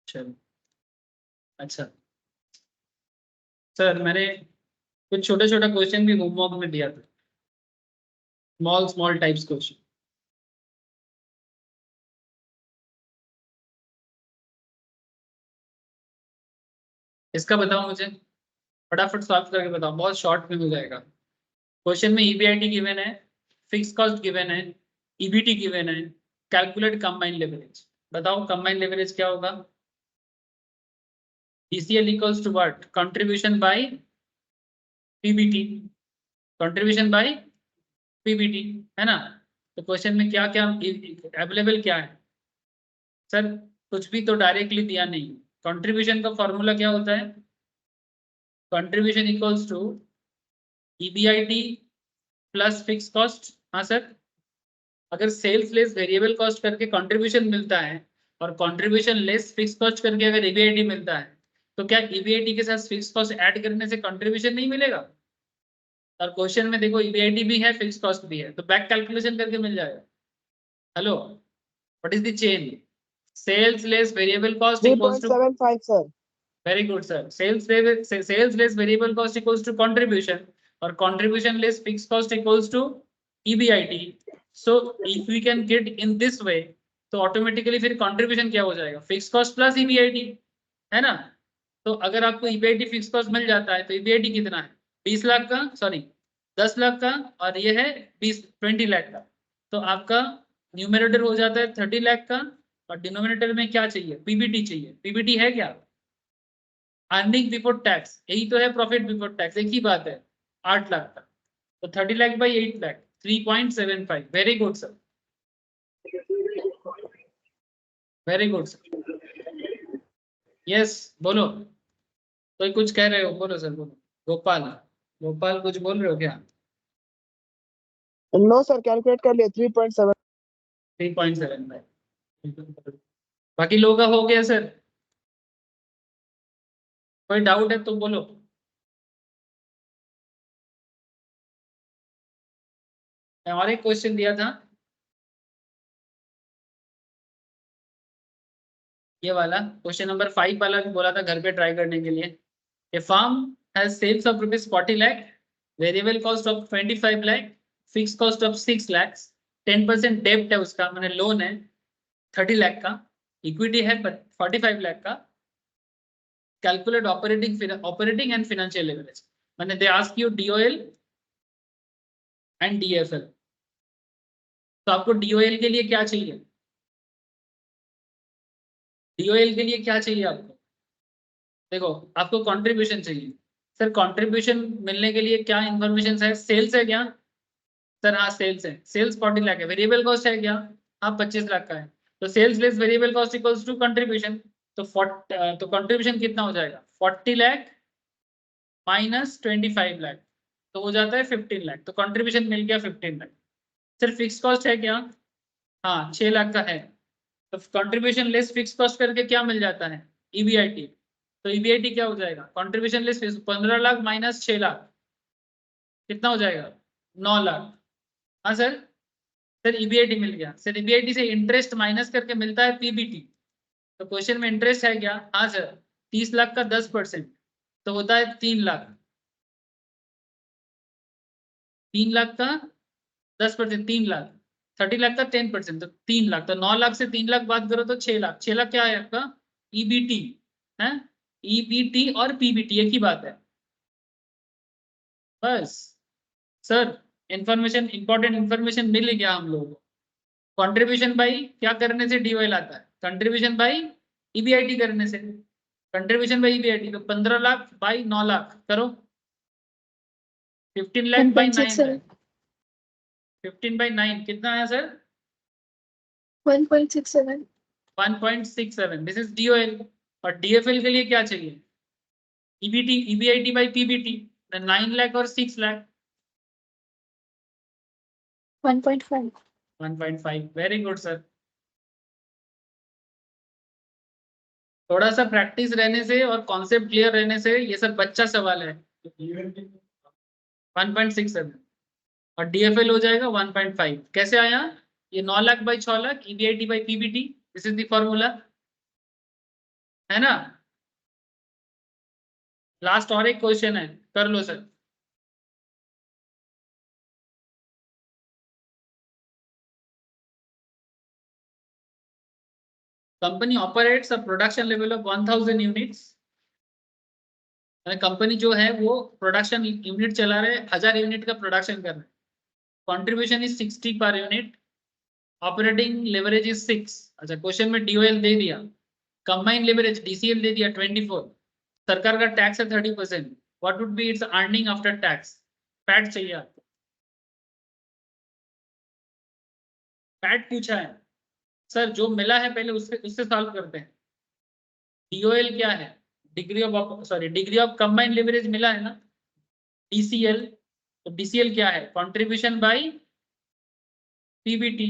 चलो अच्छा सर, मैंने कुछ छोटा छोटा क्वेश्चन भी होमवर्क में दिया था, स्मॉल टाइप्स क्वेश्चन। इसका बताओ मुझे, फटाफट सॉल्व करके बताओ, बहुत शॉर्ट में हो जाएगा। क्वेश्चन में ईबीआईटी गिवन है, फिक्स कॉस्ट गिवन है, ईबीटी गिवन है, कैलकुलेट कंबाइंड लेवरेज। बताओ कंबाइंड लेवरेज क्या होगा? DCL equals to what? Contribution by PBT, contribution by PBT, है ना। तो क्वेश्चन में क्या क्या अवेलेबल क्या है सर, कुछ भी तो डायरेक्टली दिया नहीं। कंट्रीब्यूशन का फॉर्मूला क्या होता है, contribution equals to EBIT plus fix cost. हाँ सर, अगर सेल्स लेस वेरिएबल कॉस्ट करके कंट्रीब्यूशन मिलता है और कंट्रीब्यूशन लेस फिक्स कॉस्ट करके अगर ईबीआईटी मिलता है, तो क्या ईबीआईटी के साथ फिक्स कॉस्ट ऐड करने से कंट्रीब्यूशन नहीं मिलेगा? और क्वेश्चन में देखो ईबीआईटी भी है, फिक्स कॉस्ट भी है, तो बैक कैलकुलेशन करके मिल जाएगा। Hello, what is the chain? Sales less variable cost equals to, 3.75 sir. Very good sir, sales less variable cost equals to contribution, और contribution less fix cost equals to EBIT. So if we can get in this way, तो automatically फिर contribution क्या हो जाएगा, fix cost plus EBIT, है ना। तो अगर आपको ईबीआईटी फिक्स कॉस्ट मिल जाता है तो ईबीआईटी कितना है, 20 लाख का, सॉरी 10 लाख का, और ये है 20 लाख का। तो आपका न्यूमरेटर हो जाता है 30 लाख का, और डिनोमिनेटर में क्या चाहिए, पीबीटी चाहिए। पीबीटी है क्या, अर्निंग बिफोर टैक्स, यही तो है प्रॉफिट बिफोर टैक्स, एक ही बात है, 8 लाख का। तो 30 lakh by 8 lakh, 3.75। Very good sir, very good sir. Yes, बोलो, कोई कुछ कह रहे हो, बोलो सर, बोलो। गोपाल, गोपाल कुछ बोल रहे हो क्या? नो सर, कैलकुलेट कर लिए 3.7। 3.75। बाकी लोगों का हो गया सर, कोई डाउट है तो बोलो। और एक क्वेश्चन दिया था, ये वाला क्वेश्चन नंबर 5 वाला भी बोला था घर पे ट्राई करने के लिए। A firm has sales of rupees 40 lakh, variable cost of 25 lakh, fix cost of 6 lakh, 10% डेब्ट है उसका, मैंने लोन है 30 लाख का, इक्विटी है 45 लाख का। Calculate operating and financial leverage, मैंने they ask you DOL and DFL. तो आपको डीओएल के लिए क्या चाहिए, डीओएल के लिए क्या चाहिए आपको, देखो आपको कंट्रीब्यूशन चाहिए। सर कंट्रीब्यूशन मिलने के लिए क्या इन्फॉर्मेशन है, सेल्स है क्या सर? हाँ सेल्स है, सेल्स 40 लाख है। वेरिएबल कॉस्ट है क्या? हाँ 25 लाख का है। तो sales less variable cost equals to contribution. तो कंट्रीब्यूशन कितना हो जाएगा, 40 लाख माइनस 25 लाख, तो हो जाता है 15 लाख। तो कंट्रीब्यूशन मिल गया 15 लाख। सर फिक्स कॉस्ट है क्या? हाँ 6 लाख का है। तो कंट्रीब्यूशन लेस फिक्स कॉस्ट करके क्या मिल जाता है, ईबीआईटी। तो ईबीआईटी क्या हो जाएगा, contribution less 15 lakh minus 6 lakh, कितना हो जाएगा, 9 लाख। हाँ सर, सर ईबीआईटी मिल गया। सर ईबीआईटी से इंटरेस्ट माइनस करके मिलता है पीबीटी। तो क्वेश्चन में इंटरेस्ट है क्या? हाँ सर, 30 लाख का 10%, तो होता है 3 लाख। 3 लाख का 10%, 3 लाख। 30 लाख का 10%, तो 3 लाख। तो 9 लाख से 3 लाख बात करो तो 6 लाख। 6 लाख क्या है आपका, ईबीटी है। ईबीटी और पीबीटी एक ही बात है बस। सर इंफॉर्मेशन, इंपॉर्टेंट इंफॉर्मेशन मिल गया हम लोगों को। कंट्रीब्यूशन बाई क्या करने से डीओएल आता है, कंट्रीब्यूशन बाई ईबीआईटी करने से। कंट्रीब्यूशन बाई ईबीआईटी, तो 15 लाख बाई 9 लाख करो, 15 लाख बाई 9 1.67. लाख। 15 बाई 9 कितना है सर, 1.67. 1.67। This is DOL. और डीएफएल के लिए क्या चाहिए, EBT, EBIT by PBT, 9 lakh और 6 लाख। 1.5. 1.5। Very good sir. थोड़ा सा प्रैक्टिस रहने से और कॉन्सेप्ट क्लियर रहने से ये सब बच्चा सवाल है। 1.67 और डीएफएल हो जाएगा 1.5। कैसे आया, ये 9 lakh by 6 lakh, EBIT by PBT, this is the formula, है ना। लास्ट और एक क्वेश्चन है, कर लो sir. Company operates a production level of 1000 units. Company जो है वो प्रोडक्शन यूनिट चला रहे, 1000 यूनिट का प्रोडक्शन कर रहे हैं। Contribution is 60 per unit, operating leverage is 6। अच्छा, क्वेश्चन में डीओएल दे दिया, कंबाइंड लेवरेज डीसीएल दे दिया 24, सरकार का टैक्स है 30%, what would be it's earning after tax, PAT चाहिए आपको। पैट पूछा है सर, जो मिला है पहले उससे सॉल्व करते हैं। DOL क्या है, डिग्री ऑफ कंबाइंड लिवरेज मिला है ना। DCL, तो DCL क्या है, कंट्रीब्यूशन बाय PBT।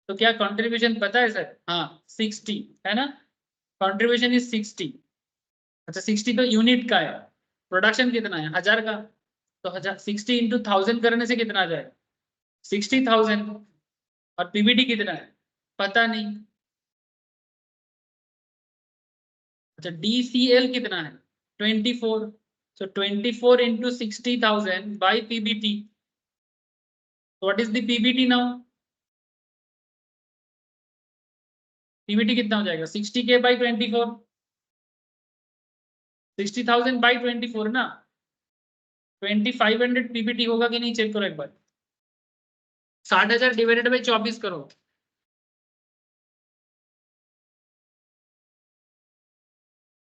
तो क्या कंट्रीब्यूशन पता है सर, हाँ 60 है ना, कंट्रीब्यूशन इज 60। अच्छा 60 तो यूनिट का है, प्रोडक्शन कितना है 1000 का, तो 60 इंटू 1000 करने से कितना आ जाएगा 60,000। और PBT कितना है पता नहीं। अच्छा DCL कितना है 24, so 24 into 60,000 by PBT, what is the PBT now? PBT कितना हो जाएगा 60K by 24, 60,000 by 24 ना, 2500 PBT होगा कि नहीं चेक करो एक बार। 60,000 डिवाइडेड बाई 24 करो,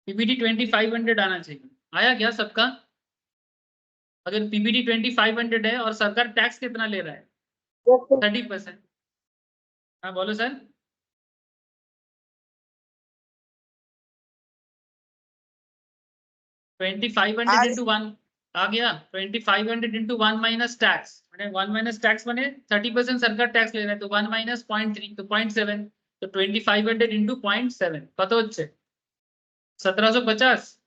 PBT 2500 आना चाहिए। आया क्या सबका? अगर PBT 2500 है और सरकार टैक्स कितना ले रहा है 30%। हाँ बोलो सर। 2500 into 1 आ गया, 2500 into 1 minus tax, 1 minus tax बने 30% सरकार टैक्स ले रहा है, तो 1 माइनस 0.3 तो 0.7, तो 2500 into 0.7 कत হচ্ছে 1750।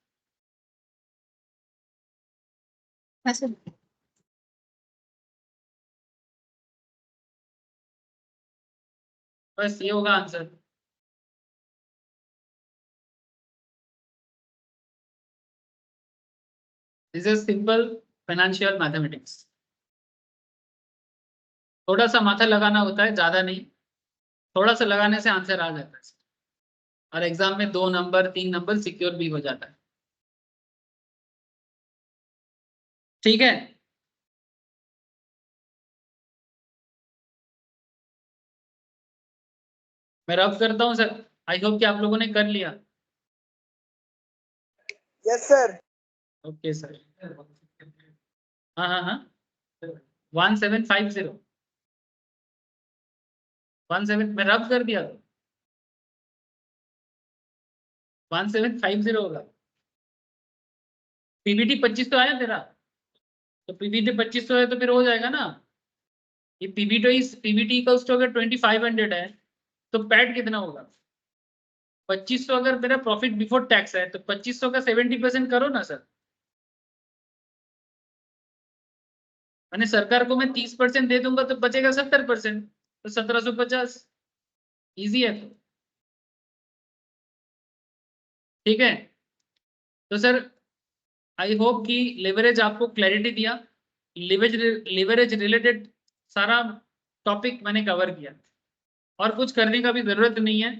ऐसे बस ये होगा answer. This is simple financial mathematics. थोड़ा सा माथा लगाना होता है, ज्यादा नहीं, थोड़ा सा लगाने से आंसर आ जाता है और एग्जाम में 2 नंबर 3 नंबर सिक्योर भी हो जाता है। ठीक है, मैं रब करता हूँ सर, आई होप कि आप लोगों ने कर लिया। Yes sir. Okay sir. हाँ हाँ हाँ 1750 17 मैं रब कर दिया तो 1750 होगा। PBT 25 तो आया तेरा, तो PBT 2500 है तो फिर हो जाएगा ना। ये PBT इक्वल्स टू अगर 2500 है तो पैट कितना होगा 2500। अगर मेरा प्रॉफिट बिफोर टैक्स है तो 2500 का 70% करो ना सर। मैंने सरकार को मैं 30% दे दूंगा तो बचेगा 70%, तो 1750 इजी है तो। ठीक है, तो सर आई होप कि लेवरेज आपको क्लैरिटी दिया। लेवरेज रिलेटेड सारा टॉपिक मैंने कवर किया, और कुछ करने का भी जरूरत नहीं है।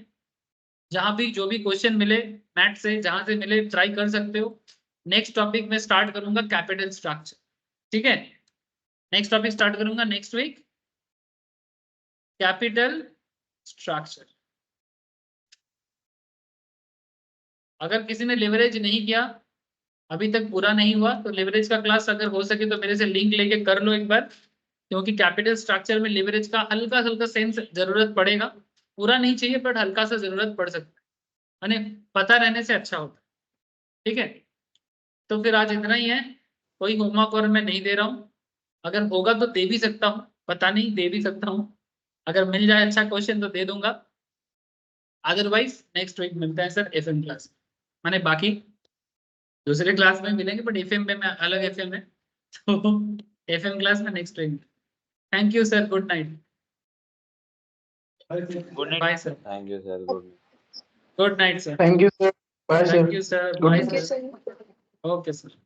जहां भी जो भी क्वेश्चन मिले मैथ से, जहां से मिले ट्राई कर सकते हो। नेक्स्ट टॉपिक में स्टार्ट करूंगा कैपिटल स्ट्रक्चर। ठीक है, नेक्स्ट टॉपिक स्टार्ट करूंगा नेक्स्ट वीक, कैपिटल स्ट्रक्चर। अगर किसी ने लेवरेज नहीं किया, अभी तक पूरा नहीं हुआ, तो लेवरेज का क्लास अगर हो सके तो मेरे से लिंक लेके कर लो एक बार, क्योंकि कैपिटल स्ट्रक्चर में लेवरेज का हल्का हल्का सेंस जरूरत पड़ेगा। पूरा नहीं चाहिए बट हल्का सा जरूरत पड़ सकता है, यानी पता रहने से अच्छा होता है। ठीक है, तो फिर आज इतना ही है। कोई होमवर्क और मैं नहीं दे रहा हूँ, अगर होगा तो दे भी सकता हूँ, पता नहीं दे भी सकता हूँ। अगर मिल जाए अच्छा क्वेश्चन तो दे दूंगा, अदरवाइज नेक्स्ट वीक मिलते हैं सर FM क्लास। मैंने बाकी दूसरे क्लास में मिलेंगे बट FM में मैं अलग FM है, तो FM क्लास में next week. Thank you sir, good night. Good night. Bye sir, thank you sir, good night sir. Thank you sir, bye thank you sir, Good बाय night. Thank you, sir. sir. Okay sir.